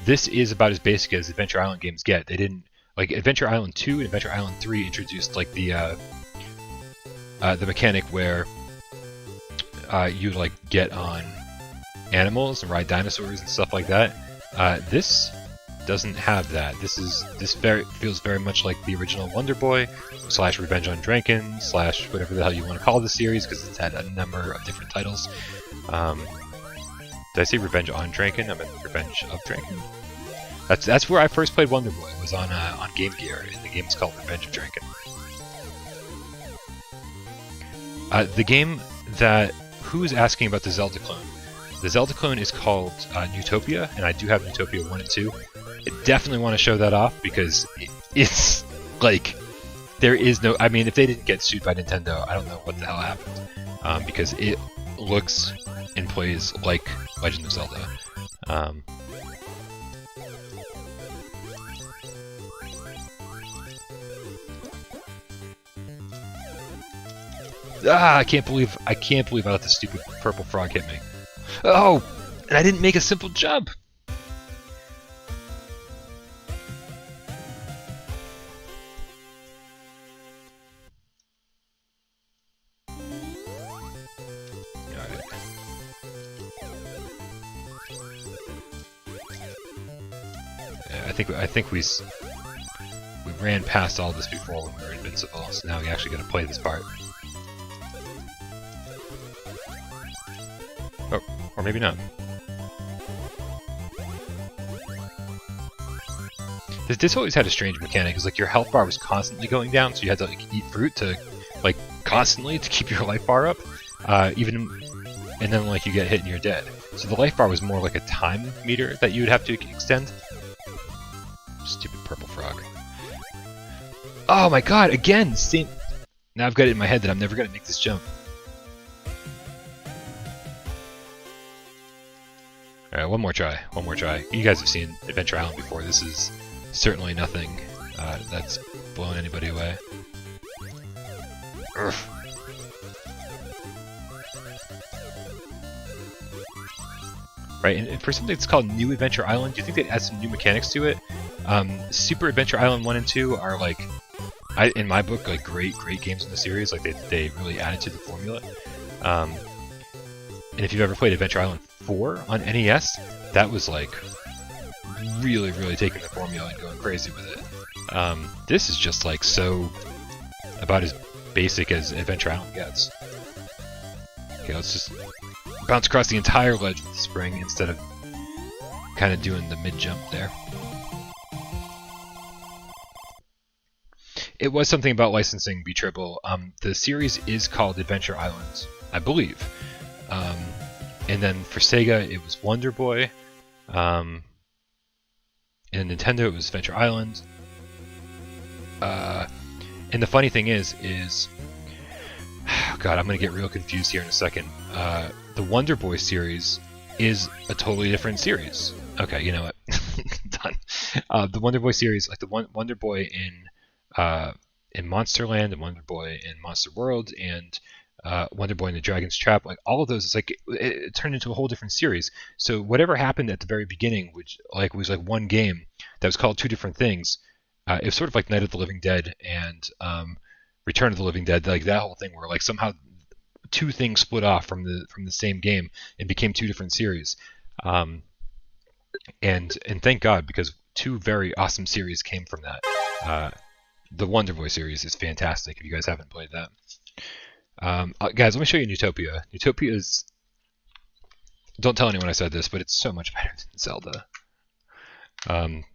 This is about as basic as Adventure Island games get. They didn't like Adventure Island 2 and Adventure Island 3 introduced like the mechanic where you like get on animals and ride dinosaurs and stuff like that. This doesn't have that. This feels very much like the original Wonder Boy / Revenge on Dranken / whatever the hell you want to call the series, because it's had a number of different titles. Did I say Revenge on Dranken? I meant Revenge of Dranken. That's where I first played Wonder Boy. It was on Game Gear, and the game is called Revenge of Dranken. The game that who's asking about the Zelda clone? The Zelda clone is called Newtopia, and I do have Newtopia 1 and 2. I definitely want to show that off, because it's like there is no. I mean, if they didn't get sued by Nintendo, I don't know what the hell happened, because it looks and plays like Legend of Zelda. I can't believe I let the stupid purple frog hit me. Oh, and I didn't make a simple jump. I think we ran past all this before when we were invincible, so now we actually got to play this part. Oh, or maybe not. This always had a strange mechanic. It's like your health bar was constantly going down, so you had to like eat fruit to like constantly to keep your life bar up. And then like you get hit and you're dead. So the life bar was more like a time meter that you would have to extend. Stupid purple frog. Oh my god, again, same. Now I've got it in my head that I'm never gonna make this jump. Alright, one more try. One more try. You guys have seen Adventure Island before. This is certainly nothing that's blown anybody away. Urgh. Right, and for something that's called New Adventure Island, do you think they'd add some new mechanics to it? Super Adventure Island 1 and 2 are like, in my book, like great games in the series. Like they really added to the formula. And if you've ever played Adventure Island 4 on NES, that was like really taking the formula and going crazy with it. This is just like so about as basic as Adventure Island gets. Okay, let's just bounce across the entire ledge with the spring instead of kind of doing the mid-jump there. It was something about licensing B-Triple. The series is called Adventure Island, I believe. And then for Sega, it was Wonder Boy. And Nintendo, it was Adventure Island. And the funny thing is, God, I'm gonna get real confused here in a second. The Wonder Boy series is a totally different series. Okay, you know what? Done. The Wonder Boy series, like the Wonder Boy in Monsterland and Wonder Boy in Monster World and Wonder Boy in the Dragon's Trap, like all of those, it's like it turned into a whole different series. So whatever happened at the very beginning, which like was like one game that was called two different things, it was sort of like Night of the Living Dead and Return of the Living Dead, like that whole thing where like somehow two things split off from the same game and became two different series. And thank God, because two very awesome series came from that. The Wonder Boy series is fantastic if you guys haven't played that. Guys, let me show you Newtopia. Newtopia is... Don't tell anyone I said this, but it's so much better than Zelda.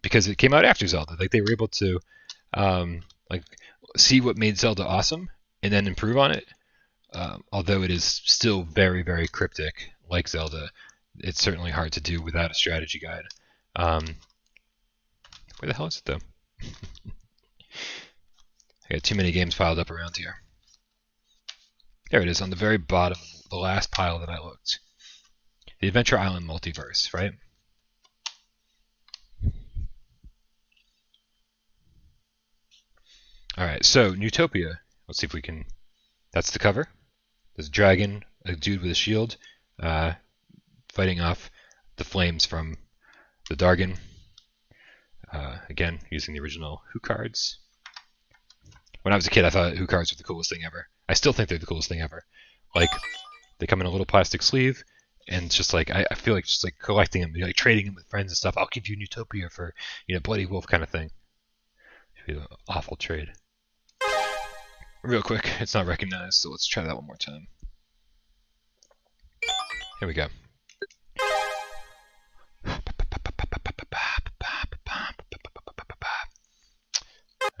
Because it came out after Zelda. Like they were able to like see what made Zelda awesome and then improve on it. Although it is still very cryptic, like Zelda, it's certainly hard to do without a strategy guide. Where the hell is it though? I got too many games piled up around here. There it is on the very bottom, the last pile that I looked. The Adventure Island Multiverse, right? Alright, so Newtopia. Let's see if we can... That's the cover. There's a dragon, a dude with a shield, fighting off the flames from the Dargon. Again, using the original Who cards. When I was a kid, I thought Who cards were the coolest thing ever. I still think they're the coolest thing ever. Like, they come in a little plastic sleeve, and it's just like, I feel like just like collecting them, like trading them with friends and stuff. I'll give you Newtopia for, you know, Bloody Wolf kind of thing. It'd be an awful trade. Real quick, it's not recognized, so let's try that one more time. Here we go.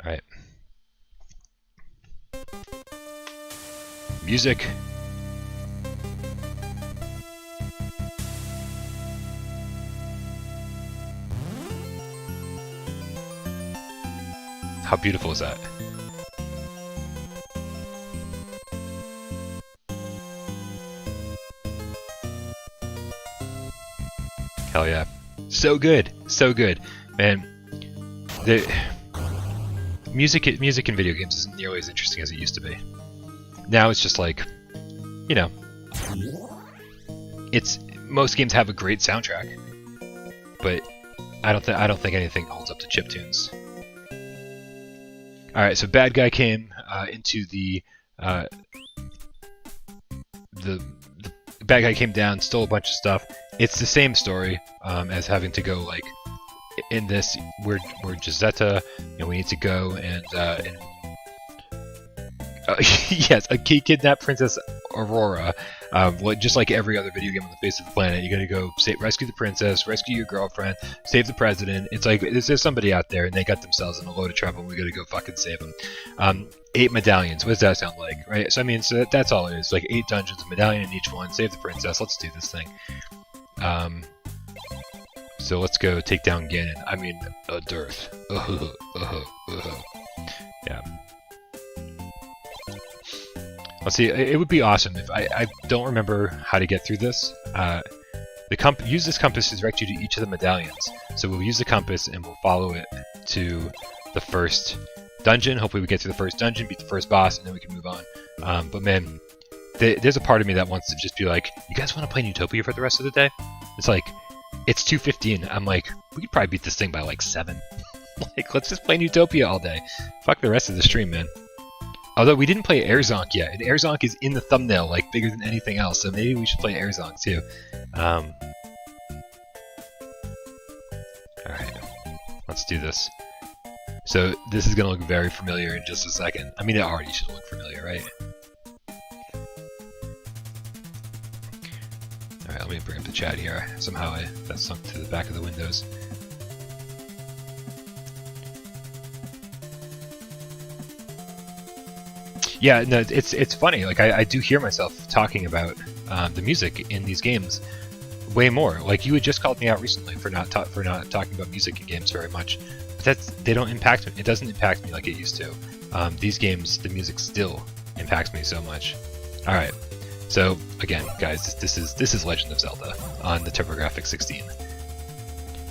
Alright. Music. How beautiful is that? Hell yeah. So good. So good. Man, the music in video games isn't nearly as interesting as it used to be. Now it's just like, you know, most games have a great soundtrack, but I don't think anything holds up to chiptunes. All right, so bad guy came into the bad guy came down, stole a bunch of stuff. It's the same story as having to go like in this. We're Giuseppe, and we need to go and yes, he kidnapped Princess Aurora. Just like every other video game on the face of the planet, you're gonna go rescue the princess, rescue your girlfriend, save the president. It's like there's somebody out there and they got themselves in a load of trouble and we gotta go fucking save them. 8 medallions. What does that sound like, right? So I mean, so that's all it is. Like 8 dungeons, a medallion in each one. Save the princess. Let's do this thing. So let's go take down Ganon. I mean, Dirth. Yeah. Let's see, it would be awesome if I don't remember how to get through this. use this compass to direct you to each of the medallions. So we'll use the compass and we'll follow it to the first dungeon. Hopefully we get to the first dungeon, beat the first boss, and then we can move on. But man, there's a part of me that wants to just be like, you guys want to play Newtopia for the rest of the day? It's like, it's 2:15. I'm like, we could probably beat this thing by like 7. Like, let's just play Newtopia all day. Fuck the rest of the stream, man. Although we didn't play Air Zonk yet, and Air Zonk is in the thumbnail, like bigger than anything else. So maybe we should play Air Zonk too. All right, let's do this. So this is gonna look very familiar in just a second. I mean, it already should look familiar, right? All right, let me bring up the chat here. Somehow that sunk to the back of the windows. Yeah, no, it's funny. Like I do hear myself talking about the music in these games way more. Like you had just called me out recently for not talking about music in games very much. But they don't impact me. It doesn't impact me like it used to. These games, the music still impacts me so much. All right. So again, guys, this is Legend of Zelda on the TurboGrafx16.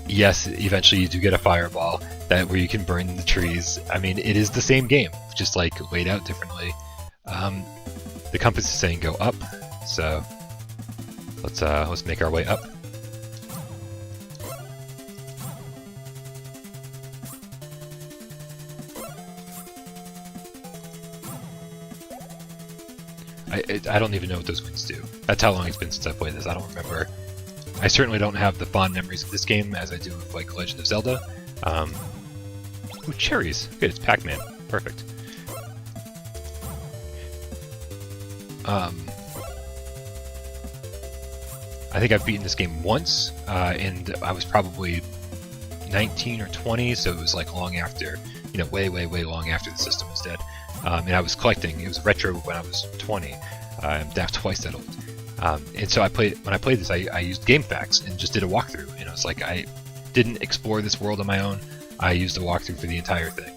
Yes, eventually you do get a fireball where you can burn the trees. I mean, it is the same game, just like laid out differently. The compass is saying go up, so let's make our way up. I don't even know what those wings do. That's how long it's been since I played this. I don't remember. I certainly don't have the fond memories of this game as I do of like Legend of Zelda. Ooh, cherries. Good, it's Pac-Man. Perfect. I think I've beaten this game once, and I was probably 19 or 20, so it was like long after, you know, way long after the system was dead. And I was collecting. It was retro when I was 20. I'm now twice that old. And so when I played this, I used GameFAQs and just did a walkthrough. You know, it's like I didn't explore this world on my own. I used a walkthrough for the entire thing.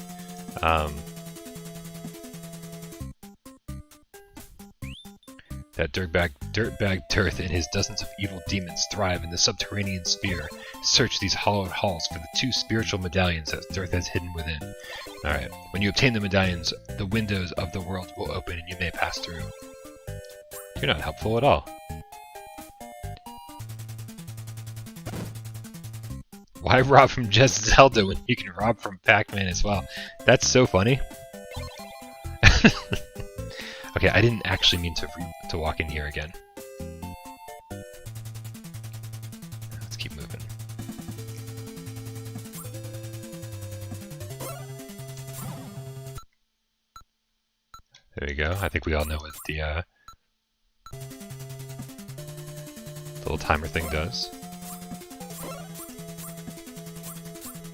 That dirtbag Tirth and his dozens of evil demons thrive in the subterranean sphere. Search these hollowed halls for the 2 spiritual medallions that Tirth has hidden within. Alright, when you obtain the medallions, the windows of the world will open and you may pass through. You're not helpful at all. Why rob from just Zelda when you can rob from Pac-Man as well? That's so funny. Okay, I didn't actually mean to walk in here again. Let's keep moving. There we go. I think we all know what the little timer thing does.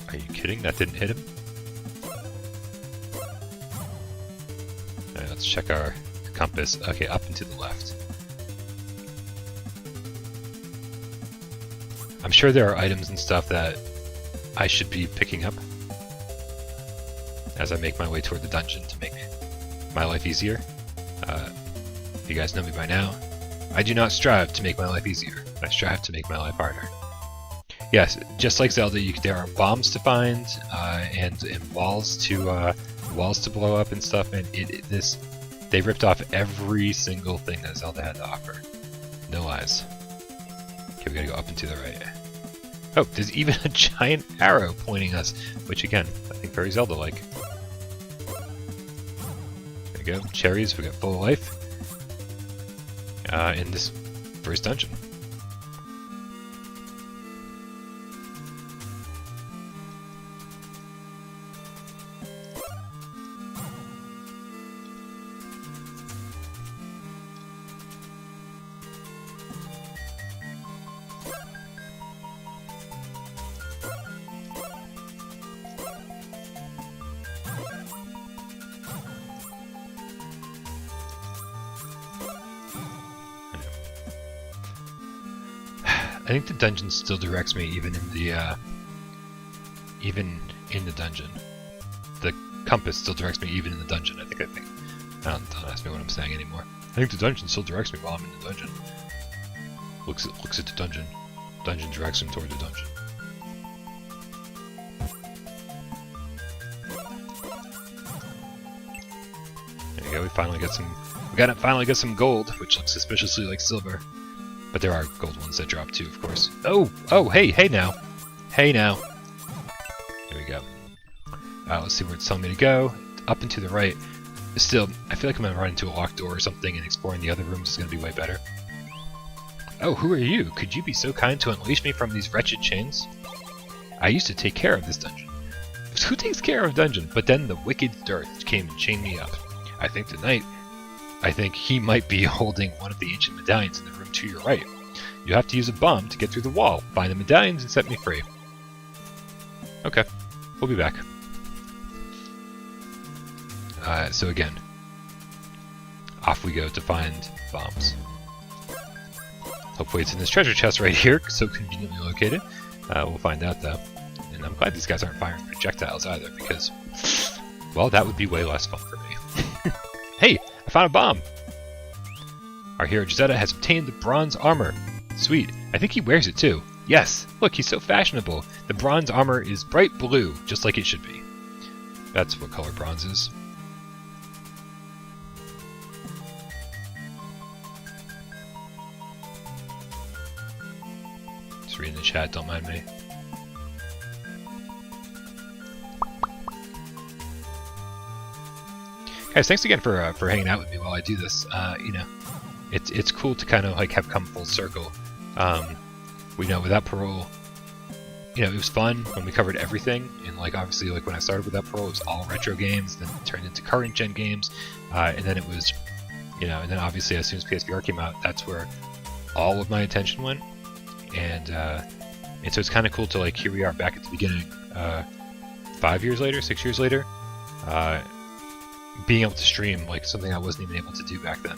Are you kidding? That didn't hit him? Alright, let's check our compass. Okay, up and to the left. I'm sure there are items and stuff that I should be picking up as I make my way toward the dungeon to make my life easier. You guys know me by now. I do not strive to make my life easier. I strive to make my life harder. Yes, just like Zelda, there are bombs to find and walls to blow up and stuff. And they ripped off every single thing that Zelda had to offer. No lies. Okay, we gotta go up and to the right. Oh, there's even a giant arrow pointing us, which again, I think very Zelda-like. There we go, cherries, we got full life. In this first dungeon. I think the dungeon still directs me even in the dungeon. The compass still directs me even in the dungeon. I think. Don't ask me what I'm saying anymore. I think the dungeon still directs me while I'm in the dungeon. Looks at the dungeon. Dungeon directs him toward the dungeon. There you go. We finally got some. Finally got some gold, which looks suspiciously like silver. But there are gold ones that drop too, of course. Oh, hey now. Hey now. There we go. Let's see where it's telling me to go. Up and to the right. Still, I feel like I'm going to run into a locked door or something, and exploring the other rooms is going to be way better. Oh, who are you? Could you be so kind to unleash me from these wretched chains? I used to take care of this dungeon. Who takes care of dungeon? But then the wicked Darth came and chained me up. I think he might be holding one of the ancient medallions in the room to your right. You have to use a bomb to get through the wall. Find the medallions and set me free. Okay, we'll be back. So again, off we go to find bombs. Hopefully it's in this treasure chest right here, so conveniently located. We'll find out though. And I'm glad these guys aren't firing projectiles either, because, well, that would be way less fun for me. Hey, I found a bomb! Our hero Giuseppe has obtained the bronze armor. Sweet, I think he wears it too. Yes, look, he's so fashionable. The bronze armor is bright blue, just like it should be. That's what color bronze is. Just reading the chat, don't mind me. Guys, thanks again for hanging out with me while I do this. You know, it's cool to kind of like have come full circle. We know Without Parole, you know, it was fun when we covered everything, and like obviously like when I started Without Parole, it was all retro games, then it turned into current gen games, and then it was, you know, and then obviously as soon as PSVR came out, that's where all of my attention went, and so it's kind of cool to like here we are back at the beginning, 5 years later, 6 years later. Being able to stream like something I wasn't even able to do back then.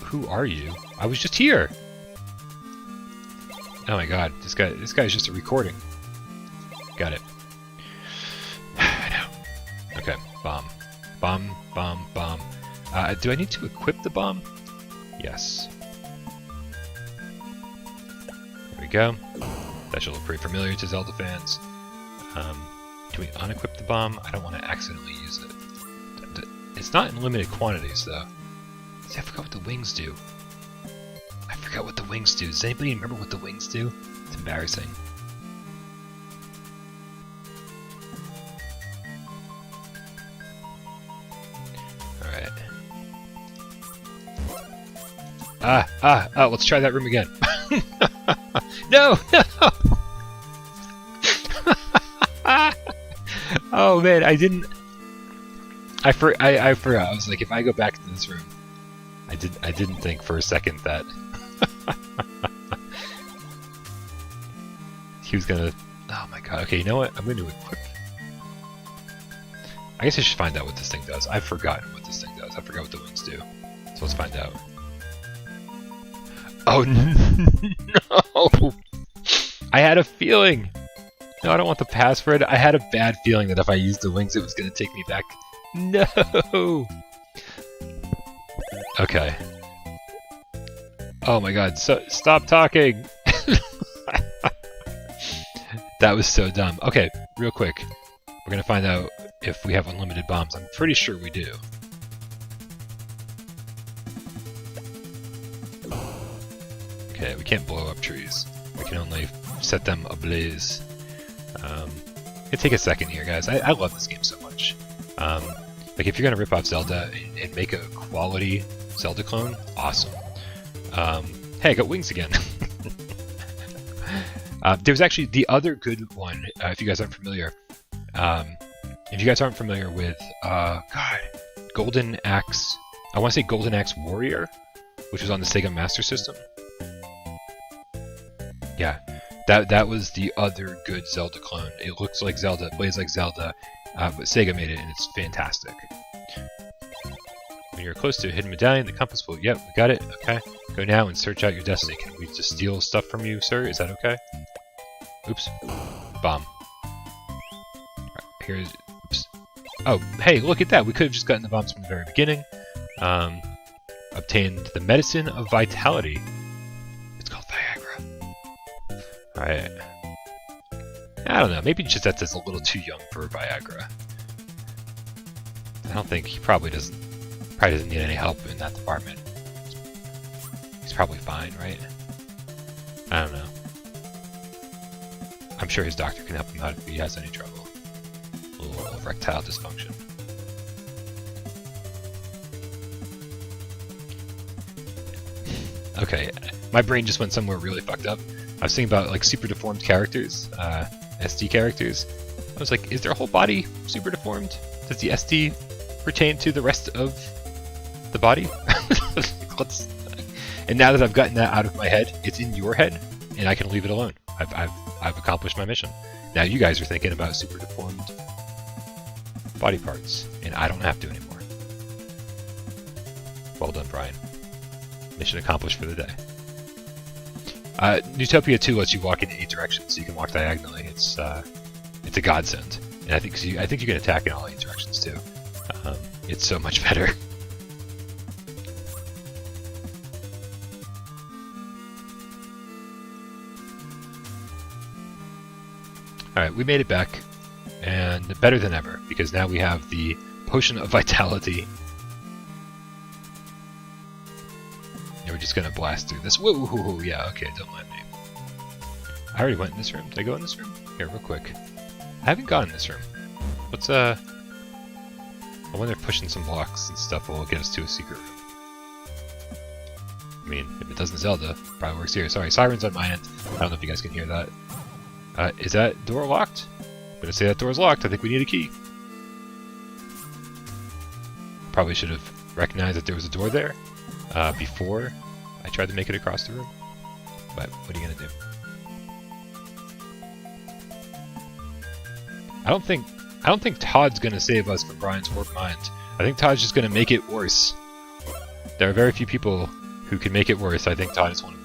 Who are you? I was just here. Oh my god, this guy's just a recording. Got it. I know. Okay, bomb. Bomb. Do I need to equip the bomb? Yes. There we go. That should look pretty familiar to Zelda fans. Can we unequip the bomb? I don't want to accidentally use it. It's not in limited quantities, though. See, I forgot what the wings do. Does anybody remember what the wings do? It's embarrassing. Alright. Let's try that room again. No! Oh man, I forgot. I was like, if I go back to this room, I didn't think for a second that he was gonna. Oh my god. Okay, you know what? I'm going to equip. I guess I should find out what this thing does. I've forgotten what this thing does. I forgot what the wings do. So let's find out. Oh no! I had a feeling. No, I don't want the password. I had a bad feeling that if I used the wings, it was going to take me back. No! Okay. Oh my god, so stop talking! That was so dumb. Okay, real quick. We're going to find out if we have unlimited bombs. I'm pretty sure we do. Okay, we can't blow up trees. We can only set them ablaze. It'll take a second here, guys. I love this game so much. Like, if you're gonna rip off Zelda and make a quality Zelda clone, awesome. Hey, I got wings again. There was actually the other good one, if you guys aren't familiar. With, God, Golden Axe. I want to say Golden Axe Warrior, which was on the Sega Master System. Yeah. That was the other good Zelda clone. It looks like Zelda, it plays like Zelda, but Sega made it, and it's fantastic. When you're close to a hidden medallion, the compass will... Yep, we got it. Okay. Go now and search out your destiny. Can we just steal stuff from you, sir? Is that okay? Oops. Bomb. Alright, here's... Oops. Oh, hey, look at that! We could have just gotten the bombs from the very beginning. obtained the medicine of vitality. It's called Viagra. Alright. I don't know, maybe Giuseppe's a little too young for Viagra. I don't think he probably doesn't need any help in that department. He's probably fine, right? I don't know. I'm sure his doctor can help him out if he has any trouble. A little erectile dysfunction. Okay, my brain just went somewhere really fucked up. I was thinking about like super deformed characters, SD characters. I was like, is their whole body super deformed? Does the SD pertain to the rest of the body? And now that I've gotten that out of my head, it's in your head, and I can leave it alone. I've accomplished my mission. Now you guys are thinking about super deformed body parts, and I don't have to anymore. Well done, Brian. Mission accomplished for the day. Newtopia 2 lets you walk in 8 directions, so you can walk diagonally. It's a godsend, and I think you can attack in all 8 directions too. It's so much better. Alright, we made it back, and better than ever, because now we have the Potion of Vitality. And we're just gonna blast through this. Whoa, yeah, okay, don't mind me. I already went in this room. Did I go in this room? Here, real quick. I haven't gone in this room. What's, I wonder if pushing some blocks and stuff will get us to a secret room. I mean, if it doesn't Zelda, probably works here. Sorry, sirens on my end. I don't know if you guys can hear that. Is that door locked? I'm gonna say that door's locked. I think we need a key. Probably should have recognized that there was a door there before I tried to make it across the room. But what are you gonna do? I don't think Todd's gonna save us from Brian's warped mind. I think Todd's just gonna make it worse. There are very few people who can make it worse. I think Todd is one of them.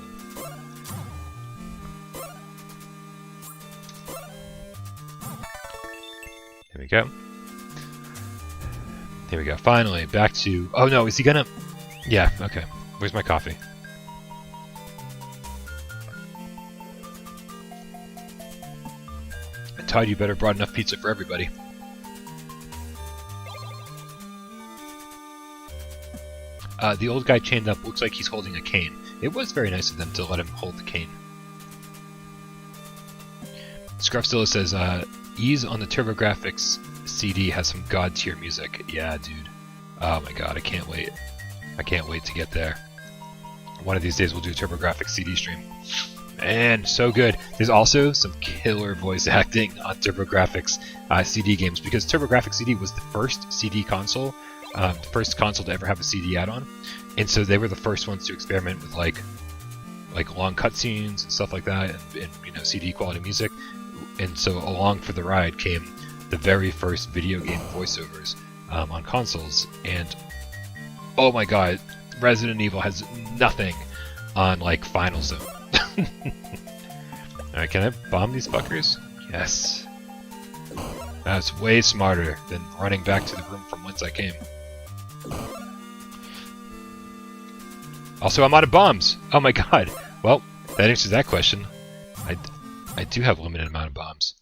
There we go. There we go. Finally, back to... Oh no, is he gonna... Yeah, okay. Where's my coffee? Todd, you better brought enough pizza for everybody. The old guy chained up looks like he's holding a cane. It was very nice of them to let him hold the cane. Scruffzilla says, ease on the TurboGrafx CD has some god tier music. Yeah, dude. Oh my god, I can't wait. I can't wait to get there. One of these days we'll do a TurboGrafx CD stream. Man, so good. There's also some killer voice acting on TurboGrafx CD games, because TurboGrafx CD was the first CD console, the first console to ever have a CD add-on, and so they were the first ones to experiment with like long cutscenes and stuff like that, and you know, CD quality music. And so along for the ride came the very first video game voiceovers on consoles, and oh my god, Resident Evil has nothing on like Final Zone. Alright, can I bomb these fuckers? Yes. That's way smarter than running back to the room from whence I came. Also, I'm out of bombs! Oh my god! Well, that answers that question. I do have a limited amount of bombs.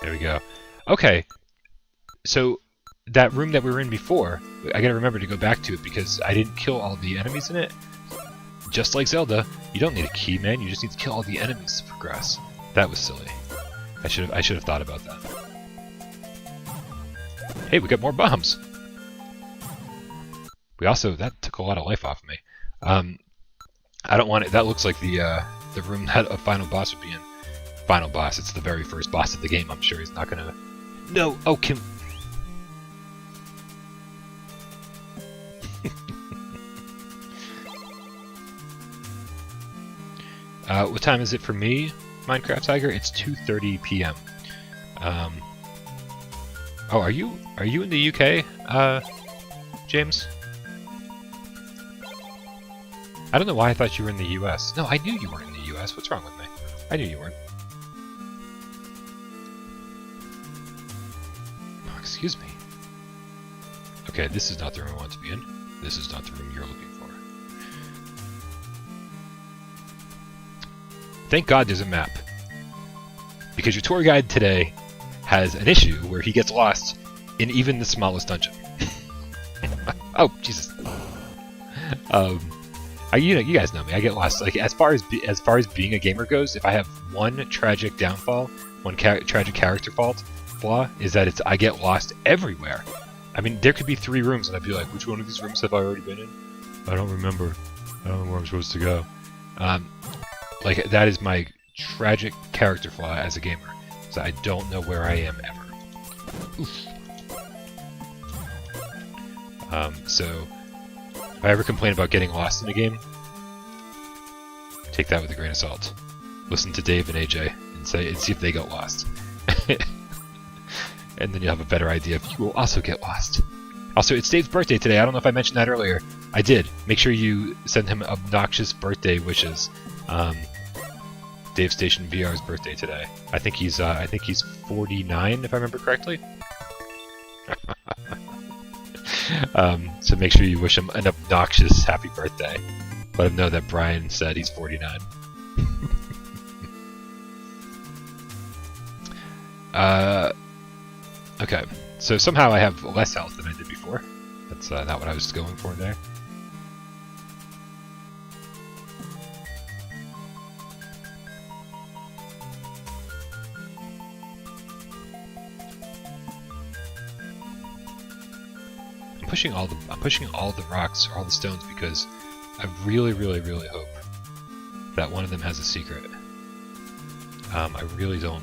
There we go. Okay, so that room that we were in before, I gotta remember to go back to it because I didn't kill all the enemies in it. Just like Zelda, you don't need a key, man. You just need to kill all the enemies to progress. That was silly. I should have thought about that. Hey, we got more bombs. We also, that took a lot of life off of me. I don't want it. That looks like the room that a final boss would be in. Final boss. It's the very first boss of the game. I'm sure he's not gonna. No. Oh, Kim. What time is it for me, Minecraft Tiger? It's 2:30 p.m. Oh, are you in the UK, James? I don't know why I thought you were in the US. No, I knew you weren't in the US. What's wrong with me? I knew you weren't. Oh, excuse me. Okay, this is not the room I want to be in. This is not the room you're looking for. Thank God there's a map. Because your tour guide today has an issue where he gets lost in even the smallest dungeon. Oh, Jesus. You guys know me. I get lost. Like as far as being a gamer goes, if I have one tragic downfall, one tragic character flaw, is that I get lost everywhere. I mean, there could be 3 rooms, and I'd be like, which one of these rooms have I already been in? I don't remember. I don't know where I'm supposed to go. Like that is my tragic character flaw as a gamer. So I don't know where I am ever. Oof. So if I ever complain about getting lost in a game, take that with a grain of salt. Listen to Dave and AJ and see if they got lost. And then you'll have a better idea if you will also get lost. Also, it's Dave's birthday today. I don't know if I mentioned that earlier. I did. Make sure you send him obnoxious birthday wishes. Dave Station VR's birthday today. I think he's 49 if I remember correctly. So make sure you wish him an obnoxious happy birthday. Let him know that Brian said he's 49. Okay, so somehow I have less health than I did before. That's not what I was going for there. I'm pushing all the rocks or all the stones because I really hope that one of them has a secret. I really don't.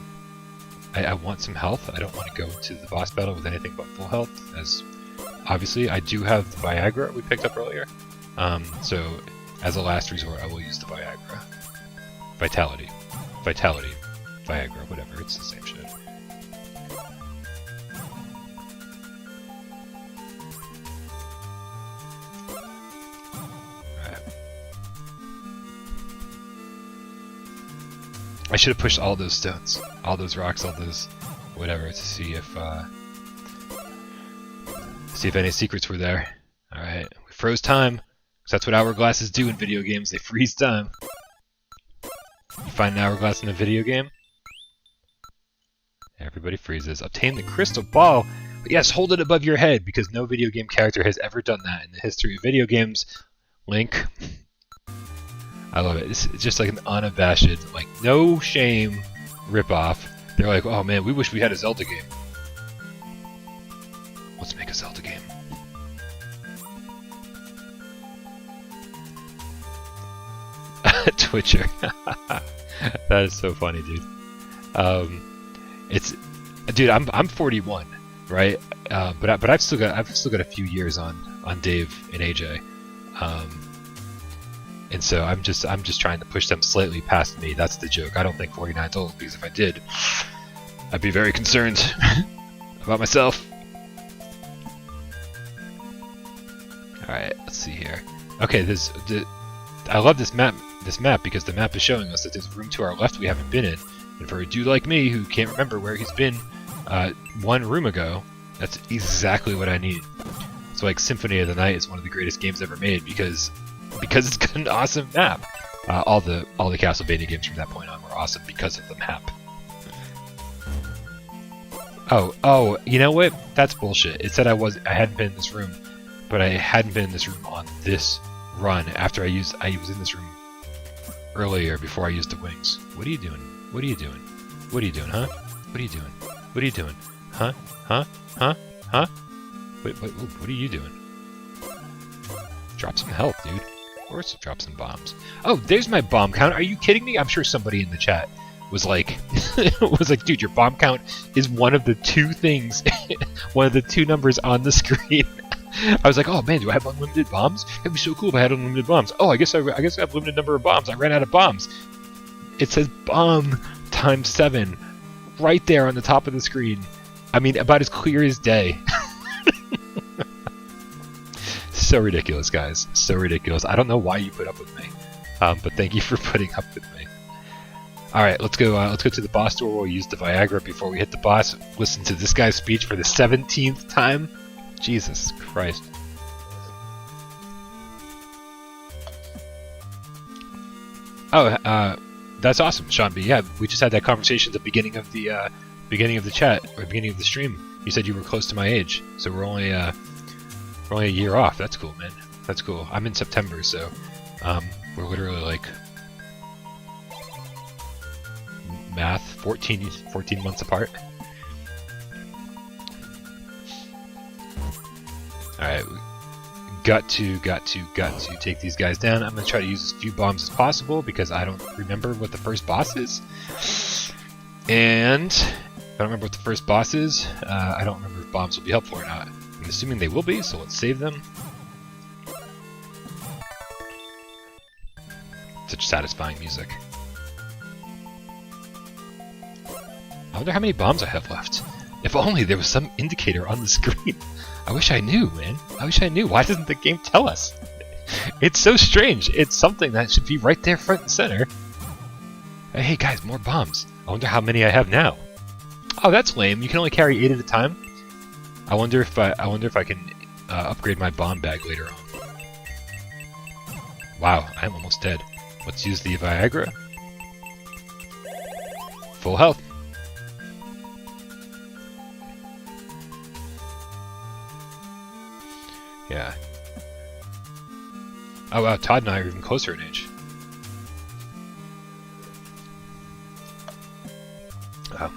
I want some health. I don't want to go into the boss battle with anything but full health, as obviously I do have the Viagra we picked up earlier. So as a last resort, I will use the Viagra. Vitality, Viagra, whatever. It's the same shit. I should have pushed all those stones, all those rocks, all those whatever, to see if any secrets were there. Alright, we froze time, because that's what hourglasses do in video games, they freeze time. You find an hourglass in a video game? Everybody freezes. Obtain the crystal ball! But yes, hold it above your head, because no video game character has ever done that in the history of video games. Link. I love it. It's just like an unabashed, like, no shame ripoff. They're like, oh man, we wish we had a Zelda game. Let's make a Zelda game. Twitcher. That is so funny, dude. Dude, I'm 41, right? But I've still got a few years on Dave and AJ. And so I'm just trying to push them slightly past me. That's the joke. I don't think 49's old, because if I did, I'd be very concerned about myself. Alright, let's see here. Okay, I love this map because the map is showing us that there's a room to our left we haven't been in. And for a dude like me who can't remember where he's been one room ago, that's exactly what I need. So like Symphony of the Night is one of the greatest games ever made because it's got an awesome map. All the Castlevania games from that point on were awesome because of the map. Oh, you know what? That's bullshit. It said I hadn't been in this room, but I hadn't been in this room on this run after I was in this room earlier before I used the wings. What are you doing? What are you doing? What are you doing, huh? What are you doing? What are you doing? Huh? Huh? Huh? Huh? Wait, what are you doing? Drop some health, dude. Or drop some bombs. Oh, there's my bomb count. Are you kidding me? I'm sure somebody in the chat was like, dude, your bomb count is one of the 2 things, one of the 2 numbers on the screen. I was like, oh man, do I have unlimited bombs? That'd be so cool if I had unlimited bombs. Oh, I guess I have a limited number of bombs. I ran out of bombs. It says bomb times 7 right there on the top of the screen. I mean, about as clear as day. So ridiculous, guys. So ridiculous. I don't know why you put up with me, but thank you for putting up with me. All right, let's go. Let's go to the boss door. We'll use the Viagra before we hit the boss. Listen to this guy's speech for the 17th time. Jesus Christ. Oh, that's awesome, Sean B. Yeah, we just had that conversation at the beginning of the chat, or beginning of the stream. You said you were close to my age, so we're only a year off. That's cool, man. That's cool. I'm in September, so we're literally like math 14 months apart. All right, got to take these guys down. I'm gonna try to use as few bombs as possible because I don't remember what the first boss is, and if I don't remember what the first boss is, I don't remember if bombs will be helpful or not. I'm assuming they will be, so let's save them. Such satisfying music. I wonder how many bombs I have left. If only there was some indicator on the screen. I wish I knew, man. I wish I knew. Why doesn't the game tell us? It's so strange. It's something that should be right there front and center. Hey guys, more bombs. I wonder how many I have now. Oh, that's lame. You can only carry 8 at a time. I wonder if I can upgrade my bomb bag later on. Wow, I'm almost dead. Let's use the Viagra. Full health. Yeah. Oh wow, Todd and I are even closer in age. Oh.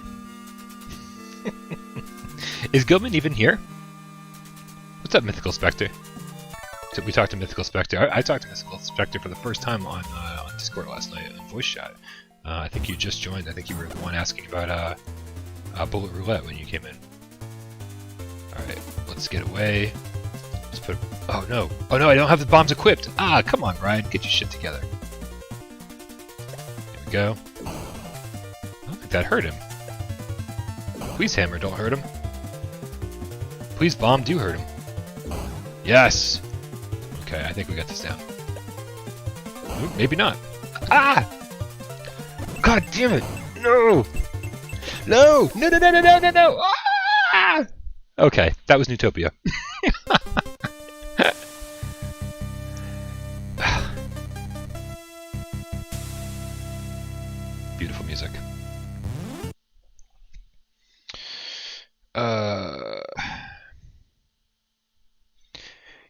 Is Gilman even here? What's up, Mythical Spectre? So we talked to Mythical Spectre. I talked to Mythical Spectre for the first time on Discord last night in voice chat. I think you just joined. I think you were the one asking about Bullet Roulette when you came in. Alright, let's get away. Let's put... Oh no. Oh no, I don't have the bombs equipped. Ah, come on, Ryan. Get your shit together. Here we go. I don't think that hurt him. Please, Hammer, don't hurt him. Please, Bomb, do hurt him. Yes! Okay, I think we got this down. Ooh, maybe not. Ah! God damn it! No! No! No, no, no, no, no, no, no! Ah! Okay, that was Newtopia. Beautiful music.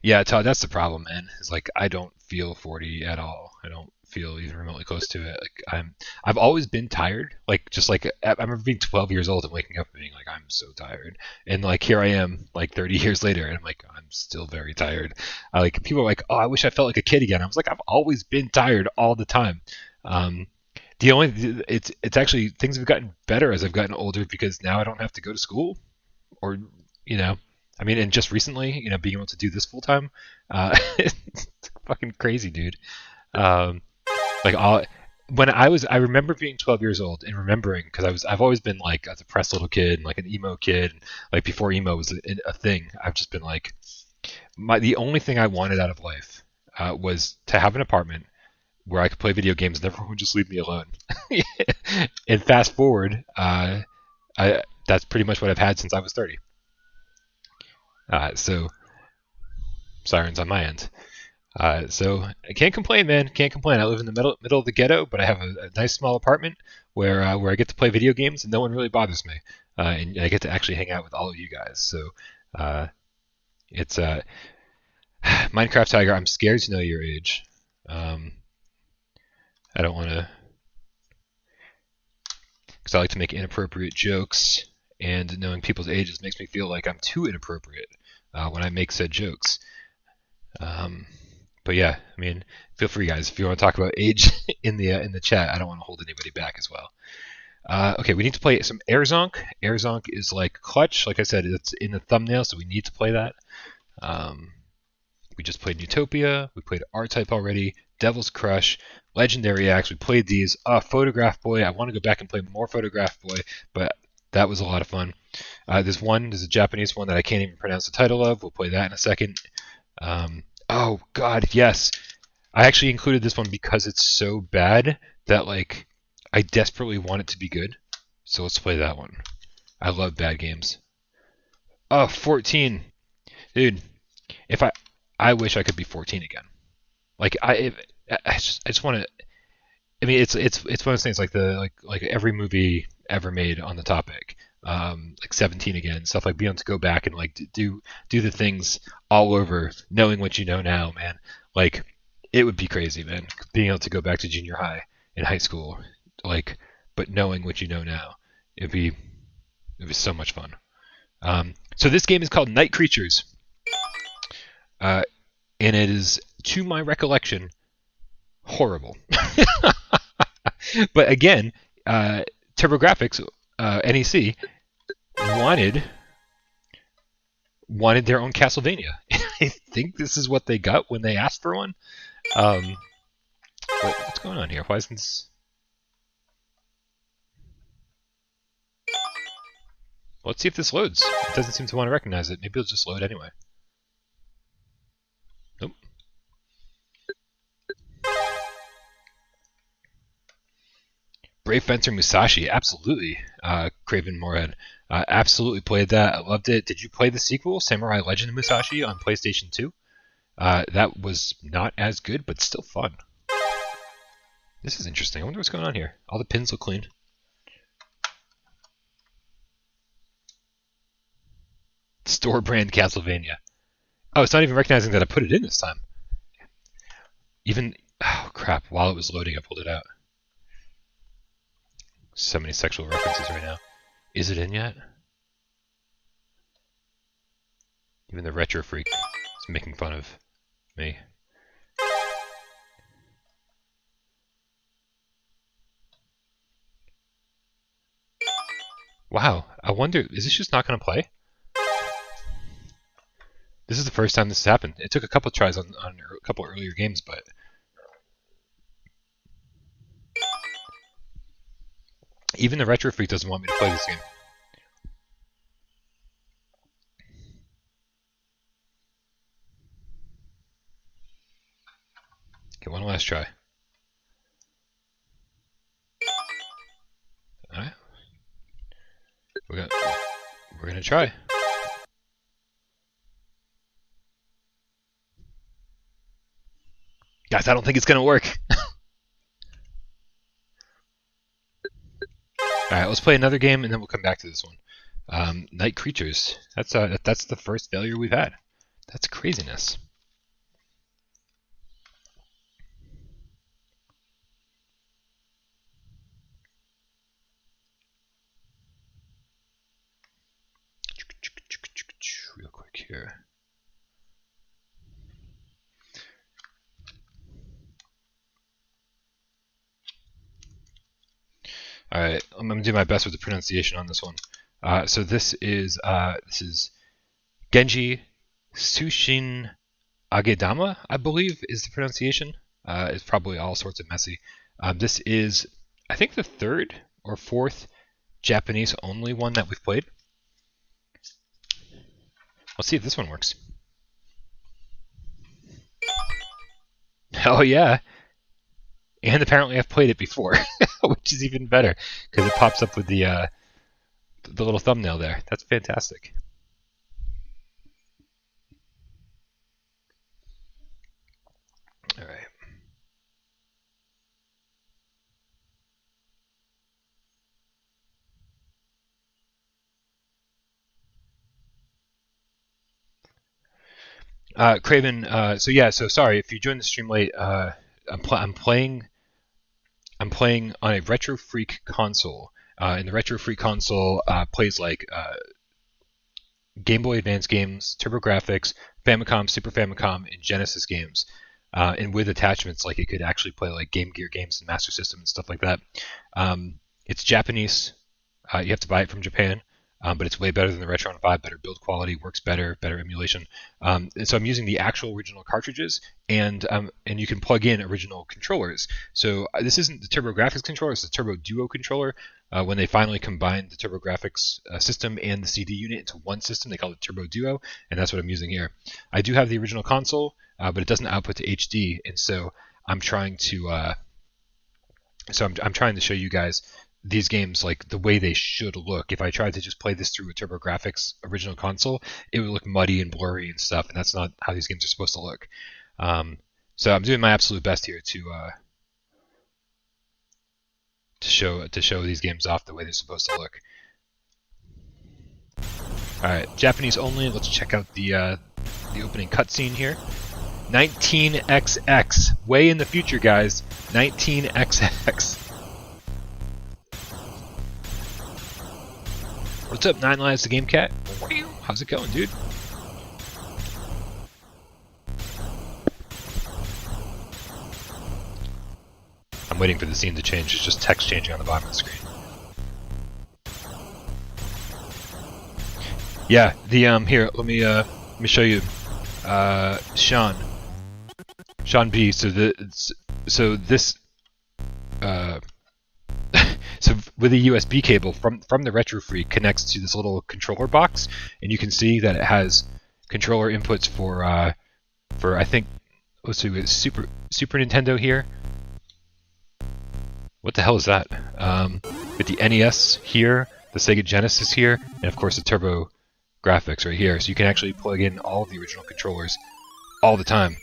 Yeah, Todd, that's the problem, man. It's like I don't feel 40 at all. I don't feel even remotely close to it. Like I've always been tired. Like just like I remember being 12 years old and waking up and being like, I'm so tired. And like here I am, like 30 years later, and I'm like, I'm still very tired. Like people are like, oh, I wish I felt like a kid again. I was like, I've always been tired all the time. The only it's actually things have gotten better as I've gotten older because now I don't have to go to school, or I mean, and just recently, being able to do this full time, it's fucking crazy, dude. I remember being 12 years old and remembering because I've always been like a depressed little kid and like an emo kid. Like before emo was a thing, I've just been like, the only thing I wanted out of life was to have an apartment where I could play video games and everyone would just leave me alone. And fast forward, that's pretty much what I've had since I was 30. So sirens on my end. So I can't complain, man. Can't complain. I live in the middle of the ghetto, but I have a nice small apartment where I get to play video games and no one really bothers me. And I get to actually hang out with all of you guys. So it's Minecraft Tiger. I'm scared to know your age. I don't want to, because I like to make inappropriate jokes, and knowing people's ages makes me feel like I'm too inappropriate when I make said jokes. But yeah, I mean, feel free, guys, if you want to talk about age in the chat. I don't want to hold anybody back as well. Okay, we need to play some Air Zonk. Air Zonk is like clutch. Like I said, it's in the thumbnail, so we need to play that. We just played Newtopia. We played R-Type already. Devil's Crush, Legendary Axe. We played these. Photograph Boy. I want to go back and play more Photograph Boy, but that was a lot of fun. There's a Japanese one that I can't even pronounce the title of. We'll play that in a second. Oh God, yes. I actually included this one because it's so bad that like I desperately want it to be good. So let's play that one. I love bad games. Oh, 14. Dude, if I wish I could be 14 again. Like I just want to. I mean, it's one of those things like like every movie ever made on the topic, like 17 again, stuff like being able to go back and like do the things all over, knowing what you know now, man. Like it would be crazy, man. Being able to go back to junior high and high school, like, but knowing what you know now, it'd be so much fun. So this game is called Night Creatures, and it is, to my recollection, horrible. But again, TurboGrafx, NEC, wanted their own Castlevania. I think this is what they got when they asked for one. What's going on here? Why isn't this... Let's see if this loads. It doesn't seem to want to recognize it. Maybe it'll just load anyway. Nope. Brave Fencer Musashi, absolutely. Craven Moorhead, absolutely played that. I loved it. Did you play the sequel, Samurai Legend of Musashi, on PlayStation 2? That was not as good, but still fun. This is interesting. I wonder what's going on here. All the pins look clean. Store brand Castlevania. Oh, it's not even recognizing that I put it in this time. Even, oh crap, while it was loading, I pulled it out. So many sexual references right now. Is it in yet? Even the retro freak is making fun of me. Wow, I wonder, is this just not going to play? This is the first time this has happened. It took a couple of tries on a couple earlier games, but... Even the retro freak doesn't want me to play this game. Okay, one last try. Alright. We're gonna try. Guys, I don't think it's gonna work. Alright, let's play another game and then we'll come back to this one. Night Creatures. That's the first failure we've had. That's craziness. Real quick here. Alright, I'm going to do my best with the pronunciation on this one. So this is Genji Sushin Agedama, I believe is the pronunciation. It's probably all sorts of messy. This is, I think, the third or fourth Japanese only one that we've played. Let's see if this one works. Oh yeah. And apparently I've played it before, which is even better because it pops up with the little thumbnail there. That's fantastic. All right. Craven. So sorry if you joined the stream late. I'm playing on a Retro Freak console, and the Retro Freak console plays like Game Boy Advance games, TurboGrafx, Famicom, Super Famicom, and Genesis games, and with attachments like it could actually play like Game Gear games and Master System and stuff like that. It's Japanese. You have to buy it from Japan. But it's way better than the Retron 5, better build quality, works better emulation. And so I'm using the actual original cartridges, and you can plug in original controllers. So this isn't the TurboGrafx controller, it's the Turbo Duo controller. When they finally combined the TurboGrafx system and the CD unit into one system, they call it Turbo Duo, and that's what I'm using here. I do have the original console, but it doesn't output to HD, and so I'm trying to show you guys these games like the way they should look. If I tried to just play this through a TurboGrafx original console, it would look muddy and blurry and stuff, and that's not how these games are supposed to look. So I'm doing my absolute best here to show these games off the way they're supposed to look. All right, Japanese only. Let's check out the opening cutscene here. 19XX, way in the future, guys. 19XX. What's up, 9 Lives the Game Cat? How's it going, dude? I'm waiting for the scene to change. It's just text changing on the bottom of the screen. Yeah, the here, let me show you. Sean B. So this so with a USB cable from the Retro Freak connects to this little controller box, and you can see that it has controller inputs for I think, let's see, Super Nintendo here. What the hell is that? With the NES here, the Sega Genesis here, and of course the TurboGrafx right here. So you can actually plug in all of the original controllers all the time.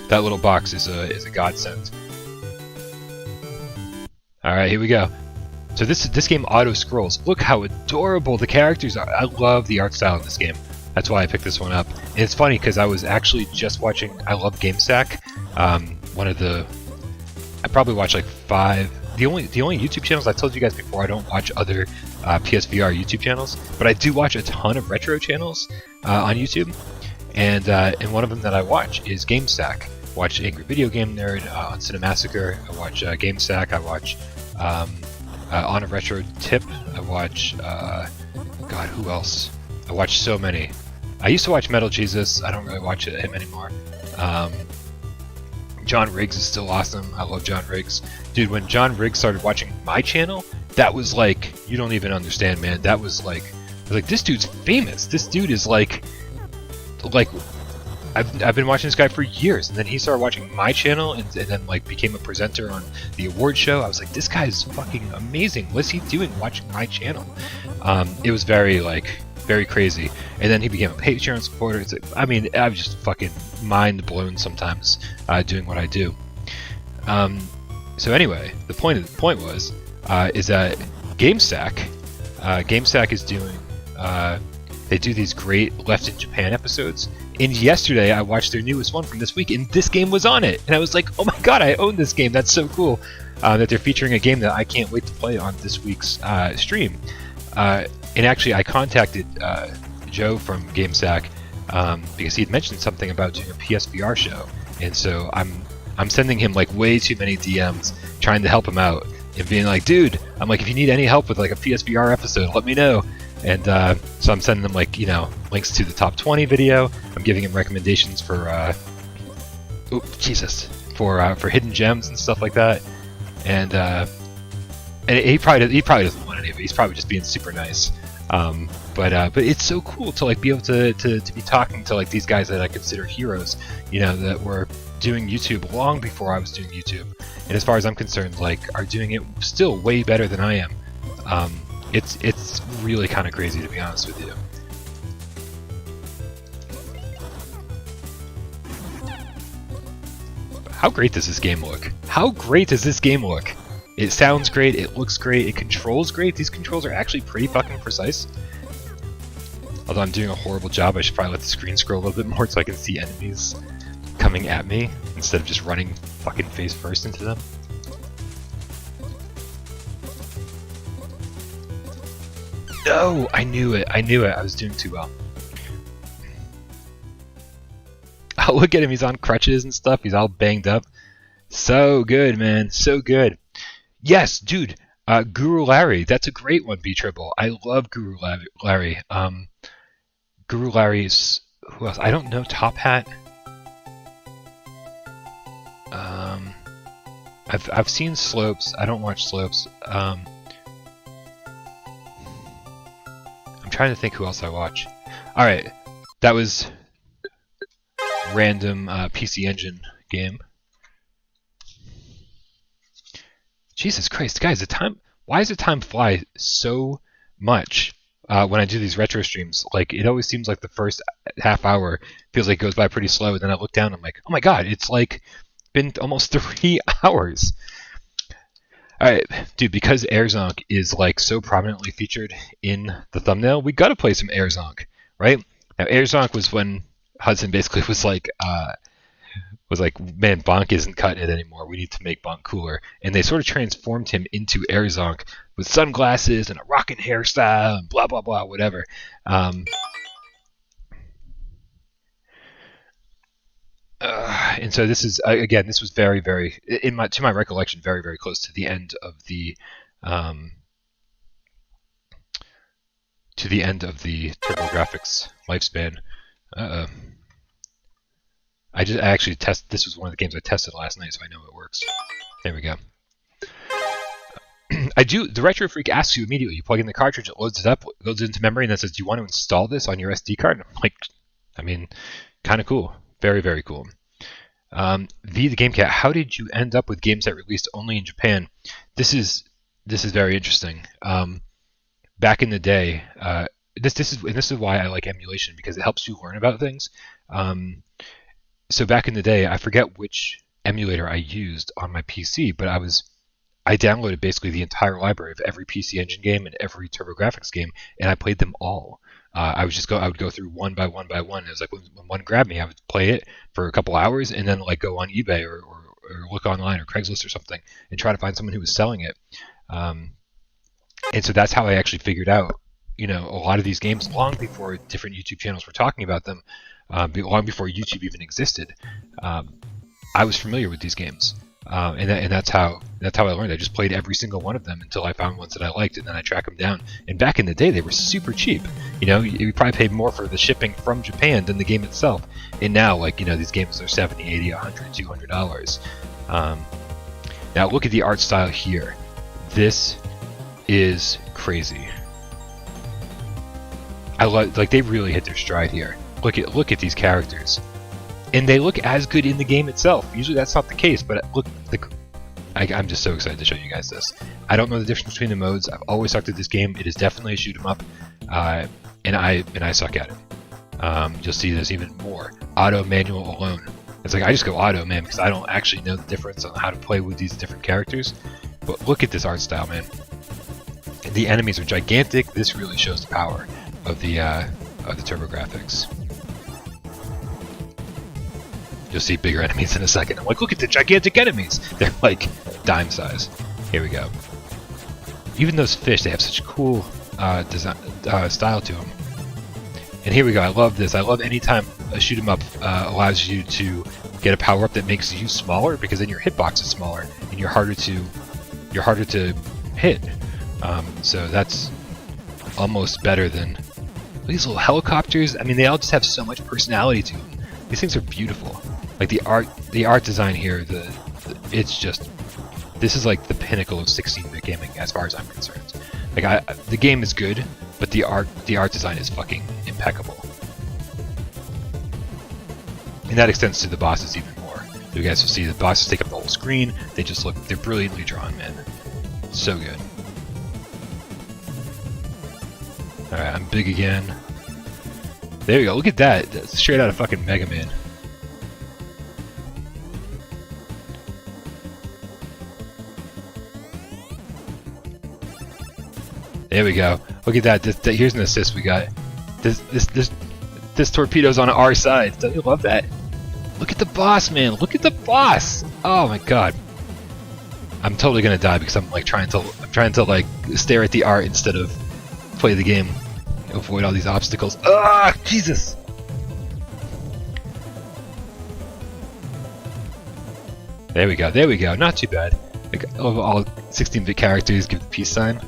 That little box is a godsend. All right, here we go. So this game auto scrolls. Look how adorable the characters are. I love the art style in this game. That's why I picked this one up. And it's funny because I was actually just watching. I love GameStack. I probably watch like 5. The only YouTube channels I told you guys before, I don't watch other PSVR YouTube channels, but I do watch a ton of retro channels on YouTube. And one of them that I watch is GameStack. I watch Angry Video Game Nerd on Cinemassacre. I watch GameStack. I watch On a Retro Tip. I watch God, who else? I watch so many. I used to watch Metal Jesus. I don't really watch him anymore. John Riggs is still awesome. I love John Riggs. Dude, when John Riggs started watching my channel, that was like, you don't even understand, man. That was like, I was like, this dude's famous. This dude is like I've been watching this guy for years, and then he started watching my channel, and then like became a presenter on the award show. I was like, this guy's fucking amazing. What's he doing watching my channel? It was very crazy. And then he became a Patreon supporter. It's like, I mean, I'm just fucking mind blown sometimes doing what I do. So anyway, the point was is that GameStack is doing. They do these great Left in Japan episodes. And yesterday I watched their newest one from this week, and this game was on it. And I was like, oh my god, I own this game. That's so cool that they're featuring a game that I can't wait to play on this week's stream. And actually, I contacted Joe from GameStack because he had mentioned something about doing a PSVR show. And so I'm sending him like way too many DMs trying to help him out and being like, dude, I'm like, if you need any help with like a PSVR episode, let me know. And so I'm sending them like, you know, links to the top 20 video. I'm giving him recommendations for for hidden gems and stuff like that. And he probably doesn't want any of it. He's probably just being super nice. But it's so cool to like be able to be talking to like these guys that I consider heroes, you know, that were doing YouTube long before I was doing YouTube. And as far as I'm concerned, like, are doing it still way better than I am. It's really kind of crazy, to be honest with you. How great does this game look? How great does this game look? It sounds great, it looks great, it controls great. These controls are actually pretty fucking precise. Although I'm doing a horrible job, I should probably let the screen scroll a little bit more so I can see enemies coming at me instead of just running fucking face first into them. No! I knew it! I was doing too well. Oh, look at him, he's on crutches and stuff, he's all banged up. So good, man, so good. Yes, dude, Guru Larry, that's a great one, B-Triple. I love Guru Larry. Guru Larry's, who else? I don't know, Top Hat. I've seen Slopes, I don't watch Slopes. I'm trying to think who else I watch. Alright, that was random PC Engine game. Jesus Christ, guys, the time. Why does the time fly so much when I do these retro streams? Like, it always seems like the first half hour feels like it goes by pretty slow. And then I look down, I'm like, oh my god, it's like been almost 3 hours. Alright, dude, because Air Zonk is like so prominently featured in the thumbnail, we gotta play some Air Zonk, right? Now, Air Zonk was when Hudson basically was like, man, Bonk isn't cutting it anymore. We need to make Bonk cooler. And they sort of transformed him into Air Zonk with sunglasses and a rockin' hairstyle and blah, blah, blah, whatever. And so this is, again, this was very, very, to my recollection, very, very close to the end of the TurboGrafx lifespan. I actually tested. This was one of the games I tested last night, so I know it works. There we go. The Retro Freak asks you immediately. You plug in the cartridge, it loads it up, goes into memory, and then says, "Do you want to install this on your SD card?" And I'm like, I mean, kind of cool. Very, very cool. The Game Cat, how did you end up with games that released only in Japan? This is very interesting. Back in the day, this is why I like emulation, because it helps you learn about things. So back in the day, I forget which emulator I used on my PC, but I downloaded basically the entire library of every PC Engine game and every TurboGrafx game, and I played them all. I would go through one by one by one. It was like when one grabbed me, I would play it for a couple hours and then like go on eBay or look online or Craigslist or something and try to find someone who was selling it. And so that's how I actually figured out, a lot of these games long before different YouTube channels were talking about them, long before YouTube even existed. I was familiar with these games. And that's how I learned. I just played every single one of them until I found ones that I liked, and then I tracked them down. And back in the day, they were super cheap. You probably paid more for the shipping from Japan than the game itself. And now, these games are $70, $80, $100, $200. Now look at the art style here. This is crazy. I like they really hit their stride here. Look at these characters. And they look as good in the game itself. Usually that's not the case, but look, I'm just so excited to show you guys this. I don't know the difference between the modes. I've always sucked at this game. It is definitely a shoot 'em up, and I suck at it. You'll see there's even more. Auto, manual, alone. It's like I just go auto, man, because I don't actually know the difference on how to play with these different characters. But look at this art style, man. The enemies are gigantic. This really shows the power of the TurboGrafx. You'll see bigger enemies in a second. I'm like, look at the gigantic enemies! They're like dime size. Here we go. Even those fish, they have such cool design, style to them. And here we go. I love this. I love anytime a shoot 'em up allows you to get a power up that makes you smaller, because then your hitbox is smaller and you're harder to hit. So that's almost better than these little helicopters. I mean, they all just have so much personality to them. These things are beautiful. Like the art design here, it's just, this is like the pinnacle of 16-bit gaming as far as I'm concerned. Like the game is good, but the art design is fucking impeccable. And that extends to the bosses even more. You guys will see the bosses take up the whole screen. They're brilliantly drawn, man. So good. Alright, I'm big again. There you go, look at that. That's straight out of fucking Mega Man. There we go. Look at that. Here's an assist we got. This torpedo's on our side. Don't you love that? Look at the boss, man. Look at the boss. Oh my god. I'm totally gonna die because I'm like trying to like stare at the art instead of play the game. Avoid all these obstacles. Ah, Jesus! There we go. There we go. Not too bad. Like all 16-bit characters give the peace sign.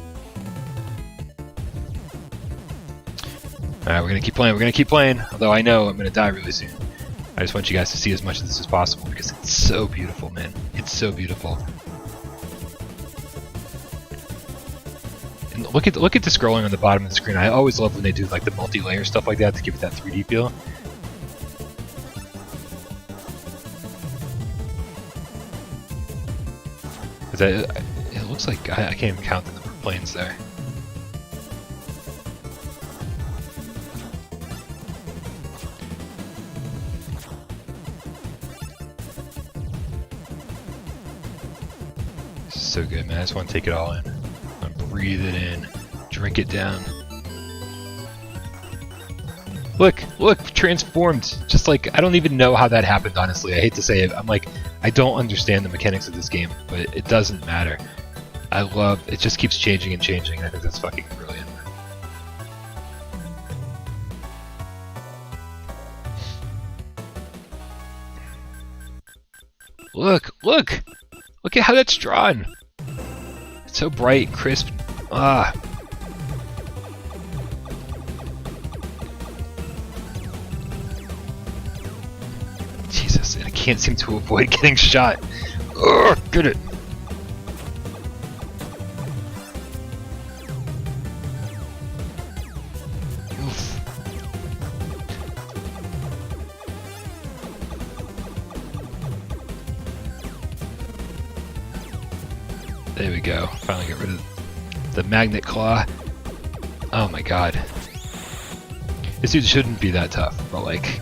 Alright, we're gonna keep playing, although I know I'm gonna die really soon. I just want you guys to see as much of this as possible because it's so beautiful, man. It's so beautiful. And look at the scrolling on the bottom of the screen. I always love when they do like the multi-layer stuff like that to give it that 3D feel. looks like I can't even count the number of planes there. So good, man. I just want to take it all in. I want to breathe it in, drink it down. Look, transformed. Just like, I don't even know how that happened, honestly. I hate to say it. I'm like, I don't understand the mechanics of this game, but it doesn't matter. I love, it just keeps changing and changing. I think that's fucking brilliant. Look at how that's drawn. It's so bright, crisp. Ah. Jesus, and I can't seem to avoid getting shot. Ugh, get it. Oof. There we go. Finally get rid of the magnet claw. Oh my god. This dude shouldn't be that tough, but like,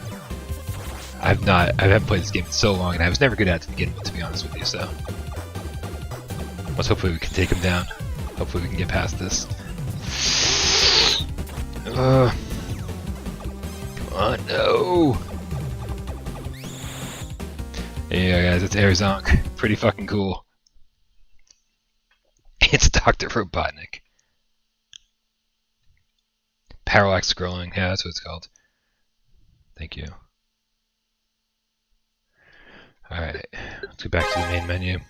I haven't played this game in so long, and I was never good at it to begin with, to be honest with you, so. Let's hopefully we can take him down. Hopefully we can get past this. Come on, no! There you go, guys, it's Arizonk. Pretty fucking cool. It's Dr. Robotnik. Parallax scrolling, yeah, that's what it's called. Thank you. Alright, let's go back to the main menu. I'm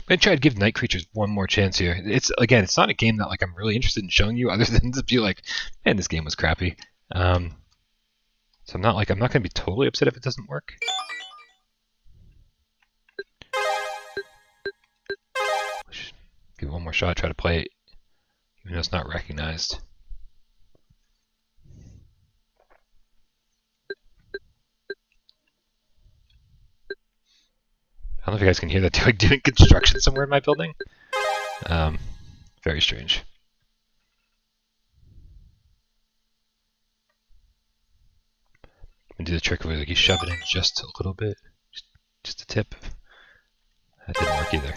gonna try to give Night Creatures one more chance here. It's not a game that like I'm really interested in showing you, other than to be like, man, this game was crappy. So I'm not gonna be totally upset if it doesn't work. Give it one more shot, try to play it, even though it's not recognized. I don't know if you guys can hear that. Like doing construction somewhere in my building. Very strange. And do the trick where like you shove it in just a little bit, just a tip. That didn't work either.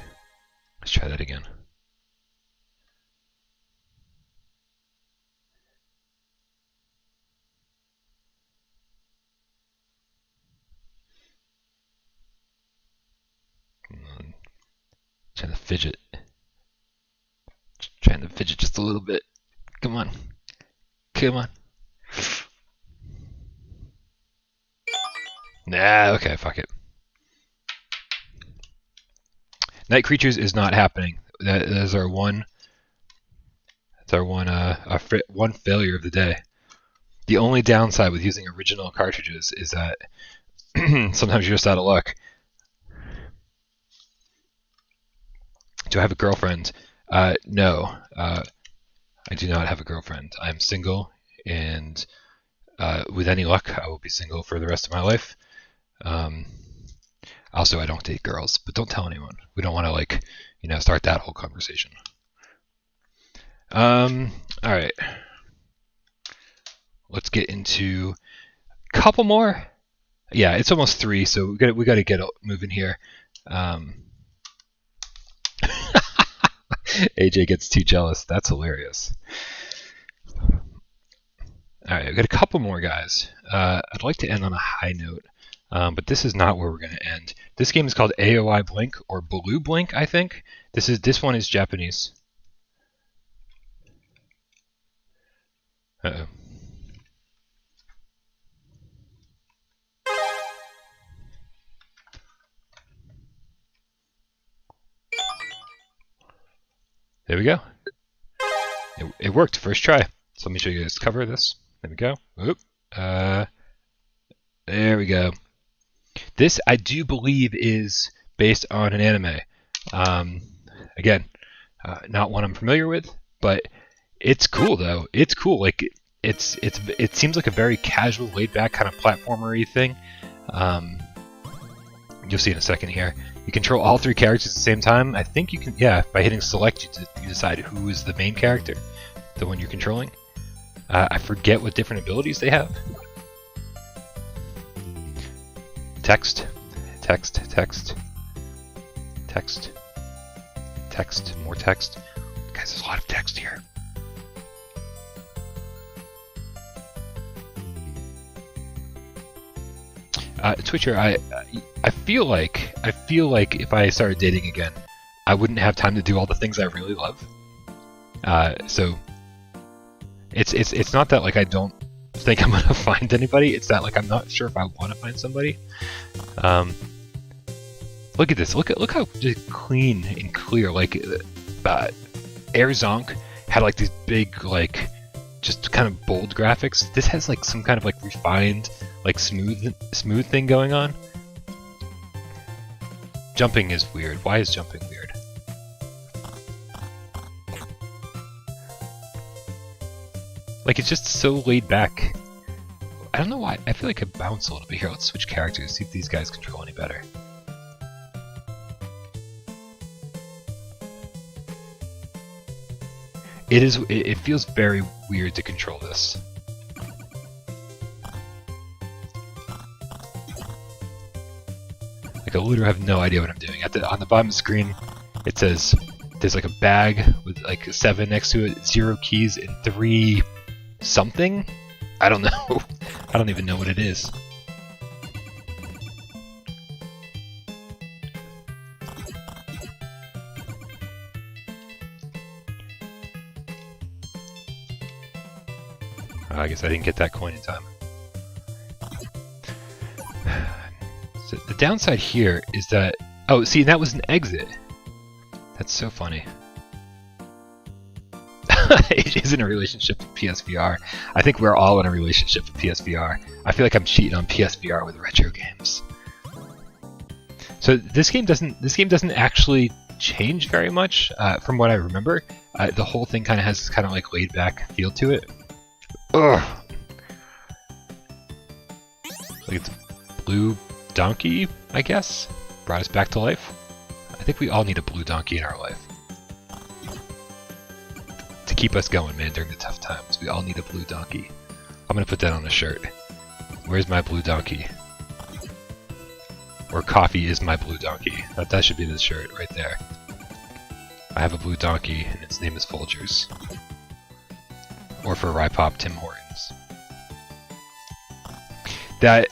Let's try that again. Trying to fidget. Trying to fidget just a little bit. Come on. Come on. Nah, okay, fuck it. Night Creatures is not happening. That is our one. That's our one failure of the day. The only downside with using original cartridges is that sometimes you're just out of luck. Do I have a girlfriend? No, I do not have a girlfriend. I'm single, and with any luck, I will be single for the rest of my life. Also, I don't date girls, but don't tell anyone. We don't want to, like, you know, start that whole conversation. All right. Let's get into a couple more. Yeah, it's almost 3, so we got to get moving here. AJ gets too jealous. That's hilarious. Alright, we've got a couple more guys. I'd like to end on a high note, but this is not where we're going to end. This game is called AOI Blink, or Blue Blink, I think. This one is Japanese. Uh-oh. There we go. It worked, first try. So let me show you guys cover of this. There we go. Oop. There we go. This, I do believe, is based on an anime. Again, not one I'm familiar with, but it's cool though. It's cool. Like it seems like a very casual, laid-back kind of platformer-y thing. You'll see in a second here. You control all 3 characters at the same time. I think you can, yeah, by hitting select, you decide who is the main character, the one you're controlling. I forget what different abilities they have. Text, text, text, text, text, more text. Guys, there's a lot of text here. Twitcher, I feel like if I started dating again, I wouldn't have time to do all the things I really love. So it's not that like I don't think I'm gonna find anybody. It's that like I'm not sure if I want to find somebody. Look at this. Look how just clean and clear. Like Air Zonk had like these big like just kind of bold graphics. This has like some kind of like refined, like smooth thing going on. Jumping is weird. Why is jumping weird? Like it's just so laid back. I don't know why. I feel like I bounce a little bit here. Let's switch characters, see if these guys control any better. It feels very weird to control this. Like I literally have no idea what I'm doing. On the bottom of the screen, it says there's like a bag with like a 7 next to it, 0 keys, and 3 something. I don't know. I don't even know what it is. I guess I didn't get that coin in time. So the downside here is that... Oh, see, that was an exit. That's so funny. It is in a relationship with PSVR. I think we're all in a relationship with PSVR. I feel like I'm cheating on PSVR with retro games. So this game doesn't actually change very much from what I remember. The whole thing kind of has this kind of like laid back feel to it. Ugh. Like it's blue donkey, I guess, brought us back to life. I think we all need a blue donkey in our life to keep us going, man, during the tough times. We all need a blue donkey. I'm gonna put that on a shirt. Where's my blue donkey? Or coffee is my blue donkey. That should be the shirt right there. I have a blue donkey, and its name is Folgers. Or for Rye Pop, Tim Hortons. I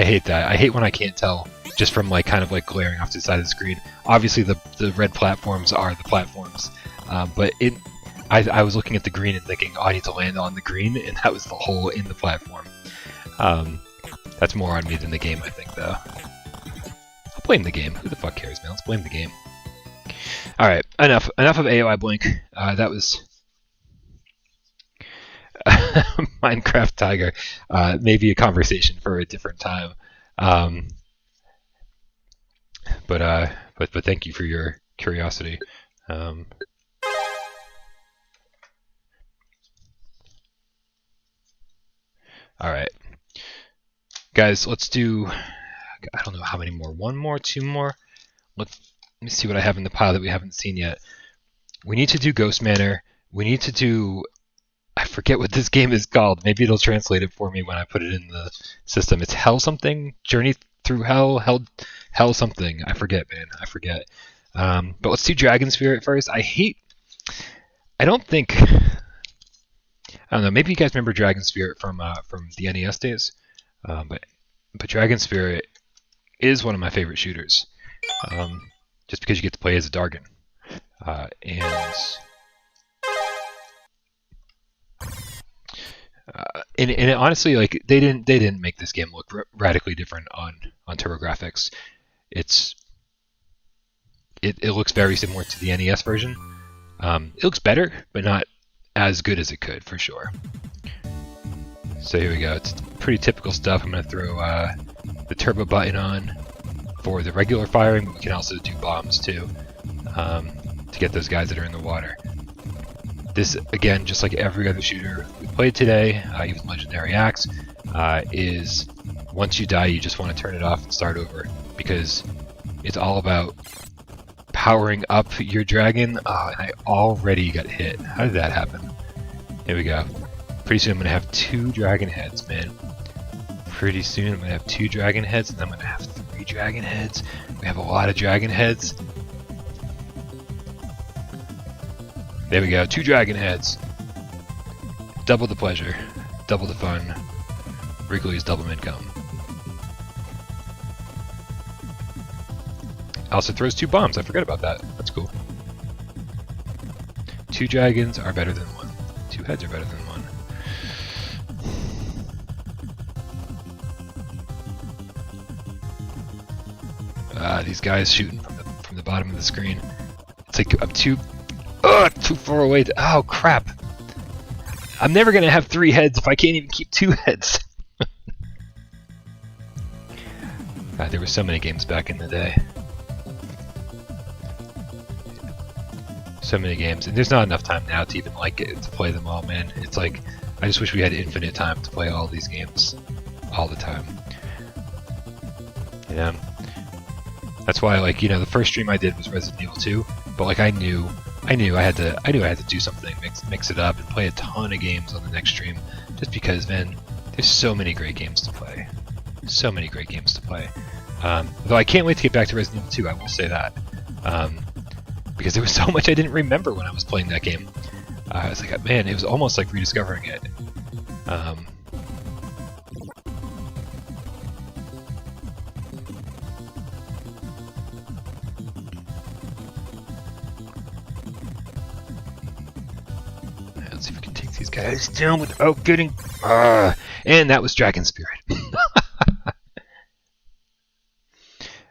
hate that. I hate when I can't tell just from like kind of like glaring off to the side of the screen. Obviously the red platforms are the platforms, but I was looking at the green and thinking, oh, I need to land on the green, and that was the hole in the platform. That's more on me than the game, I think, though. I'll blame the game. Who the fuck cares, man? Let's blame the game. Alright, enough of AOI Blink. That was... Minecraft Tiger. Maybe a conversation for a different time. But thank you for your curiosity. Alright. Guys, let's do... I don't know how many more. 1 more? 2 more? Let me see what I have in the pile that we haven't seen yet. We need to do Ghost Manor. We need to do... I forget what this game is called. Maybe it'll translate it for me when I put it in the system. It's Hell something? Journey through Hell? Hell something. I forget, man. I forget. But let's do Dragon Spirit first. I don't know. Maybe you guys remember Dragon Spirit from the NES days. But Dragon Spirit is one of my favorite shooters. Just because you get to play as a Dargon. And honestly, like they didn't make this game look radically different on TurboGrafx. It looks very similar to the NES version. It looks better, but not as good as it could, for sure. So here we go. It's pretty typical stuff. I'm gonna throw the turbo button on for the regular firing, but we can also do bombs too to get those guys that are in the water. This, again, just like every other shooter we played today, even Legendary Axe, is once you die, you just want to turn it off and start over, because it's all about powering up your dragon. Oh, and I already got hit. How did that happen? Here we go. Pretty soon I'm going to have 2 dragon heads, man. Pretty soon I'm going to have 2 dragon heads, and then I'm going to have 3 dragon heads. We have a lot of dragon heads. There we go, 2 dragon heads. Double the pleasure, double the fun. Wrigley's double income. Also throws 2 bombs, I forgot about that. That's cool. 2 dragons are better than 1. 2 heads are better than 1. These guys shooting from the bottom of the screen. It's like I'm too far away. Oh crap! I'm never gonna have 3 heads if I can't even keep 2 heads. God, there were so many games back in the day. So many games, and there's not enough time now to even like it to play them all, man. It's like I just wish we had infinite time to play all these games all the time. Yeah. That's why, like, you know, the first stream I did was Resident Evil 2, but like I knew I had to do something, mix it up, and play a ton of games on the next stream, just because, man, there's so many great games to play, so many great games to play. Though I can't wait to get back to Resident Evil 2, I will say that, because there was so much I didn't remember when I was playing that game. I was like, man, it was almost like rediscovering it. Let's see if we can take these guys down without getting... and that was Dragon Spirit.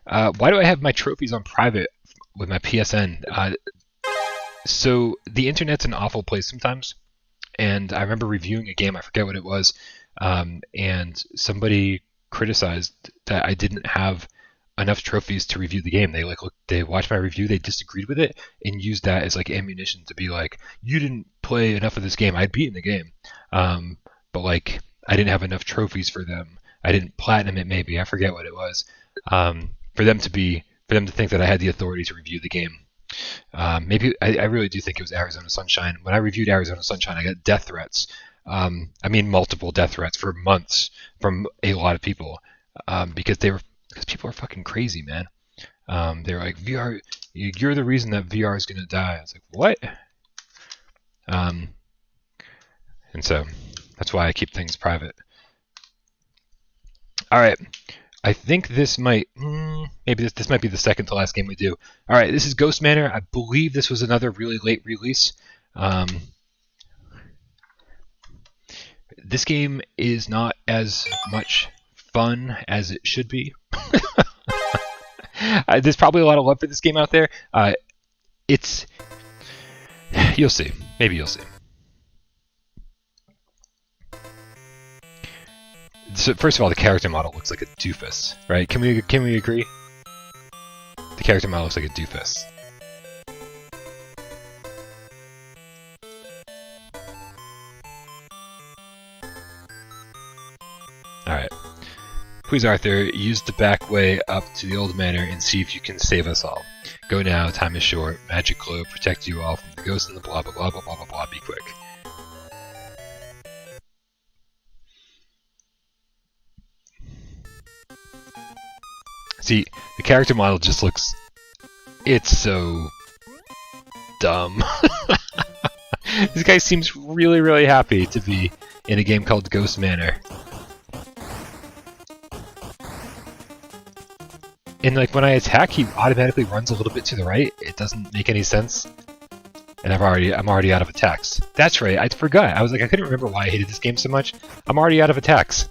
Why do I have my trophies on private with my PSN? So the internet's an awful place sometimes, and I remember reviewing a game, I forget what it was, and somebody criticized that I didn't have enough trophies to review the game. They watched my review, they disagreed with it, and used that as like ammunition to be like, you didn't play enough of this game. I'd beaten the game, but like I didn't have enough trophies for them. I didn't platinum it, maybe, I forget what it was, for them to think that I had the authority to review the game. Maybe I really do think it was Arizona Sunshine. When I reviewed Arizona Sunshine, I got death threats. I mean multiple death threats for months from a lot of people, because people are fucking crazy, man. They're like, VR, you're the reason that VR is gonna die. I was like, what? And so that's why I keep things private. All right. I think this might, maybe this might be the second to last game we do. All right, this is Ghost Manor. I believe this was another really late release. This game is not as much fun as it should be. There's probably a lot of love for this game out there. You'll see. Maybe you'll see. So first of all, the character model looks like a doofus, right? Can we agree? The character model looks like a doofus. Alright. Please, Arthur, use the back way up to the old manor and see if you can save us all. Go now, time is short. Magic Cloak, protect you all from the ghosts and the blah blah blah blah blah blah blah. Be quick. See, the character model just looks... It's so... dumb. This guy seems really, really happy to be in a game called Ghost Manor. And like when I attack, he automatically runs a little bit to the right. It doesn't make any sense. And I'm already out of attacks. That's right, I forgot. I was like, I couldn't remember why I hated this game so much. I'm already out of attacks.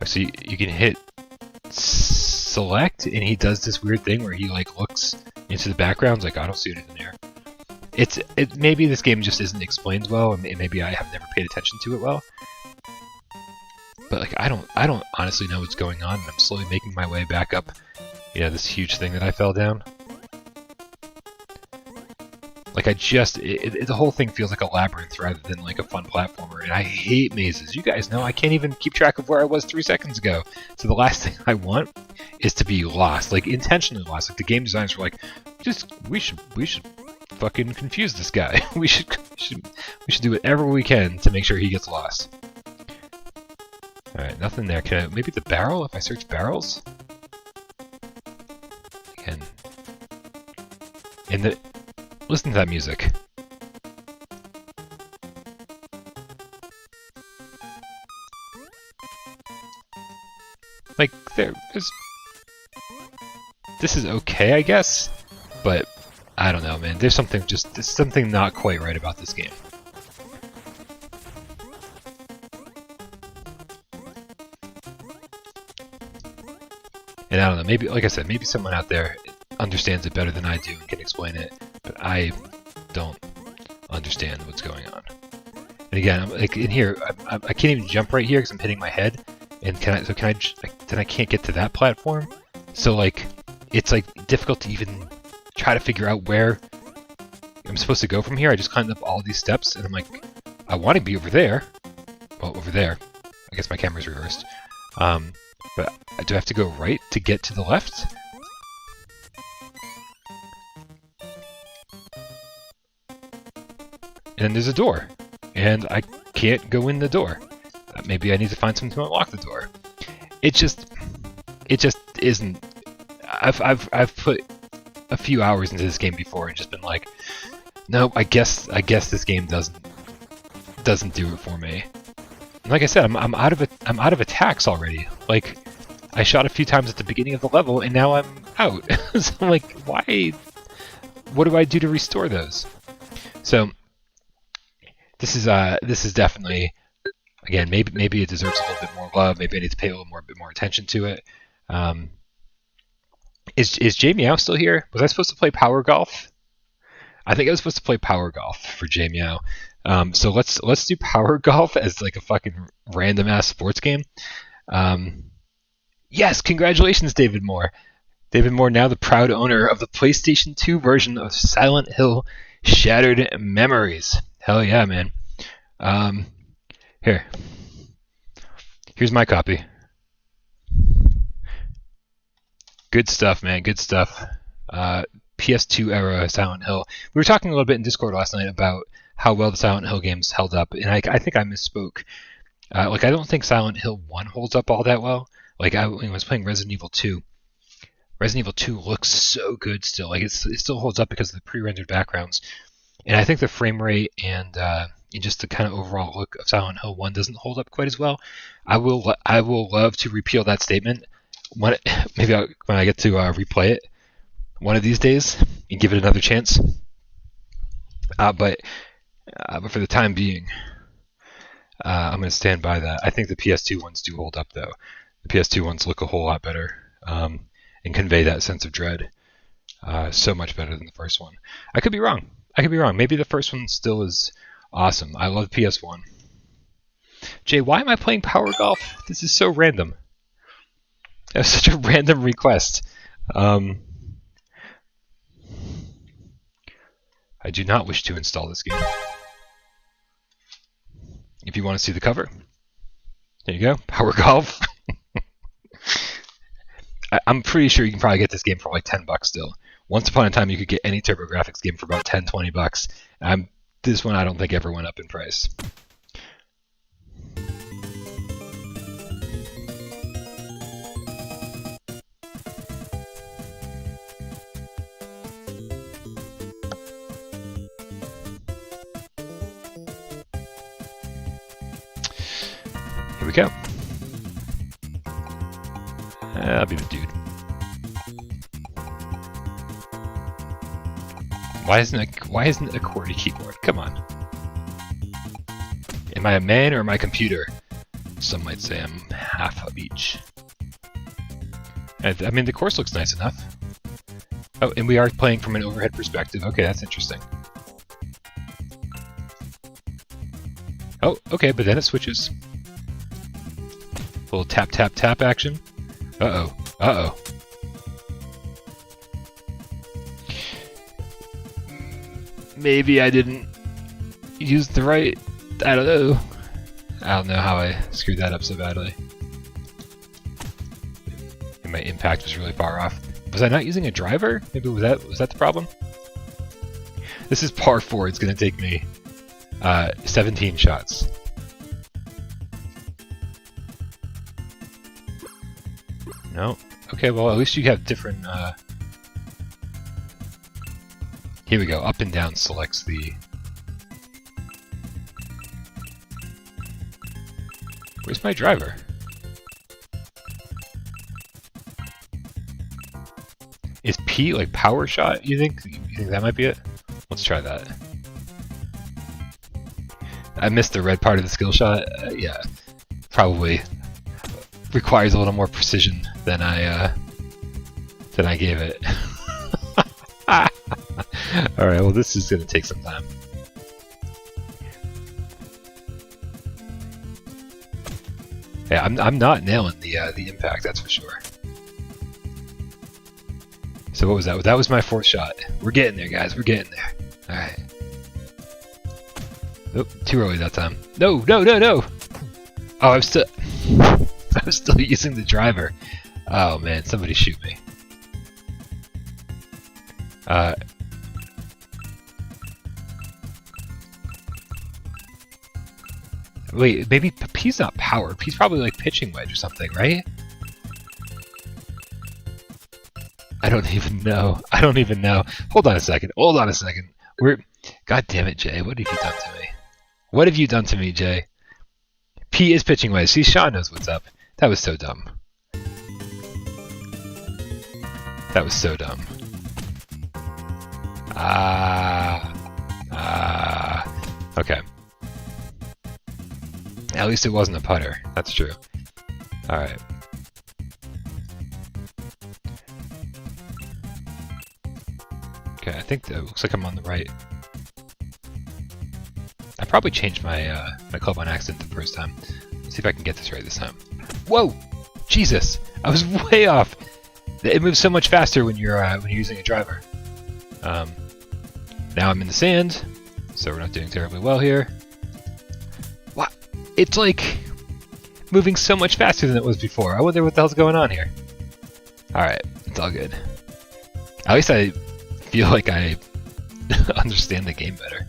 So you can hit select, and he does this weird thing where he like looks into the background. Like, I don't see anything there. Maybe this game just isn't explained well, and maybe I have never paid attention to it well. But like, I don't honestly know what's going on, and I'm slowly making my way back up, you know, this huge thing that I fell down. Like the whole thing feels like a labyrinth rather than like a fun platformer, and I hate mazes. You guys know I can't even keep track of where I was 3 seconds ago. So the last thing I want is to be lost, like intentionally lost. Like the game designers were like, we should fucking confuse this guy. we should do whatever we can to make sure he gets lost. All right, nothing there. Can I, maybe the barrel? If I search barrels, again. Listen to that music. Like this is okay, I guess, but I don't know, man. There's something not quite right about this game. And I don't know, maybe, like I said, maybe someone out there understands it better than I do and can explain it, but I don't understand what's going on. And again, I'm like in here, I can't even jump right here because I'm hitting my head. And then I can't get to that platform. So like, it's like difficult to even try to figure out where I'm supposed to go from here. I just climbed up all these steps, and I'm like, I want to be over there. Well, over there. I guess my camera's reversed. But do I have to go right to get to the left? And then there's a door, and I can't go in the door. Maybe I need to find something to unlock the door. It just isn't. I've put a few hours into this game before and just been like, nope. I guess this game doesn't do it for me. And like I said, I'm out of attacks already. Like, I shot a few times at the beginning of the level, and now I'm out. So I'm like, why? What do I do to restore those? So this is definitely, again, maybe it deserves a little bit more love. Maybe I need to pay a bit more attention to it. Is Jamie Meow still here? Was I supposed to play Power Golf? I think I was supposed to play Power Golf for Jamie Meow. So let's do Power Golf as like a fucking random ass sports game. Yes, congratulations, David Moore. David Moore, now the proud owner of the PlayStation 2 version of Silent Hill: Shattered Memories. Hell yeah, man. Here's my copy. Good stuff, man. Good stuff. PS2 era Silent Hill. We were talking a little bit in Discord last night about how well the Silent Hill games held up, and I think I misspoke. Like, I don't think Silent Hill 1 holds up all that well. Like, when I was playing Resident Evil 2, Resident Evil 2 looks so good still. Like, it still holds up because of the pre-rendered backgrounds. And I think the frame rate and just the kind of overall look of Silent Hill 1 doesn't hold up quite as well. I will love to repeal that statement when I get to replay it one of these days and give it another chance. But for the time being, I'm going to stand by that. I think the PS2 ones do hold up, though. The PS2 ones look a whole lot better and convey that sense of dread so much better than the first one. I could be wrong. Maybe the first one still is awesome. I love PS1. Jay, why am I playing Power Golf? This is so random. That's such a random request. I do not wish to install this game. If you want to see the cover, there you go. Power Golf. I'm pretty sure you can probably get this game for like $10 still. Once upon a time, you could get any TurboGrafx game for about $10-20. This one I don't think ever went up in price. Here we go. I'll be the dude. Why isn't it a QWERTY keyboard? Come on. Am I a man or am I a computer? Some might say I'm half of each. I mean, the course looks nice enough. Oh, and we are playing from an overhead perspective. Okay, that's interesting. Oh, okay, but then it switches. A little tap, tap, tap action. Uh-oh. Uh-oh. maybe I didn't use the right... I don't know. I don't know how I screwed that up so badly. And my impact was really far off. Was I not using a driver? Maybe was that the problem? This is par 4. It's going to take me 17 shots. No? Okay, well at least you have different... Here we go. Up and down selects the... Where's my driver? Is P like power shot, you think? You think that might be it? Let's try that. I missed the red part of the skill shot. Yeah, probably requires a little more precision than I gave it. Alright, well this is gonna take some time. Yeah, I'm not nailing the impact, that's for sure. So what was that? That was my 4th shot. We're getting there, guys. We're getting there. All right. Oh, too early that time. No, no, no, no! Oh, I'm still using the driver. Oh man, somebody shoot me. Wait, maybe P's not powered. P's probably like pitching wedge or something, right? I don't even know. I don't even know. Hold on a second. Hold on a second. God damn it, Jay. What have you done to me? What have you done to me, Jay? P is pitching wedge. See, Sean knows what's up. That was so dumb. That was so dumb. Okay. At least it wasn't a putter. That's true. Alright. Okay, I think that looks like I'm on the right. I probably changed my my club on accident the first time. Let's see if I can get this right this time. Whoa! Jesus! I was way off! It moves so much faster when you're using a driver. Now I'm in the sand, so we're not doing terribly well here. What? It's like moving so much faster than it was before. I wonder what the hell's going on here. Alright, it's all good. At least I feel like I understand the game better.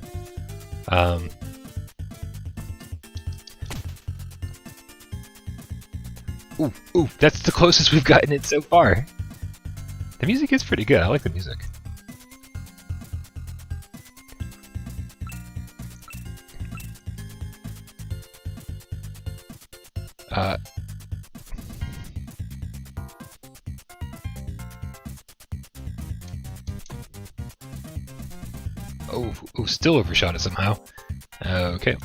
Ooh, that's the closest we've gotten it so far. The music is pretty good. I like the music. Oh, still overshot it somehow. Okay.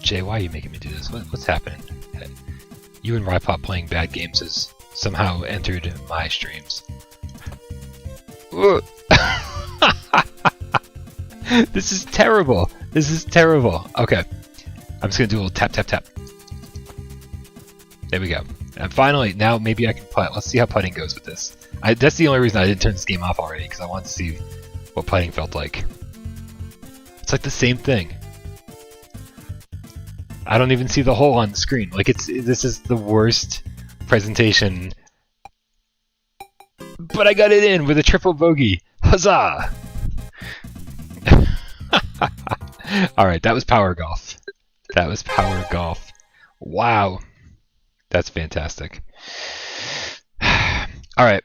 Jay, why are you making me do this? What's happening? You and Rypop playing bad games has somehow entered my streams. This is terrible. This is terrible. Okay. I'm just gonna do a little tap, tap, tap. There we go. And finally, now maybe I can putt. Let's see how putting goes with this. That's the only reason I didn't turn this game off already, because I want to see what putting felt like. It's like the same thing. I don't even see the hole on the screen. Like this is the worst presentation. But I got it in with a triple bogey. Huzzah! Alright, that was power golf. That was power golf. Wow. That's fantastic. Alright.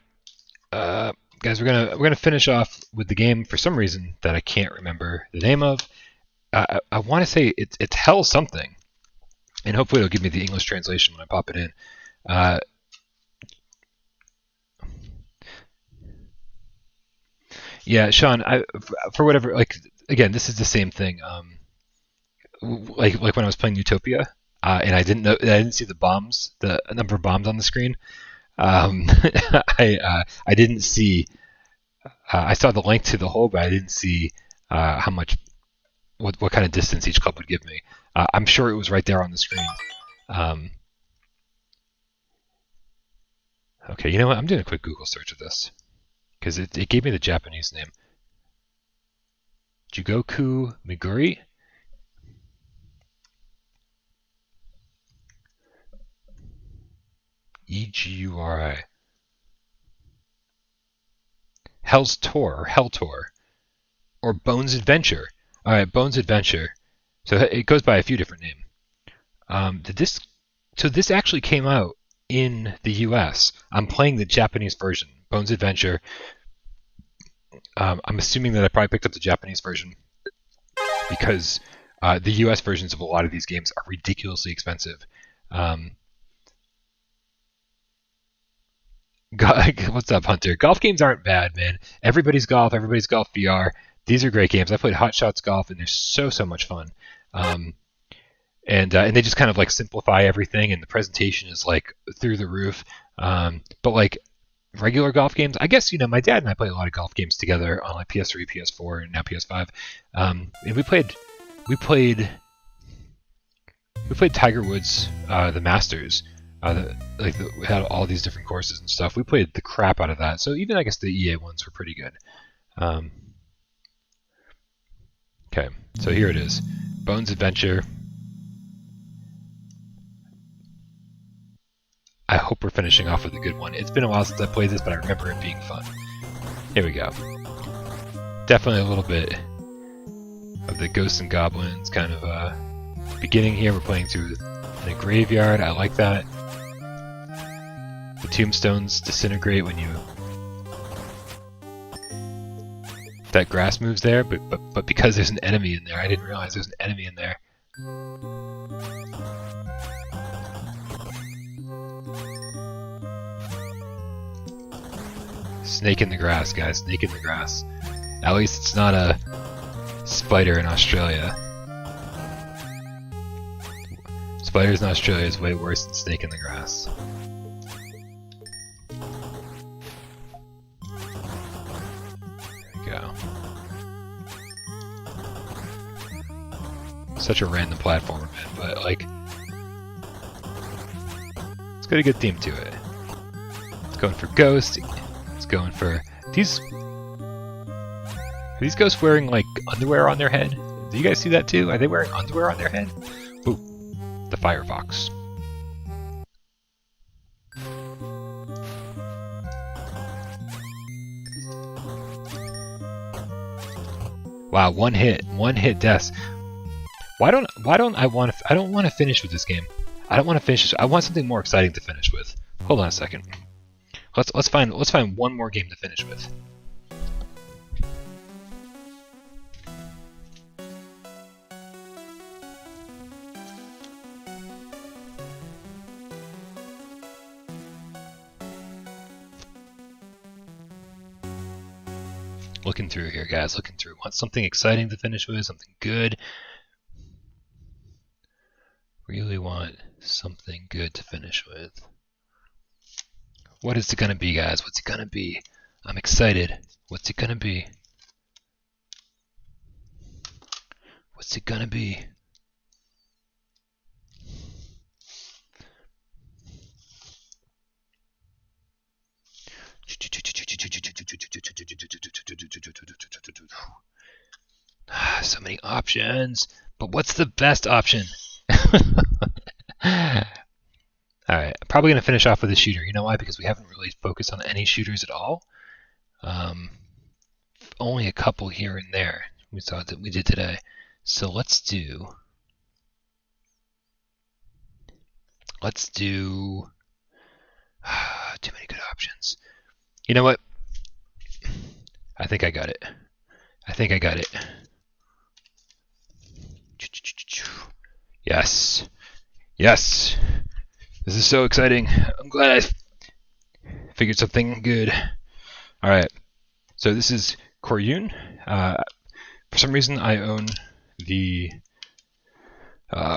Guys, we're gonna finish off with the game for some reason that I can't remember the name of. I want to say it's Hell something, and hopefully it'll give me the English translation when I pop it in. Yeah, Sean, for whatever, like, again, this is the same thing. Like when I was playing Newtopia, and I didn't see the bombs, the number of bombs on the screen. I didn't see. I saw the length to the hole, but I didn't see how much, what kind of distance each club would give me. I'm sure it was right there on the screen. Okay, you know what? I'm doing a quick Google search of this. because it gave me the Japanese name. Jugoku Meguri? Eguri. Hell's Tour, or Hell Tour. Or Bones Adventure. Alright, Bones Adventure. So it goes by a few different names. So this actually came out in the US. I'm playing the Japanese version, Bones Adventure. I'm assuming that I probably picked up the Japanese version because the US versions of a lot of these games are ridiculously expensive. What's up, Hunter? Golf games aren't bad, man. Everybody's Golf VR. These are great games. I played Hot Shots Golf, and they're so much fun. And they just kind of like simplify everything, and the presentation is like through the roof. But like regular golf games, I guess, you know, my dad and I play a lot of golf games together on like PS3, PS4, and now PS5. And we played Tiger Woods, the Masters. We had all these different courses and stuff. We played the crap out of that. So even I guess the EA ones were pretty good. Okay, so here it is, Bones Adventure. I hope we're finishing off with a good one. It's been a while since I played this, but I remember it being fun. Here we go. Definitely a little bit of the Ghosts and Goblins kind of beginning here. We're playing through in a graveyard. I like that. The tombstones disintegrate when you... That grass moves there, but because there's an enemy in there, I didn't realize there's an enemy in there. Snake in the grass, guys. Snake in the grass. At least it's not a spider in Australia. Spiders in Australia is way worse than snake in the grass. There we go. Such a random platformer, man, but like, it's got a good theme to it. It's going for ghosts. It's going for these. Are these ghosts wearing like underwear on their head? Do you guys see that too? Are they wearing underwear on their head? Ooh, the Firefox. Wow, one hit deaths. I don't want to finish with this game. I don't want to finish. I want something more exciting to finish with. Hold on a second. Let's find one more game to finish with. Looking through here, guys. Looking through. Want something exciting to finish with, something good. Really want something good to finish with. What is it gonna be, guys? What's it gonna be? I'm excited. What's it gonna be? What's it gonna be? So many options, but what's the best option? Alright, I'm probably going to finish off with a shooter. You know why? Because we haven't really focused on any shooters at all. Only a couple here and there we saw that we did today. So let's do too many good options. You know what? I think I got it. Yes. Yes. This is so exciting. I'm glad I figured something good. Alright. So this is Koryun. For some reason I own the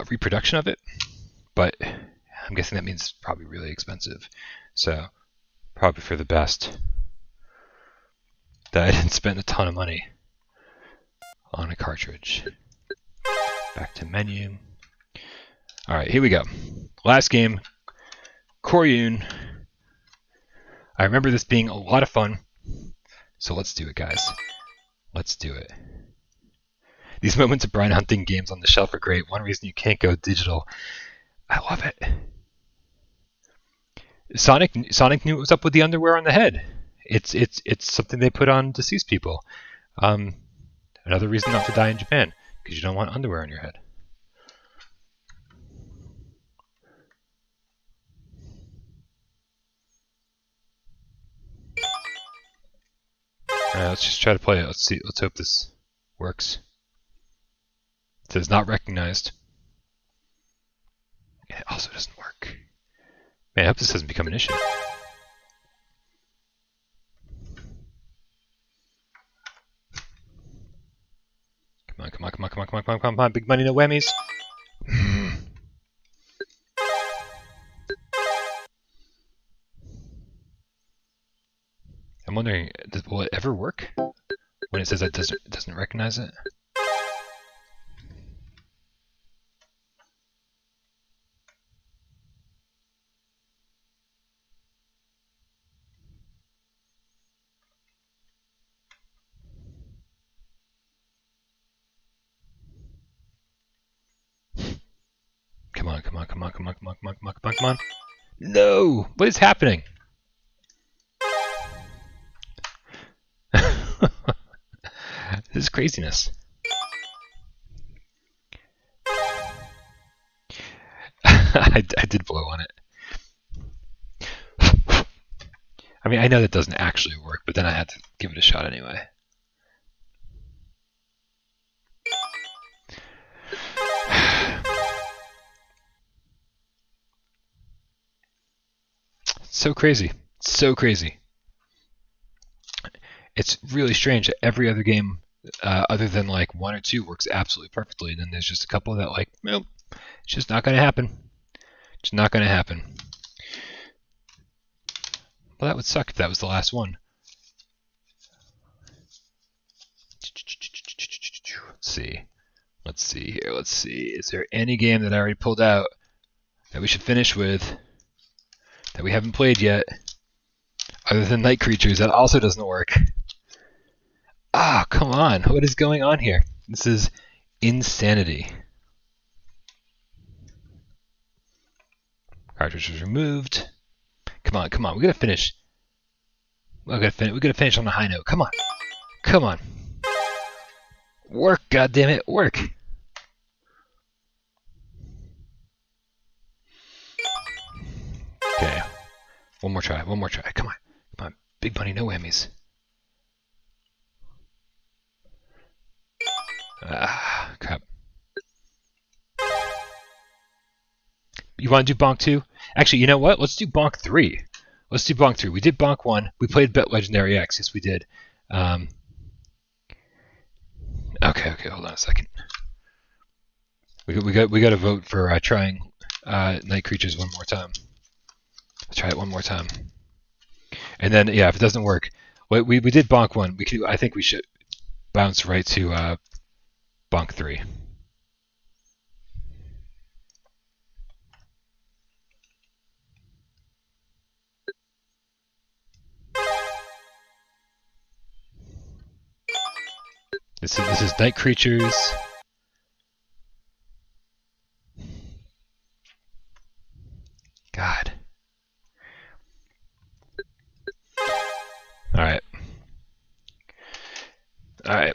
reproduction of it, but I'm guessing that means it's probably really expensive. So probably for the best that I didn't spend a ton of money on a cartridge. Back to menu. Alright, here we go. Last game, Koryun. I remember this being a lot of fun. So let's do it, guys. Let's do it. These moments of Brian hunting games on the shelf are great. One reason you can't go digital. I love it. Sonic knew what was up with the underwear on the head. It's something they put on deceased people. Another reason not to die in Japan, because you don't want underwear on your head. Alright, let's just try to play it. Let's see. Let's hope this works. It says not recognized. And it also doesn't work. Man, I hope this doesn't become an issue. Come on, come on, come on, come on, come on, come on, come on. Big money, no whammies. I'm wondering, will it ever work when it says that it doesn't recognize it? Come on, come on, come on, come on, come on, come on, come on, come on, come on. No! What is happening? This is craziness. I did blow on it. I mean, I know that doesn't actually work, but then I had to give it a shot anyway. So crazy. So crazy. It's really strange that every other game, other than like 1 or 2, works absolutely perfectly. And then there's just a couple that like, nope, it's just not going to happen. It's not going to happen. Well, that would suck if that was the last one. Let's see. Let's see here. Let's see. Is there any game that I already pulled out that we should finish with that we haven't played yet? Other than Night Creatures, that also doesn't work. Ah, come on. What is going on here? This is insanity. Cartridge was removed. Come on, come on. We gotta finish. We gotta finish on a high note. Come on. Come on. Work, goddammit, work. Okay. One more try, one more try. Come on. Come on. Big money, no whammies. Ah, crap. You want to do Bonk 2? Actually, you know what? Let's do Bonk 3. Let's do Bonk 3. We did Bonk 1. We played Bet Legendary X. Yes, we did. Okay, hold on a second. We got to vote for trying Night Creatures one more time. Let's try it one more time. And then, yeah, if it doesn't work, we did Bonk 1. I think we should bounce right to Bonk 3. This is Night Creatures. God. Alright. Alright.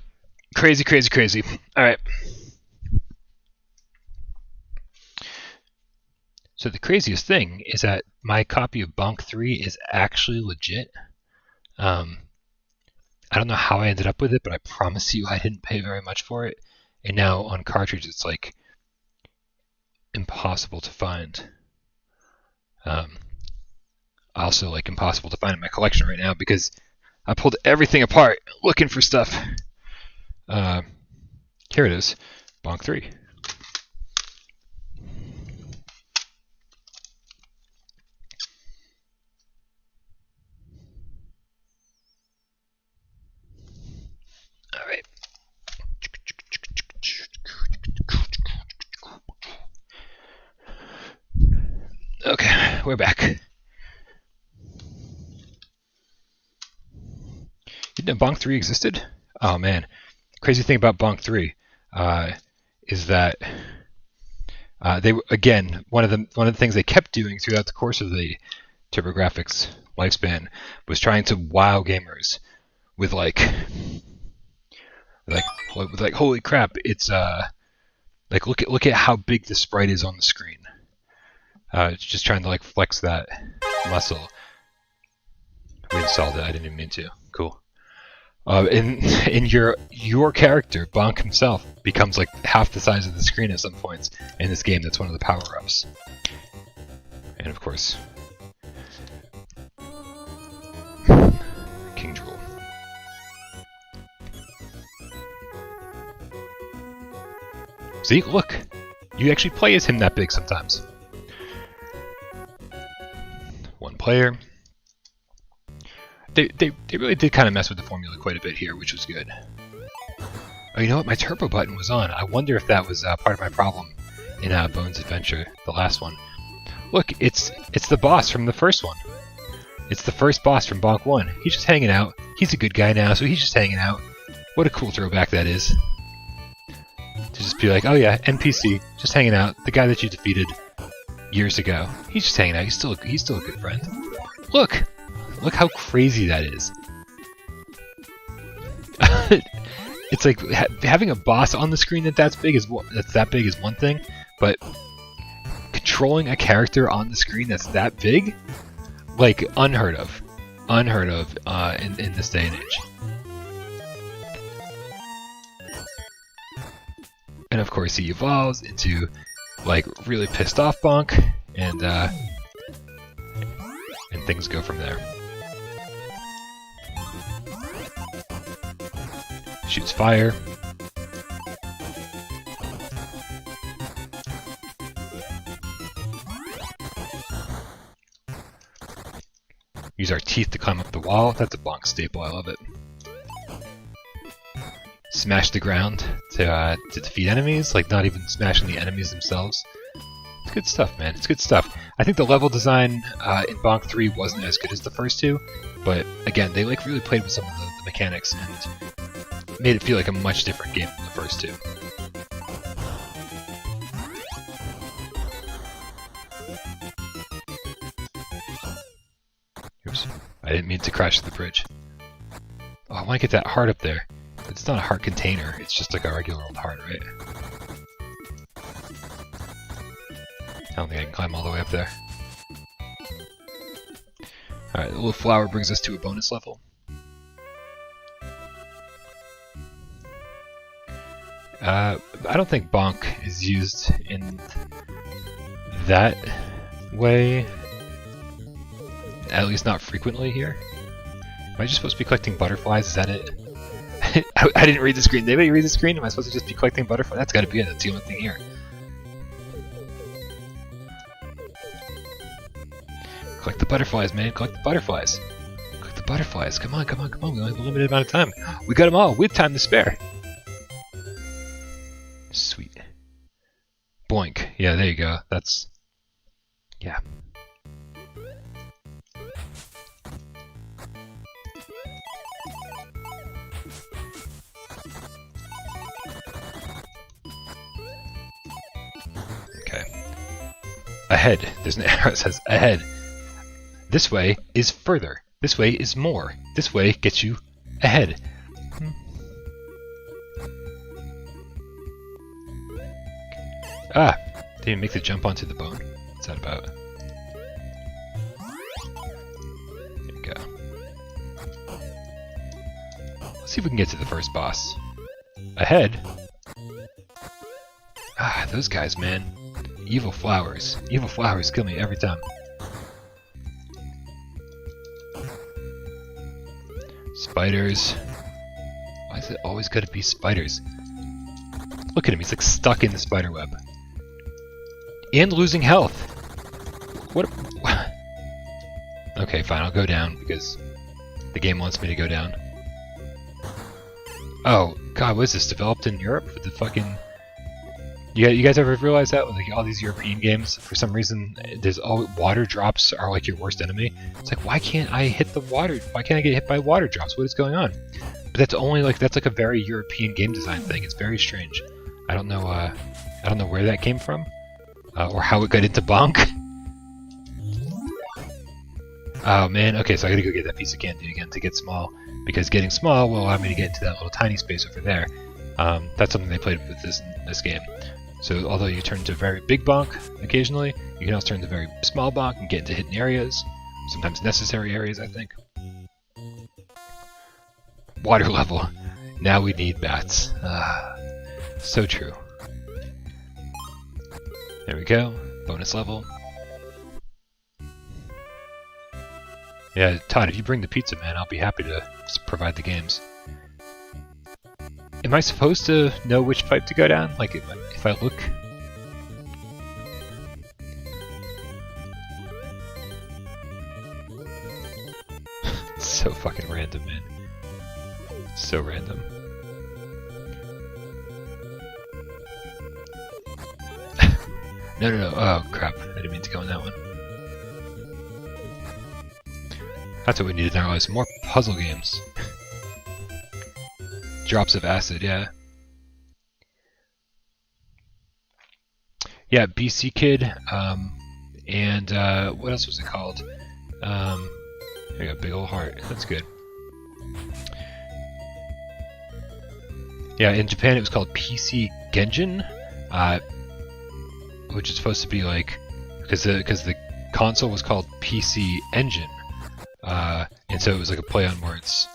Crazy, crazy, crazy. Alright. So the craziest thing is that my copy of Bonk 3 is actually legit. I don't know how I ended up with it, but I promise you I didn't pay very much for it. And now on cartridge it's like impossible to find. Also like impossible to find in my collection right now because I pulled everything apart looking for stuff. Here it is, Bonk 3. Alright. Okay, we're back. Didn't know Bonk 3 existed? Oh man. Crazy thing about Bonk 3 is that they again one of the things they kept doing throughout the course of the TurboGrafx lifespan was trying to wow gamers with like holy crap, it's like look at how big the sprite is on the screen. It's just trying to like flex that muscle. We installed it. I didn't even mean to. Cool. In your character, Bonk himself, becomes like half the size of the screen at some points in this game. That's one of the power-ups. And of course, King Drool. See, look, you actually play as him that big sometimes. One player. They really did kind of mess with the formula quite a bit here, which was good. Oh, you know what? My turbo button was on. I wonder if that was part of my problem in Bones Adventure, the last one. Look, it's the boss from the first one. It's the first boss from Bonk 1. He's just hanging out. He's a good guy now, so he's just hanging out. What a cool throwback that is. To just be like, oh yeah, NPC, just hanging out. The guy that you defeated years ago. He's just hanging out. He's still a good friend. Look how crazy that is. It's like having a boss on the screen that's that big is one thing, but controlling a character on the screen that's that big, like unheard of in this day and age. And of course, he evolves into like really pissed off Bonk, and things go from there. Shoots fire. Use our teeth to climb up the wall. That's a Bonk staple. I love it. Smash the ground to defeat enemies, like not even smashing the enemies themselves. It's good stuff, man. It's good stuff. I think the level design in Bonk 3 wasn't as good as the first two, but again, they like really played with some of the mechanics and made it feel like a much different game than the first two. Oops. I didn't mean to crash the bridge. Oh, I want to get that heart up there. It's not a heart container, it's just like a regular old heart, right? I don't think I can climb all the way up there. Alright, the little flower brings us to a bonus level. I don't think Bonk is used in that way, at least not frequently here. Am I just supposed to be collecting butterflies? Is that it? I didn't read the screen. Did anybody read the screen? Am I supposed to just be collecting butterflies? That's gotta be it. That's the only thing here. Collect the butterflies, man. Collect the butterflies. Collect the butterflies. Come on, come on, come on. We only have a limited amount of time. We got them all with time to spare. Sweet. Boink. Yeah, there you go. That's... yeah. Okay. Ahead. There's an arrow that says ahead. This way is further. This way is more. This way gets you ahead. Ah! Didn't even make the jump onto the bone. What's that about? There you go. Let's see if we can get to the first boss. Ahead? Ah, those guys, man. Evil flowers. Evil flowers kill me every time. Spiders. Why is it always gotta be spiders? Look at him, he's like stuck in the spider web. And losing health. What? Okay, fine, I'll go down because the game wants me to go down. Oh, God, what is this? Developed in Europe with the fucking You guys ever realize that? Like all these European games, for some reason, there's all water drops are like your worst enemy. It's like, why can't I hit the water? Why can't I get hit by water drops? What is going on? But that's only like a very European game design thing. It's very strange. I don't know where that came from, or how it got into Bonk. Oh man, okay, so I gotta go get that piece of candy again to get small, because getting small will allow me to get into that little tiny space over there. That's something they played with this game. So although you turn into a very big bonk occasionally, you can also turn into a very small bonk and get into hidden areas, sometimes necessary areas, I think. Water level. Now we need bats. So true. There we go. Bonus level. Yeah, Todd, if you bring the pizza, man, I'll be happy to provide the games. Am I supposed to know which pipe to go down? Like, if I look... It's so fucking random, man. So random. No. Oh, crap. I didn't mean to go in that one. That's what we needed now, is more puzzle games. Drops of acid, yeah. Yeah, BC Kid, and what else was it called? I got a big old heart. That's good. Yeah, in Japan it was called PC Genjin, which is supposed to be like, because the console was called PC Engine, and so it was like a play on words.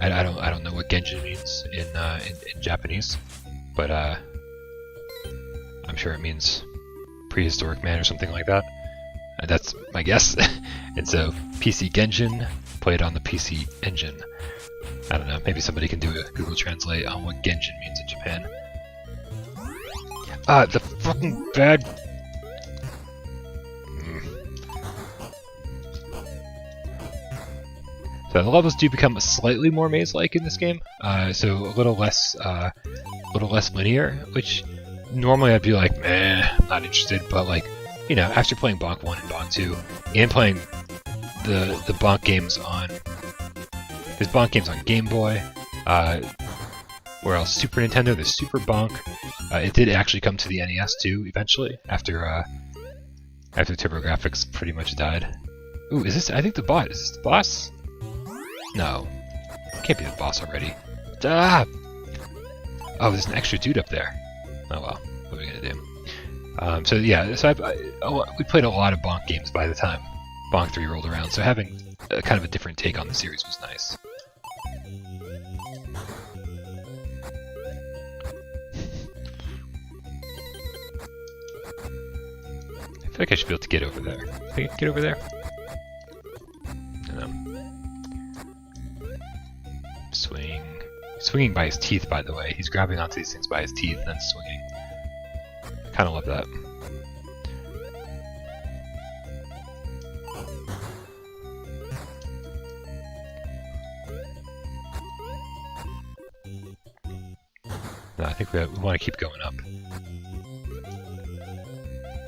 I don't know what Genjin means in Japanese, but I'm sure it means prehistoric man or something like that. That's my guess. And so PC Genjin played on the PC Engine. I don't know. Maybe somebody can do a Google Translate on what Genjin means in Japan. The fucking bad. So the levels do become slightly more maze-like in this game, so a little less linear, which normally I'd be like, meh, I'm not interested, but like, you know, after playing Bonk 1 and Bonk 2, and playing the Bonk games on, there's Bonk games on Game Boy, where else, Super Nintendo, there's Super Bonk, it did actually come to the NES too, eventually, after TurboGrafx pretty much died. Ooh, is this, I think the boss, is this the boss? No. Can't be the boss already. Ah! Oh, there's an extra dude up there. Oh well, what are we gonna do? So yeah, so we played a lot of Bonk games by the time Bonk 3 rolled around, so having kind of a different take on the series was nice. I feel like I should be able to get over there. Can I get over there? I don't know. Swinging by his teeth, by the way. He's grabbing onto these things by his teeth and then swinging. I kind of love that. No, I think we want to keep going up.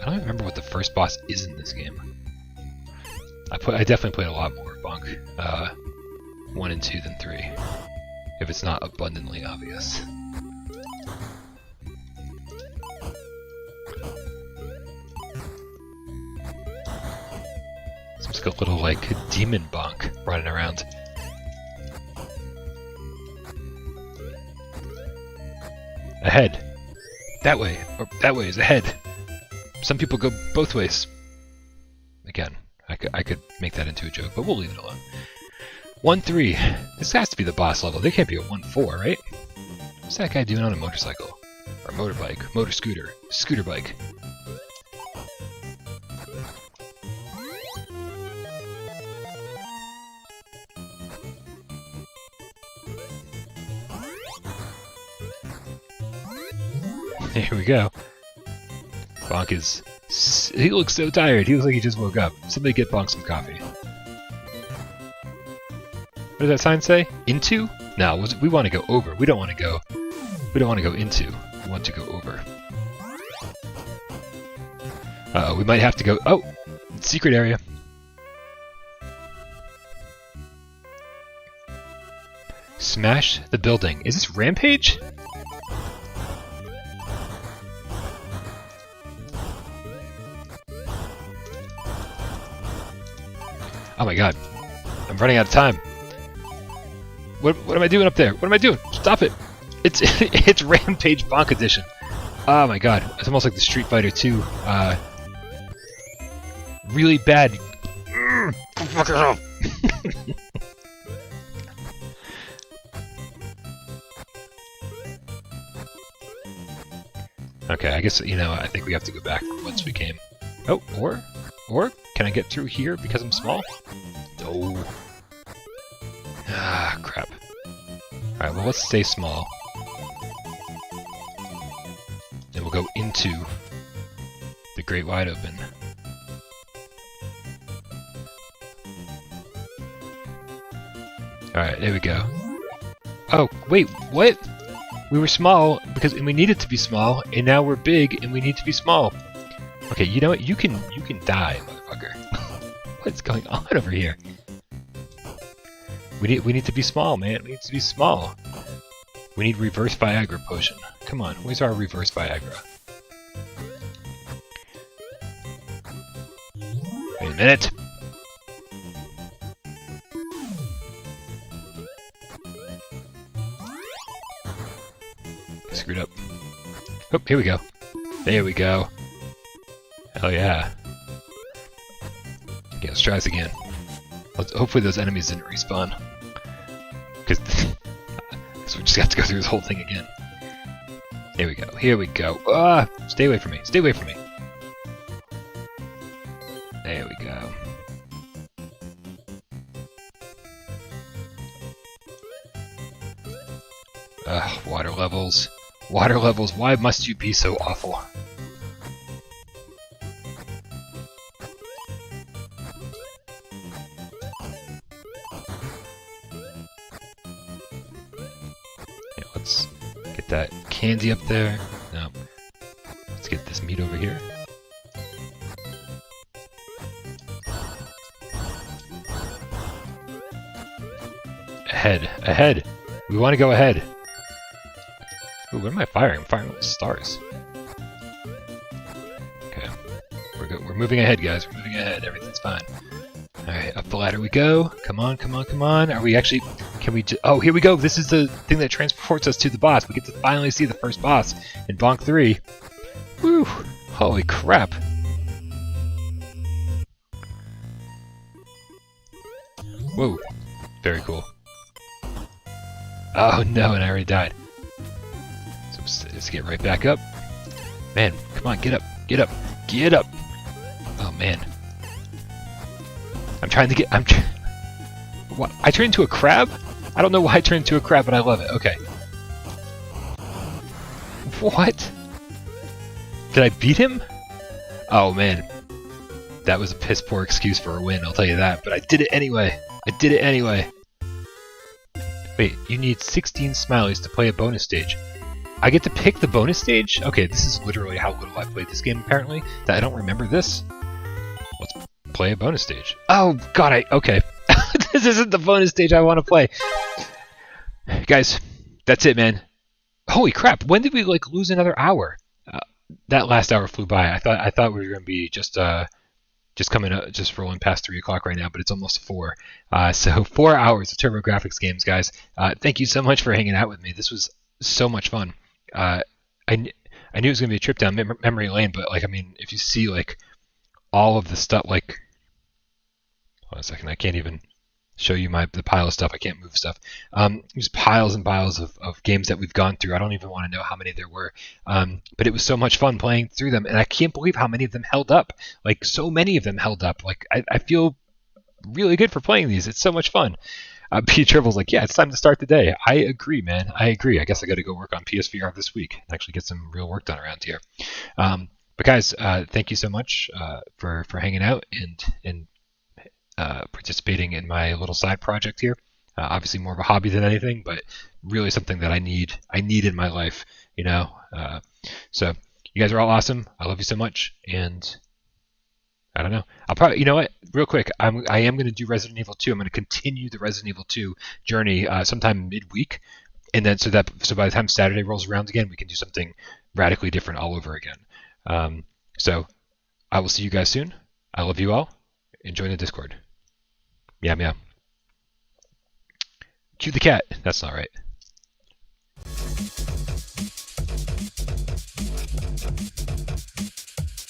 I don't even remember what the first boss is in this game. I definitely played a lot more Bonk 1 and 2 than 3. If it's not abundantly obvious. Seems like a little like demon Bonk running around. Ahead. That way. Or that way is ahead. Some people go both ways. Again, I could make that into a joke, but we'll leave it alone. 1-3. This has to be the boss level. They can't be a 1-4, right? What's that guy doing on a motorcycle? Or motorbike? Motor scooter. Scooter bike. Here we go. Bonk is... He looks so tired. He looks like he just woke up. Somebody get Bonk some coffee. What does that sign say? Into? No, we want to go over. We don't want to go We don't want to go into. We want to go over. Uh-oh, we might have to go... Oh! Secret area. Smash the building. Is this Rampage? Oh my god. I'm running out of time. What am I doing up there? What am I doing? Stop it! It's it's Rampage Bonk Edition. Oh my god. It's almost like the Street Fighter 2. Really bad. Fuck it up. Okay, I guess, you know, I think we have to go back from whence we came. Oh, or can I get through here because I'm small? No. Ah, crap. Alright, well, let's stay small. And we'll go into the Great Wide Open. Alright, there we go. Oh, wait, what? We were small because and we needed to be small, and now we're big and we need to be small. Okay, you know what? You can die, motherfucker. What's going on over here? We need to be small, man. We need to be small. We need reverse Viagra potion. Come on, where's our reverse Viagra? Wait a minute. Screwed up. Oh, here we go. There we go. Hell yeah. Okay, let's try this again. Hopefully those enemies didn't respawn. Because so we just have to go through this whole thing again. Here we go. Here we go. Ah! Stay away from me. Stay away from me. There we go. Ugh, water levels. Water levels, why must you be so awful? Yeah, let's get that candy up there. No. Let's get this meat over here. Ahead, ahead! We want to go ahead. Ooh, what am I firing? I'm firing with stars. Okay. We're moving ahead, guys. We're moving ahead. Everything's fine. Alright, up the ladder we go. Come on, come on, come on. Are we actually... Can we... Oh, here we go. This is the thing that transports us to the boss. We get to finally see the first boss in Bonk 3. Woo! Holy crap. Whoa. Very cool. Oh no, and I already died. Let's get right back up. Man, come on, get up, get up, get up! Oh man. I'm trying to get... What? I turned into a crab? I don't know why I turned into a crab, but I love it. Okay. What? Did I beat him? Oh man. That was a piss poor excuse for a win, I'll tell you that. But I did it anyway. I did it anyway. Wait, you need 16 smileys to play a bonus stage. I get to pick the bonus stage? Okay, this is literally how little I played this game, apparently. That I don't remember this. Let's play a bonus stage. Oh, God, okay. This isn't the bonus stage I want to play. Guys, that's it, man. Holy crap, when did we, like, lose another hour? That last hour flew by. I thought we were going to be just coming up, just rolling past 3 o'clock right now, but it's almost 4. So 4 hours of TurboGrafx games, guys. Thank you so much for hanging out with me. This was so much fun. I knew it was gonna be a trip down memory lane, but like, I mean, if you see like all of the stuff, like, hold on a second, I can't even show you the pile of stuff. I can't move stuff. There's piles and piles of games that we've gone through. I don't even want to know how many there were. But it was so much fun playing through them, and I can't believe how many of them held up. Like, so many of them held up. Like, I feel really good for playing these. It's so much fun. P. Tribble's like, yeah, it's time to start the day. I agree, man. I agree. I guess I got to go work on PSVR this week and actually get some real work done around here. But guys, thank you so much for hanging out and participating in my little side project here. Obviously more of a hobby than anything, but really something that I need in my life, you know. So you guys are all awesome. I love you so much, and I don't know. I'll probably, you know what? Real quick, I am going to do Resident Evil 2. I'm going to continue the Resident Evil 2 journey sometime midweek, and then so by the time Saturday rolls around again, we can do something radically different all over again. So I will see you guys soon. I love you all. Enjoy the Discord. Meow meow. Cue the cat. That's not right.